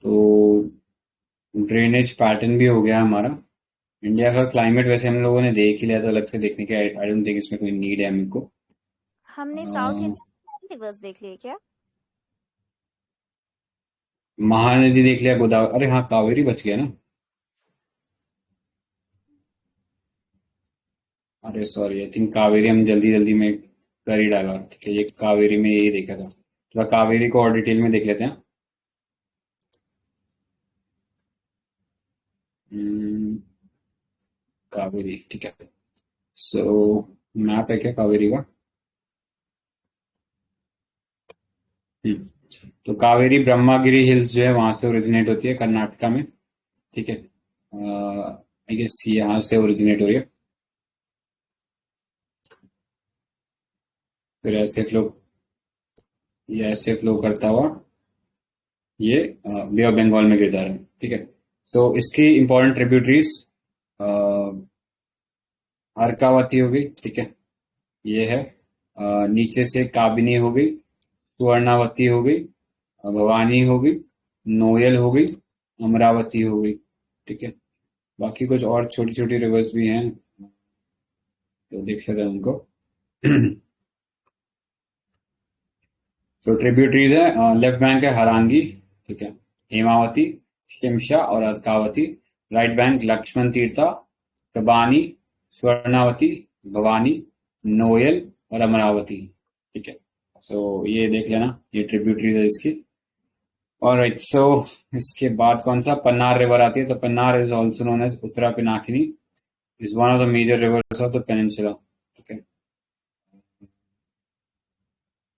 तो ड्रेनेज पैटर्न भी हो गया हमारा। इंडिया का क्लाइमेट वैसे हम लोगों ने देख ही लिया, तो अलग से देखने की आई डोंट थिंक इसमें कोई नीड है हमको। हमने साउथ इंडियन रिवर्स देख लिए क्या? महानदी देख लिया, गोदावरी, अरे हाँ कावेरी बच गया ना। अरे सॉरी, आई थिंक कावेरी हम जल्दी जल्दी में कर ही डाला, ठीक है। ये कावेरी में यही देखा था, तो कावेरी को और डिटेल में देख लेते हैं। कावेरी, ठीक है। सो मैप है क्या कावेरी का? तो कावेरी ब्रह्मागिरी हिल्स जो है वहां से ओरिजिनेट होती है कर्नाटका में, ठीक है। आई गेस यहाँ से ओरिजिनेट हो रही है, फिर ऐसे फ्लो करता हुआ ये बे ऑफ बंगाल में गिर जा रहा है, ठीक है। तो इसकी इंपॉर्टेंट ट्रिब्यूटरीज अर्कावती हो गई, ठीक है, ये है। नीचे से काबिनी हो गई, सुवर्णावती हो गई, भवानी हो गई, नोयल हो गई, अमरावती हो गई, ठीक है। बाकी कुछ और छोटी छोटी रिवर्स भी हैं, तो देख सकते हैं उनको। तो ट्रिब्यूटरीज है, लेफ्ट बैंक है हरांगी, ठीक है, हेमावती, शिमशा और अर्कावती। राइट बैंक लक्ष्मण तीर्था, कबानी, स्वर्णावती, भवानी, नोयल और अमरावती, ठीक है। सो ये देख लेना, ये ट्रिब्यूटरीज है इसकी। ऑलराइट, सो इसके बाद कौन सा, पन्नार रिवर आती है। तो Pennar is also known as Uttara Pinakini, is one of the major rivers of the peninsula, ठीक है।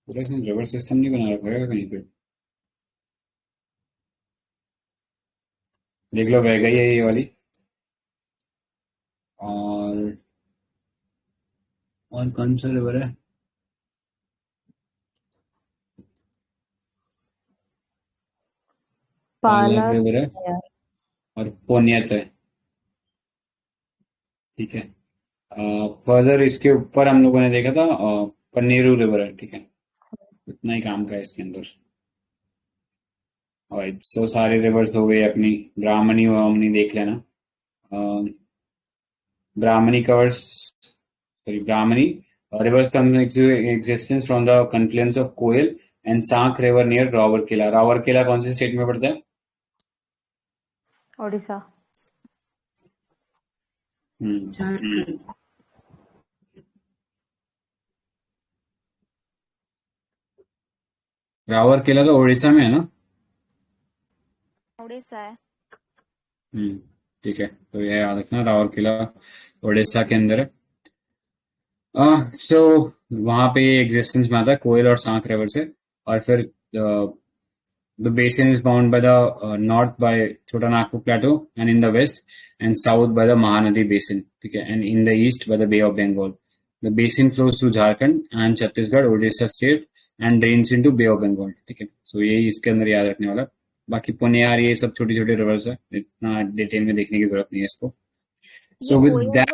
पूरा इसमें रिवर सिस्टम नहीं बना रखा है कहीं पे, देख लो वैगई है ये वाली। और कौन सा रिवर है, पालर पालर रिवर है है। और पुण्यत है, ठीक है। फर्दर इसके ऊपर हम लोगों ने देखा था पन्नेरू रिवर है, ठीक है। इतना ही काम का है इसके अंदर। और सो सारे रिवर्स हो गए अपनी। ब्राह्मणी वामनी देख लेना। Brahmani covers, sorry Brahmani rivers come into existence from the confluence of Koel and Sankh river near Rourkela. Rourkela कौन से स्टेट में पड़ता है? ओडिशा। झारखंड। रावरकेला तो उड़ीसा में है ना? उड़ीसा है। ठीक है, तो यह याद रखना, रावरकेला उड़ीसा के अंदर है। तो वहां पे एग्जिस्टेंस में आता है कोयल और सांक रिवर से। और फिर the basin is bound by the north by Chota Nagpur Plateau and in the west and south by the Mahanadi Basin, ठीक है, and in the east by the Bay of Bengal. The basin flows through Jharkhand and Chhattisgarh, Odisha state and drains into Bay of Bengal, ठीक है। सो यही इसके अंदर याद रखने वाला। बाकी पुण्यार ये सब छोटी छोटी रिवर्स है, इतना डिटेल में देखने की जरूरत नहीं है इसको। सो विद दैट,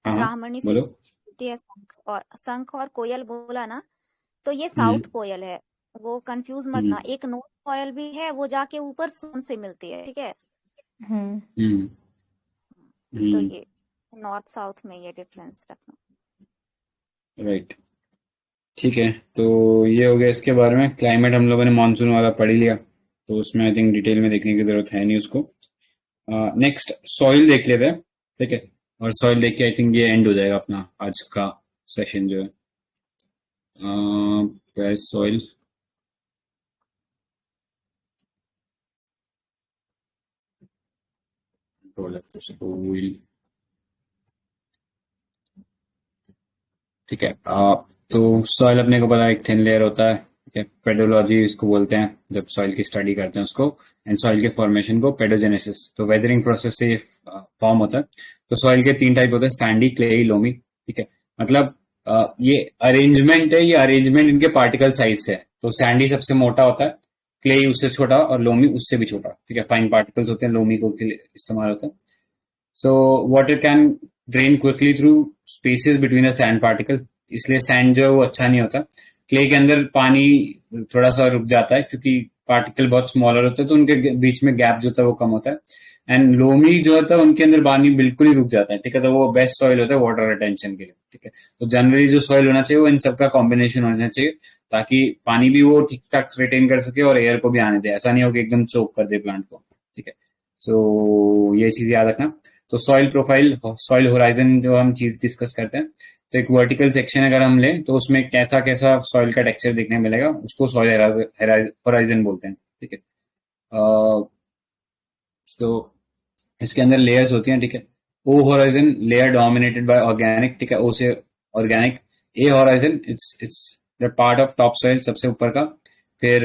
हाँ ब्राह्मणी से बोलो। होती है शंख और कोयल बोला ना, तो ये साउथ कोयल है, वो कंफ्यूज मत ना। एक नॉर्थ कोयल भी है, वो जाके ऊपर सोन से मिलती है, ठीक है। तो ये नॉर्थ साउथ में ये डिफरेंस रखना। राइट, ठीक है। तो ये हो गया इसके बारे में। क्लाइमेट हम लोगों ने मानसून वाला पढ़ ही लिया, तो उसमें आई थिंक डिटेल में देखने की जरूरत है नहीं उसको। नेक्स्ट सॉइल देख लेते हैं, ठीक है। और सॉइल देख के आई थिंक ये एंड हो जाएगा अपना आज का सेशन जो है। सॉइल, ठीक है। तो सॉइल अपने को पता है एक थिन लेयर होता है, ठीक है। पेडोलॉजी इसको बोलते हैं, जब सॉइल की स्टडी करते हैं उसको। एंड सॉइल के फॉर्मेशन को पेडोजेनेसिस, तो वेदरिंग प्रोसेस से फॉर्म होता है। तो सॉइल के 3 टाइप होते हैं, सैंडी, क्लेई, लोमी, ठीक है। मतलब ये अरेंजमेंट है, ये अरेंजमेंट इनके पार्टिकल साइज से है। तो सैंडी सबसे मोटा होता है, क्लेई उससे छोटा और लोमी उससे भी छोटा, ठीक है। फाइन पार्टिकल्स होते हैं, लोमी को इस्तेमाल होता है। So water can drain quickly through spaces between the sand particle, इसलिए सैंड जो है वो अच्छा नहीं होता। क्ले के अंदर पानी थोड़ा सा रुक जाता है क्योंकि पार्टिकल बहुत स्मॉलर होते हैं, तो उनके बीच में गैप जो होता है वो कम होता है। एंड लोमी जो होता है उनके अंदर पानी बिल्कुल ही रुक जाता है, ठीक है। तो वो बेस्ट सॉइल होता है वाटर रिटेंशन के लिए, ठीक है। तो जनरली जो सॉइल होना चाहिए वो इन सबका कॉम्बिनेशन होना चाहिए, ताकि पानी भी वो ठीक ठाक रिटेन कर सके और एयर को भी आने दे। ऐसा नहीं हो कि एकदम चोक कर दे प्लांट को, ठीक है। सो ये चीज याद रखना। तो सॉइल प्रोफाइल, सॉइल होराइजन जो हम चीज डिस्कस करते हैं, तो एक वर्टिकल सेक्शन अगर हम लें तो उसमें कैसा कैसा सॉइल का टेक्सचर देखने मिलेगा, उसको सॉइल होराइजन बोलते हैं, ठीक है। तो इसके अंदर लेयर्स होती हैं, ठीक है। O horizon layer dominated by organic, ठीक है, ओ से organic. A horizon it's the part of top soil, सबसे ऊपर का। फिर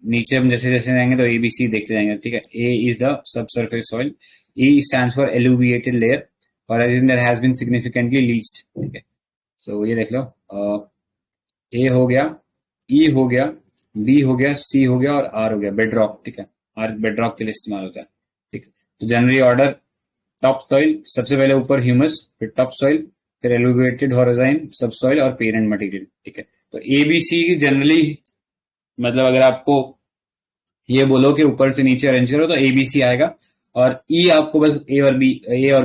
नीचे हम जैसे जैसे जाएंगे तो ABC देखते जाएंगे, ठीक है। A is the subsurface soil, E stands for alluviated layer, horizon that has been significantly leached, ठीक है। सो ये देख लो, A हो गया, E हो गया, B हो गया, C हो गया और R हो गया, बेडरॉक, ठीक है। R बेडरॉक के लिए इस्तेमाल होता है, ठीक है। तो जनरली ऑर्डर, टॉप सॉइल सबसे पहले ऊपर ह्यूमस, फिर टॉप सॉइल, फिर एलुविएटेड होराइजन, सब सॉइल और पेरेंट मटेरियल, ठीक है। तो ABC जनरली, मतलब अगर आपको ये बोलो कि ऊपर से नीचे अरेंज करो तो ABC आएगा, और E आपको बस A और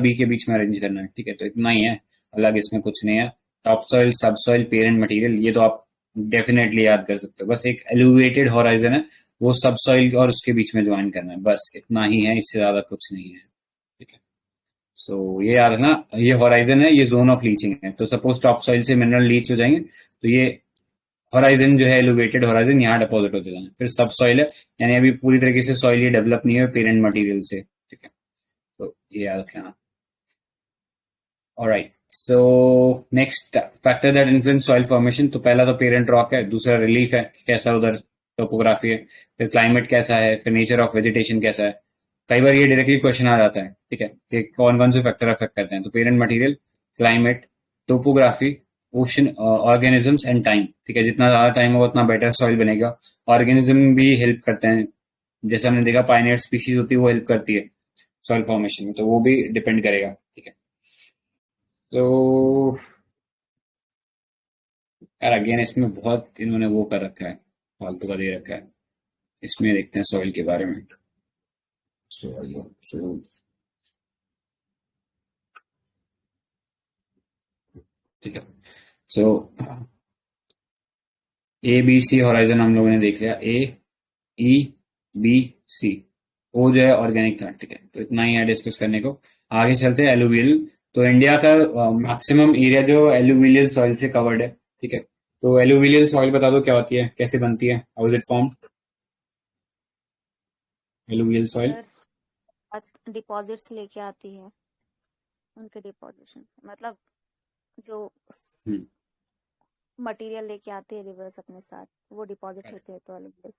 B के बीच में अरेंज करना है, ठीक है। तो इतना ही है, अलग इसमें कुछ नहीं है। टॉप सॉइल, सब सॉइल, पेरेंट मटेरियल, ये तो आप डेफिनेटली याद कर सकते हो, बस एक एलिवेटेड हॉराइजन है, वो सब सॉइल और उसके बीच में ज्वाइन करना है, बस इतना ही है, इससे ज्यादा कुछ नहीं है, ठीक है। सो ये याद रखना, ये हॉराइजन है, ये जोन ऑफ लीचिंग है। तो सपोज टॉप सॉइल से मिनरल लीच हो जाएंगे, तो ये हॉराइजन जो है एलिवेटेड हॉराइजन यहाँ डिपॉजिट होते जाना। फिर सब सॉइल है, यानी अभी पूरी तरीके से सॉइल ये डेवलप नहीं है पेरेंट मटेरियल से, ठीक है। तो ये याद रख लेना। Alright, so next factor that influence soil formation, तो पहला तो पेरेंट रॉक है, दूसरा रिलीफ है, कैसा उधर टोपोग्राफी है, फिर क्लाइमेट कैसा है, फिर नेचर ऑफ वेजिटेशन कैसा है। कई बार ये डायरेक्टली क्वेश्चन आ जाता है, ठीक है, कि कौन कौन से फैक्टर अफेक्ट करते हैं। तो parent material, climate, topography, ocean, organisms and time, ठीक है। जितना ज्यादा टाइम होगा उतना बेटर सॉइल बनेगा। ऑर्गेनिज्म भी हेल्प करते हैं, जैसे हमने देखा पायनियर स्पीशीज होती है वो हेल्प करती है सॉइल फॉर्मेशन में, तो वो भी डिपेंड करेगा, ठीक है। तो यार अगेन इसमें बहुत इन्होंने वो कर रखा है, फालतू का दे रखा है। इसमें देखते हैं सॉइल के बारे में। सॉइल, ठीक है। सो ए बी सी हॉराइजन हम लोगों ने देख लिया, ए ई बी सी। ओ जो है ऑर्गेनिक था, ठीक है। तो इतना ही है डिस्कस करने को। आगे चलते हैं एलुवियल। तो इंडिया का मैक्सिमम एरिया जो एलुवियल सॉइल से कवर्ड है, ठीक है। तो एलुवियल सॉइल बता दो क्या होती है, कैसे बनती है, how is it form alluvial soil? Deposits लेके आती है, उनके डिपॉजिशन मतलब जो मटेरियल लेके आते हैं रिवर्स अपने साथ, वो डिपॉजिट होते हैं तो अलग।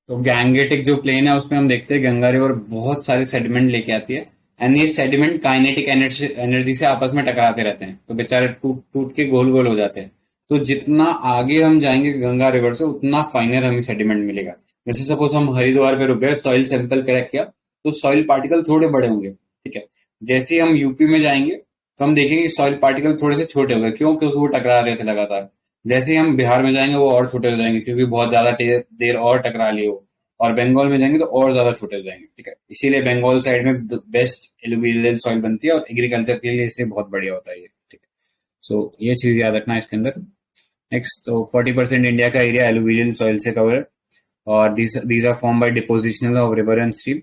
तो गैंगेटिक जो प्लेन है उसमें हम देखते हैं गंगा रिवर बहुत सारे सेडिमेंट लेके आती है, एंड ये सेडिमेंट काइनेटिक एनर्जी से आपस में टकराते रहते हैं, तो बेचारे टूट टूट के गोल गोल हो जाते हैं। तो जितना आगे हम जाएंगे गंगा रिवर से उतना फाइनर हमें सेडिमेंट मिलेगा। जैसे सपोज हम हरिद्वार पे रुक गए, सॉइल सैंपल कलेक्ट किया, तो सॉइल पार्टिकल थोड़े बड़े होंगे, ठीक है। जैसे ही हम यूपी में जाएंगे तो हम देखेंगे सॉइल पार्टिकल थोड़े से छोटे हो गए, क्यों? क्योंकि वो टकरा रहे थे लगातार। जैसे ही हम बिहार में जाएंगे वो और छोटे हो जाएंगे, क्योंकि बहुत ज्यादा देर और टकरा लिए वो। और बंगाल में जाएंगे तो और ज्यादा छोटे हो जाएंगे, ठीक है। इसीलिए बंगाल साइड में बेस्ट एलुवियल सॉइल बनती है, और एग्रीकल्चर के लिए इससे बहुत बढ़िया होता है ये, ठीक है। सो ये चीज याद रखना है इसके अंदर। नेक्स्ट, तो 40% इंडिया का एरिया एलुवियल सॉइल से कवर है, और these are formed by depositional of river and stream.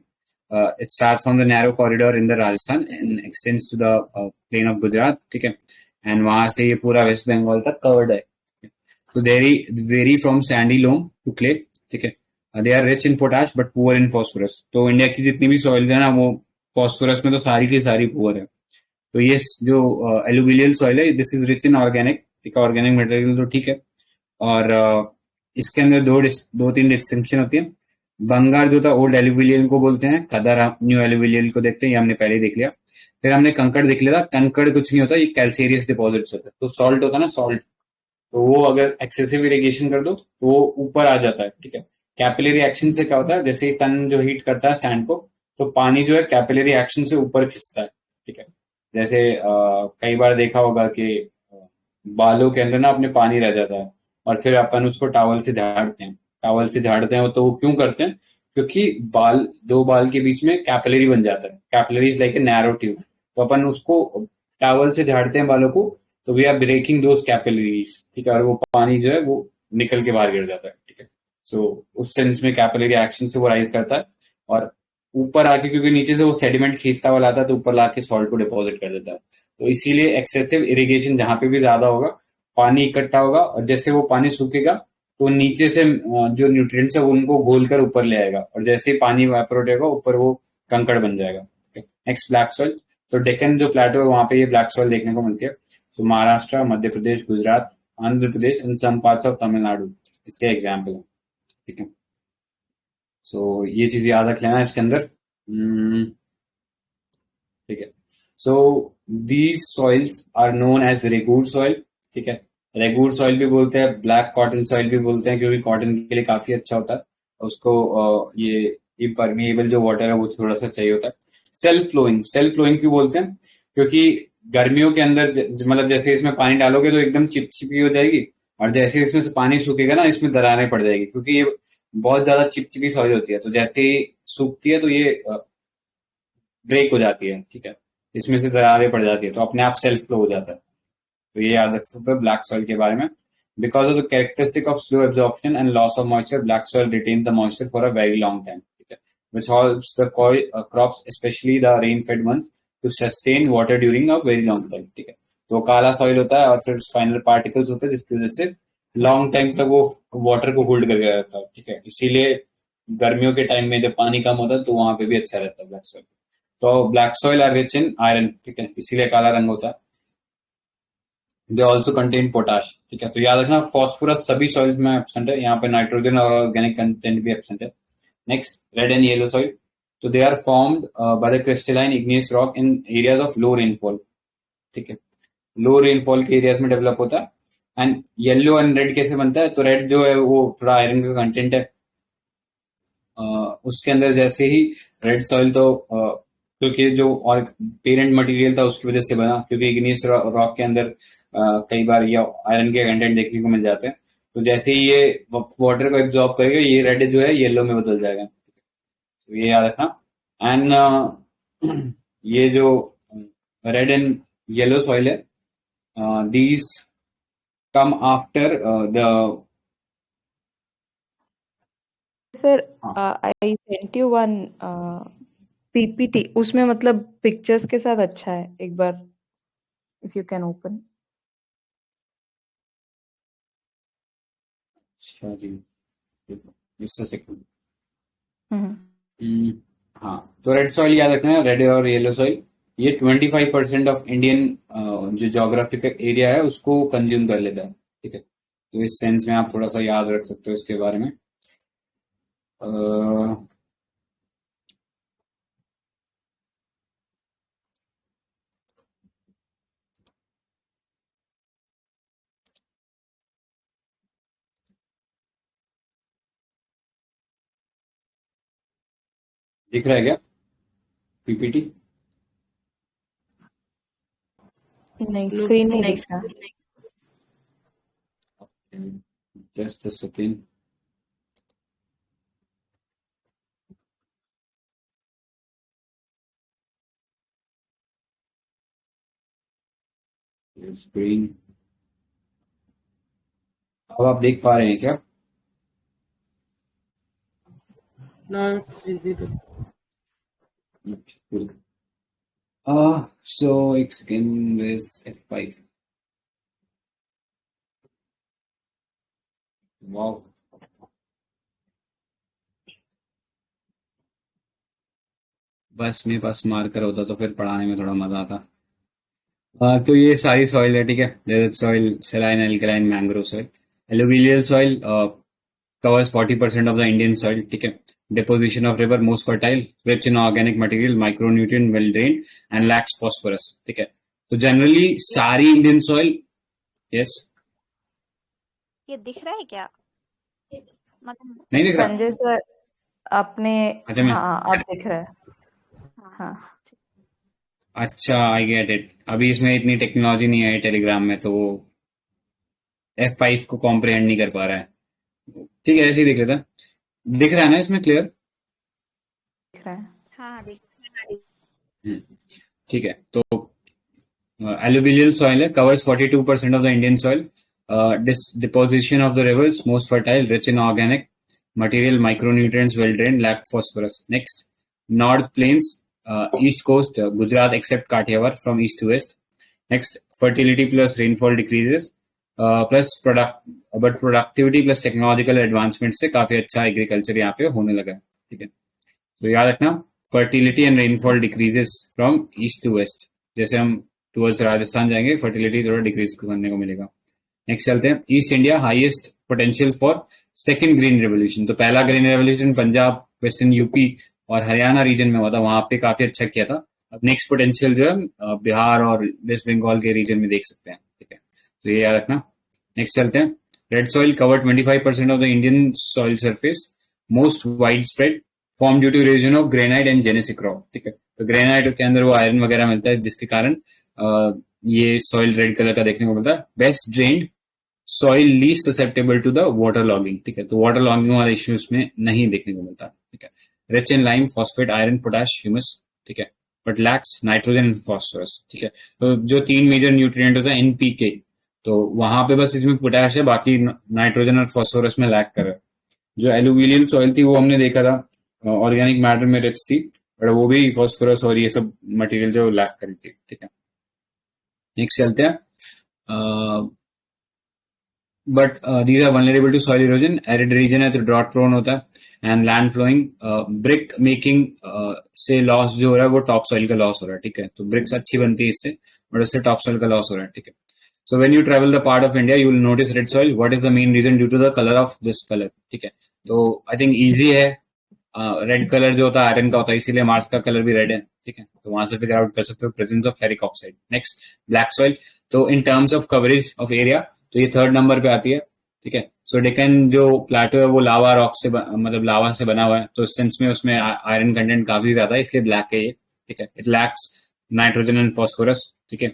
It starts from the narrow corridor in the Rajasthan and extends to the plain of Gujarat, ठीक है। And वहां से ये पूरा वेस्ट बंगाल तक कवर्ड है। तो they vary from sandy loam to clay, ठीक है। They are rich in potash but poor in phosphorus. तो इंडिया की जितनी भी सॉइल है ना, वो फॉस्फोरस में तो सारी की सारी पुअर है। तो ये जो एलुवियल सॉइल है, this is rich in organic, ठीक है, ऑर्गेनिक मटेरियल, तो ठीक है। और इसके अंदर दो तीन डिस्टिंक्शन होती है। बंगार जो था ओल्ड एलुविलियल को बोलते हैं, कदर न्यू एलुविलियल को देखते हैं, ये हमने पहले ही देख लिया। फिर हमने कंकड़ देख लिया था, कंकड़ कुछ नहीं होता, ये कैल्सेरियस डिपॉजिट्स होता है। तो सॉल्ट होता है ना, सॉल्ट, तो वो अगर एक्सेसिव इरिगेशन कर दो तो वो ऊपर आ जाता है, ठीक है। कैपिलरी एक्शन से क्या होता है, जैसे ही सन जो हीट करता है सैंड को, तो पानी जो है कैपिलरी एक्शन से ऊपर खिंचता है, ठीक है। जैसे कई बार देखा होगा कि बालों के अंदर ना अपने पानी रह जाता है, और फिर अपन उसको टावल से झाड़ते हैं, तो वो क्यों करते हैं? क्योंकि दो बाल के बीच में कैपिलरी बन जाता है, capillary is like a narrow tube, तो अपन उसको टावल से झाड़ते हैं बालों को, तो we are breaking those capillaries, ठीक है, और वो पानी जो है वो निकल के बाहर गिर जाता है, ठीक है। सो उस सेंस में कैपिलरी एक्शन से वो राइज करता है, और ऊपर आके क्योंकि नीचे से वो सेडिमेंट खींचता हुआ लाता है, तो ऊपर लाके सॉल्ट को डिपॉजिट कर देता है। तो इसीलिए एक्सेसिव इरिगेशन जहां पे भी ज्यादा होगा, पानी इकट्ठा होगा, और जैसे वो पानी सूखेगा तो नीचे से जो न्यूट्रिएंट्स है उनको घोल कर ऊपर ले आएगा, और जैसे ही पानी इवेपोरेट होगा ऊपर वो कंकड़ बन जाएगा। Next, black soil. तो डेक्कन जो प्लेटो है वहां पे ये ब्लैक सॉइल देखने को मिलती है। तो Maharashtra, Madhya Pradesh, Gujarat, Andhra Pradesh and some parts of Tamil Nadu इसके एग्जाम्पल है, ठीक है। सो ये चीज याद रख लेना इसके अंदर, ठीक है। So these soils are known as regur soil, ठीक है। रेगूर सॉइल भी बोलते हैं, ब्लैक कॉटन सॉइल भी बोलते हैं, क्योंकि कॉटन के लिए काफी अच्छा होता है, उसको ये इम्परमिएबल जो वाटर है वो थोड़ा सा चाहिए होता है। सेल्फ फ्लोइंग क्यों बोलते हैं? क्योंकि गर्मियों के अंदर मतलब जैसे इसमें पानी डालोगे तो एकदम चिपचिपी हो जाएगी, और जैसे इसमें से पानी सूखेगा ना, इसमें दरारें पड़ जाएगी, क्योंकि ये बहुत ज्यादा चिपचिपी सॉइल होती है। तो जैसे ही सूखती है तो ये ब्रेक हो जाती है, ठीक है, इसमें से दरारें पड़ जाती है, तो अपने आप सेल्फ फ्लो हो जाता है। तो ये याद रख सकते हो ब्लैक सॉइल के बारे में। Because of the characteristic of slow absorption and loss of moisture, black soil retains the moisture for a very long time, which helps the crops, especially the rain-fed ones, to sustain water during a very long time. ठीक है, तो काला soil होता है और फिर final particles होते हैं जिसकी वजह से लॉन्ग टाइम तक वो वाटर को होल्ड करके रहता है. ठीक है, इसीलिए गर्मियों के टाइम में जब पानी कम होता है तो वहां पे भी अच्छा रहता है ब्लैक सॉइल. तो black soil are rich in iron. ठीक है, इसीलिए काला रंग होता है. They also contain potash. ठीक है, तो याद रखना फॉस्फोरस सभी सॉइल्स में एब्सेंट है, यहाँ पे नाइट्रोजन और ऑर्गेनिक कंटेंट भी एब्सेंट है. Next, red and yellow soil. तो they are formed by the crystalline igneous rock in areas of low rainfall. ठीक है, लो रेनफॉल के एरियाज में डेवलप होता है. एंड येलो एंड रेड कैसे बनता है? तो रेड जो है वो थोड़ा आयरन का कंटेंट है उसके अंदर. जैसे ही रेड सॉइल तो क्योंकि जो और पेरेंट मटेरियल था उसकी वजह से बना, क्योंकि इग्नियस रॉक के अंदर कई बार ये आयरन के कंटेंट देखने को मिल जाते हैं. तो जैसे ही ये वाटर को एब्जॉर्ब करेगा, ये रेड जो है येलो में बदल जाएगा. तो ये याद रखना. एंड ये जो रेड एंड येलो सॉइल है, these come after the sir I sent you one PPT, उसमें मतलब पिक्चर्स के साथ अच्छा है, एक बार इफ यू कैन ओपन. अच्छा जी, इससे सेकंड. हम्म. हाँ, तो रेड सॉइल याद रखना है, रेड और येलो सॉइल. ये 25% ऑफ इंडियन जो जोग्राफिकल एरिया है उसको कंज्यूम कर लेता है. ठीक है, तो इस सेंस में आप थोड़ा सा याद रख सकते हो इसके बारे में. दिख रहा है क्या पीपीटी? नहीं, स्क्रीन नहीं दिख रहा. Just a second. स्क्रीन अब आप देख पा रहे हैं क्या? Not visible. Cool. So एक सेकेंड is F5. Wow. बस मेरे पास मार्कर होता तो फिर पढ़ाने में थोड़ा मजा आता. तो ये सारी सॉइल है. ठीक है, desert soil, saline, alkaline, mangrove soil. Alluvial soil covers 40% of the Indian soil. ठीक है, deposition of river, most fertile, rich in organic material, micronutrient, well drained and lacks phosphorus. ठीक है, तो जनरली सारी इंडियन सॉइल. यस, ये दिख रहा है क्या? मतलब नहीं दिख रहा. संजय सर आपने, अच्छा, मैं हाँ आप दिख रहा है. हाँ. अच्छा, आई गेट इट. अभी इसमें इतनी टेक्नोलॉजी नहीं है टेलीग्राम में, तो वो F5 को कॉम्प्रिहेंड नहीं कर पा रहा है. ठीक है, ऐसे ही देख लेता. दिख रहा है ना इसमें क्लियर? दिख रहा है. हाँ दिख रहा है. ठीक है, तो alluvial soil है, covers 42% of the Indian soil. Deposition of the rivers, most fertile, rich in organic material, micronutrients, well drained, lack phosphorus. Next, North Plains, East Coast, Gujarat except Kathiawar from east to west. Next, fertility plus rainfall decreases, plus productivity plus technological advancement से काफी अच्छा agriculture यहाँ पे होने लगा है. ठीक है, तो याद रखना fertility and rainfall decreases from east to west. जैसे हम टुवर्ड्स राजस्थान जाएंगे फर्टिलिटी थोड़ा डिक्रीज करने को मिलेगा. नेक्स्ट चलते हैं, east India highest potential for second green revolution. तो पहला green revolution Punjab, western UP और हरियाणा रीजन में हुआ था, वहां पे काफी अच्छा किया था. अब नेक्स्ट पोटेंशियल जो है बिहार और वेस्ट बंगाल के रीजन में देख सकते हैं. ठीक है, तो ये याद रखना. नेक्स्ट चलते हैं, red soil cover 25% of the Indian soil surface, most wide spread, form due to erosion of granite and gneissic rock. ठीक है, तो ग्रेनाइट के अंदर वो आयरन वगैरह मिलता है जिसके कारण ये सॉइल रेड कलर का देखने को मिलता है. Best drained soil, least susceptible to the water logging. ठीक है, तो वाटर लॉगिंग वाला इश्यू इसमें नहीं देखने को मिलता. ठीक है, rich in lime, phosphate, iron, potash, humus. ठीक है, but lakhs nitrogen and phosphorus. ठीक है, तो जो तीन मेजर न्यूट्रिएंट होता है NPK, तो तो वहां पे बस इसमें पोटैश है, बाकी नाइट्रोजन और फॉस्फोरस में लैक कर रहा है। जो एलुविलियम सॉइल थी वो हमने देखा था ऑर्गेनिक मैटर में रिच थी, बट वो भी फॉस्फोरस और ये सब मटेरियल जो लैक करी थी। ठीक है, नेक्स्ट चलते हैं। But these are vulnerable to soil erosion. Arid region है तो ड्रॉट प्रोन होता है and land flowing. Brick making से लॉस जो हो रहा है वो टॉप सॉइल का लॉस हो रहा है। ठीक है, तो ब्रिक्स अच्छी बनती है इससे, बट उससे टॉप सॉइल का लॉस हो रहा है। ठीक है, so when you travel the part of India you will notice red soil. What is the main reason? Due to the colour of this colour. ठीक है, तो आई थिंक इजी है। रेड कलर जो होता है आयरन का होता है, इसीलिए मार्स का कलर भी रेड है। ठीक है, तो वहां से फिगर आउट कर सकते हो presence of ferric oxide. Next, black soil. तो in terms of coverage of area तो ये थर्ड नंबर पे आती है। ठीक है, सो डेक्कन जो प्लेटो है वो लावा रॉक से मतलब लावा से बना हुआ है, तो इस सेंस में उसमें आयरन कंटेंट काफी ज्यादा है, इसलिए ब्लैक है ये। ठीक है, it lacks nitrogen and phosphorus. ठीक है,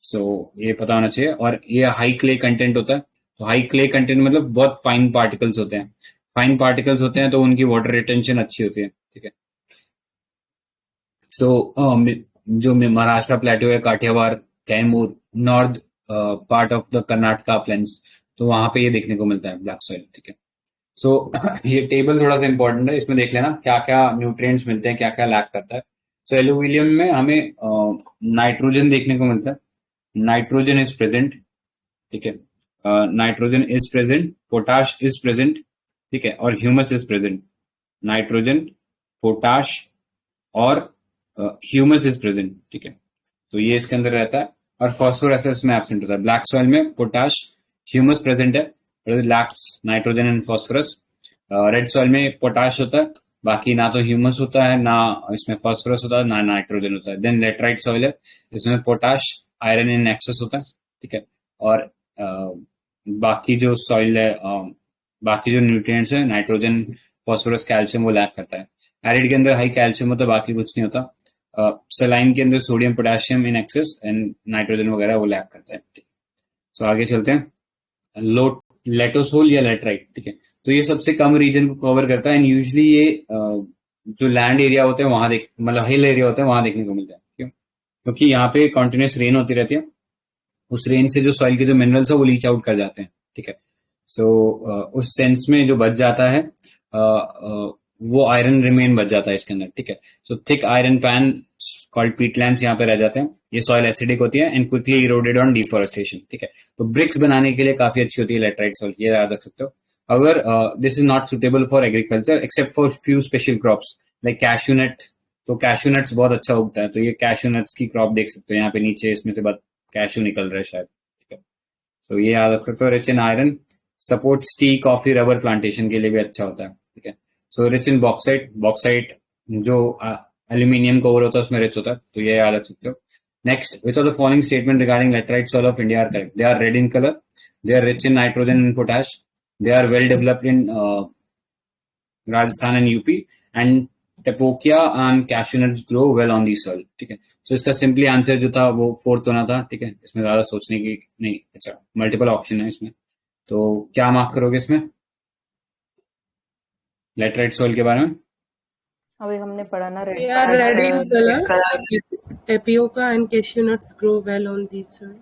सो ये पता होना चाहिए। और ये हाई क्ले कंटेंट होता है। तो हाई क्ले कंटेंट मतलब बहुत फाइन पार्टिकल्स होते हैं। फाइन पार्टिकल्स होते हैं तो उनकी वाटर रिटेंशन अच्छी होती है। ठीक है, सो जो महाराष्ट्र प्लेटो है, Kathiawar, Kaimur, north part of the Karnataka plains, तो वहां पे ये देखने को मिलता है ब्लैक सॉइल। ठीक है, सो ये टेबल थोड़ा सा इंपॉर्टेंट है, इसमें देख लेना क्या क्या न्यूट्रिएंट्स मिलते हैं, क्या क्या लैक करता है। सो एलुविलियम में हमें नाइट्रोजन देखने को मिलता है। Nitrogen is present. ठीक है, nitrogen is present, potash is present. ठीक है, और humus is present. Nitrogen, potash और ह्यूमस इज प्रेजेंट। ठीक है, तो ये इसके अंदर रहता है। और फॉस्फोरस में एब्सेंट होता है। ब्लैक सॉइल में पोटाश, ह्यूमस प्रेजेंट है, lakhs nitrogen and phosphorus. Red soil में पोटाश होता है, बाकी ना तो ह्यूमस होता है, ना इसमें फॉस्फोरस होता है, ना नाइट्रोजन होता है। देन लेटराइट सॉइल है, इसमें पोटाश, आयरन इन एक्सेस होता है। ठीक है, और बाकी जो सॉइल है, बाकी जो न्यूट्रिएंट्स है, नाइट्रोजन, फॉस्फोरस, कैल्शियम, वो लैक करता है। एरिड के अंदर हाई कैल्शियम होता है, बाकी कुछ नहीं होता। सलाइन के अंदर sodium, potassium in excess and nitrogen वगैरह वो लैक करता है। सो आगे चलते हैं। लेटोसोल या लेटराइट। ठीक है, तो ये सबसे कम रीजन को कवर करता है एंड यूजली ये जो लैंड एरिया होते हैं वहां मतलब हिल एरिया होते हैं वहां देखने को मिलता है। क्यों? क्योंकि यहाँ पे कॉन्टिन्यूस रेन होती रहती है, उस रेन से जो सॉइल के जो मिनरल्स है वो लीच आउट कर जाते हैं। ठीक है, सो उस सेंस में जो बच जाता है वो आयरन रिमेन बच जाता है इसके अंदर। ठीक है, so thick iron pan called peatlands यहाँ पे रह जाते हैं। ये सॉइल एसिडिक होती है and quickly eroded on deforestation. ठीक है, तो ब्रिक्स बनाने के लिए काफी अच्छी होती है लेटराइट सॉइल, ये याद रख सकते हो। अगर this is not suitable for agriculture except for few special crops like cashew nut. तो कैश्यू नट्स बहुत अच्छा उगता है, तो ये कैश्यू नट्स की क्रॉप देख सकते हो यहाँ पे नीचे, इसमें से बहुत कैश्यू निकल रहा है शायद। ठीक है, तो ये याद रख सकते हो। Rich in iron, supports T, coffee, rubber plantation के लिए भी अच्छा होता है। ठीक है, so rich in bauxite. Bauxite जो एल्यूमिनियम का ओर होता है उसमें रिच होता है, तो ये याद रख सकते हो। Next, which of the following statement regarding laterite soil of India are correct? They are red in color, they are rich in nitrogen and potash, they are well developed in Rajasthan and UP, and tapokia and cashew nuts grow well on the soil. ठीक है, so इसका simply answer जो था वो fourth होना था। ठीक है, इसमें ज्यादा सोचने की नहीं। अच्छा, मल्टीपल ऑप्शन है इसमें, तो क्या मार्क करोगे इसमें लेटराइट सॉइल के बारे में? अभी हमने पढ़ा ना They are red in color. Tapioca and cashew nuts grow well on these soil.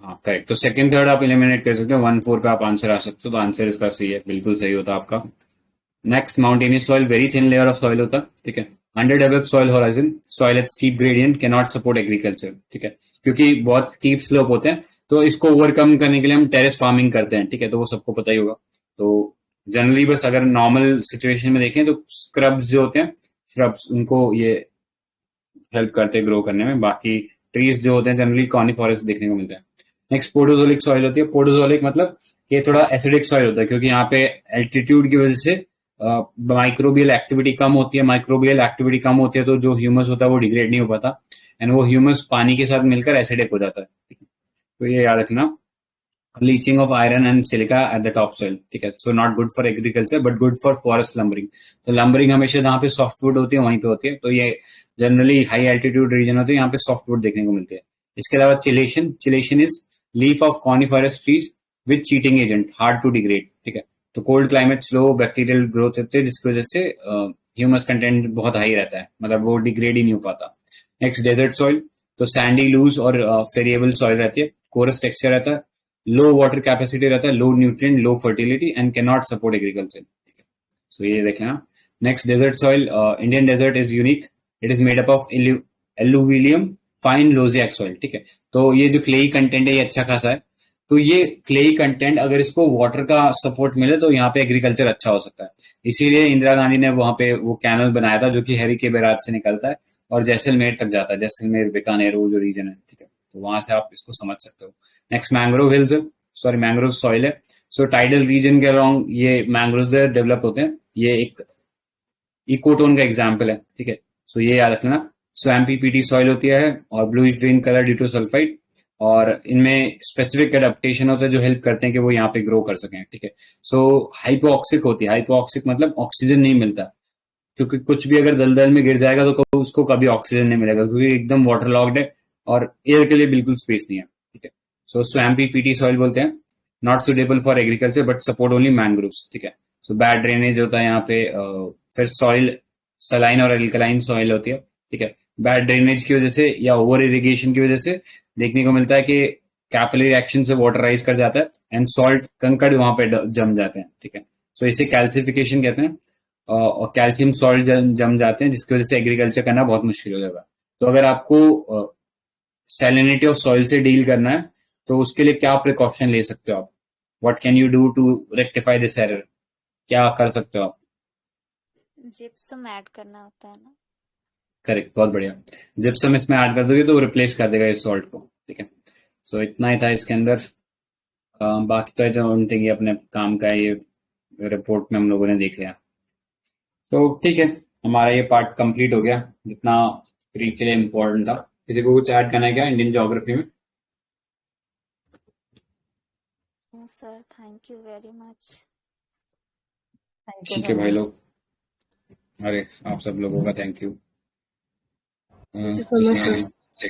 हाँ, करेक्ट। तो सेकंड थर्ड आप एलिमिनेट कर सकते हो, 1-4 पे आप आंसर आ सकते हो, तो आंसर इसका सही है, बिल्कुल सही होता आपका। Next, mountainous soil, very thin layer of soil होता है। ठीक है, under developed soil horizon, soil eight steep gradient can not support agriculture. ठीक है, क्योंकि बहुत स्टीप स्लोप होते हैं, तो इसको ओवरकम करने के लिए हम टेरेस फार्मिंग करते हैं। ठीक है, तो वो सबको पता ही होगा। तो जनरली बस अगर नॉर्मल सिचुएशन में देखें तो स्क्रब्स जो होते हैं, श्रब्स, उनको ये हेल्प करते हैं ग्रो करने में। बाकी ट्रीज जो होते हैं जनरली कॉनिफॉरस देखने को मिलता है। नेक्स्ट, पोडोजोलिक सॉइल होती है। पोडोजोलिक मतलब ये थोड़ा एसिडिक सॉइल होता है, क्योंकि यहाँ पे एल्टीट्यूड की वजह से माइक्रोबियल एक्टिविटी कम होती है। माइक्रोबियल एक्टिविटी कम होती है तो जो ह्यूमस होता है वो डिग्रेड नहीं हो पाता, एंड वो ह्यूमस पानी के साथ मिलकर एसिडिक हो जाता है। तो ये याद रखना। Leaching of iron and silica at the top soil. ठीक है, so not good for agriculture but good for forest lumbering. तो लंबरिंग हमेशा जहाँ पे सॉफ्टवुड होती है वहीं पे होती है, तो ये जनरली हाई एल्टीट्यूड रीजन होते हैं, यहाँ पे सॉफ्टवुड देखने को मिलते हैं। इसके अलावा chelation, chelation is leaf of coniferous trees with cheating agent, hard to degrade. ठीक है, तो cold climate slow bacterial growth होते हैं, जिसकी वजह से ह्यूमस कंटेंट बहुत हाई रहता है, मतलब वो डिग्रेड ही नहीं हो पाता। नेक्स्ट, डेजर्ट सॉइल, तो सैंडी, लूज और फेरिएबल सॉइल रहती है। कोरस टेक्सचर रहता है, लो वाटर कैपेसिटी रहता है, low nutrient, low fertility and can not support agriculture. So ये देख लेना। Next desert soil, Indian desert is unique, it is made up of alluvium fine loessic soil, ठीक है। तो ये जो क्लेई कंटेंट है ये अच्छा खासा है, तो ये क्लेई कंटेंट अगर इसको वाटर का सपोर्ट मिले तो यहाँ पे एग्रीकल्चर अच्छा हो सकता है। इसीलिए इंदिरा गांधी ने वहां पे वो कैनल बनाया था जो कि हरी के बैराज से निकलता है और जैसलमेर तक जाता है, जैसलमेर बीकानेर वो जो रीजन है, ठीक है। तो वहां से आप इसको समझ सकते हो। Next mangrove hills, sorry mangrove soil है। सो टाइडल रीजन के अलोंग ये मैंग्रोव डेवलप होते हैं, ये एक इकोटोन का एग्जाम्पल है, ठीक है। सो ये याद रखना। स्वैम्पी पीटी सॉइल होती है और bluish green colour due to sulphide, और इनमें स्पेसिफिक एडेप्टेशन होता है जो हेल्प करते हैं कि वो यहाँ पे ग्रो कर सकें, ठीक है। सो हाइपोऑक्सिक होती है, हाइपोऑक्सिक मतलब ऑक्सीजन नहीं मिलता, क्योंकि कुछ भी अगर दलदल में गिर जाएगा तो उसको कभी ऑक्सीजन नहीं मिलेगा, क्योंकि एकदम वाटर लॉक्ड है और एयर के लिए बिल्कुल स्पेस नहीं है, ठीक है। सो स्वैम्पी पीटी सॉइल बोलते हैं, not suitable for agriculture but support only mangroves, ठीक है। सो बैड ड्रेनेज होता है यहाँ पे, फिर सॉइल सलाइन और एल्कलाइन सॉइल होती है, ठीक है। बैड ड्रेनेज की वजह से या ओवर इरिगेशन की वजह से देखने को मिलता है कि कैपिलरी एक्शन से वाटर राइज कर जाता है एंड सॉल्ट कंकड़ वहां पे जम जाते हैं, ठीक है। सो इसे कैल्सिफिकेशन कहते हैं, और कैल्शियम सॉल्ट जम जाते हैं जिसकी वजह से एग्रीकल्चर करना बहुत मुश्किल हो जाएगा। तो अगर आपको सैलिनिटी ऑफ सॉइल से डील करना है तो उसके लिए क्या प्रिकॉशन ले सकते हो आप, what can you do to rectify this error, क्या कर सकते हो आप? जिप्सम ऐड करना होता है ना। करेक्ट, बहुत बढ़िया। जिप्सम इसमें ऐड कर दोगे तो रिप्लेस कर देगा इस सॉल्ट को, ठीक है। सो इतना ही था इसके अंदर। बाकी तो आई डोंट थिंक ये अपने काम का है, ये रिपोर्ट में हम लोगों ने देख लिया। तो ठीक है, हमारा ये पार्ट कंप्लीट हो गया जितना प्री के लिए इम्पोर्टेंट था। किसी को कुछ ऐड करना है क्या इंडियन ज्योग्राफी में? Sir thank you very much. Thank you ठीक सो है भाई मच। लोग, अरे आप सब लोगों का thank you. Thank you so much, sir. किसी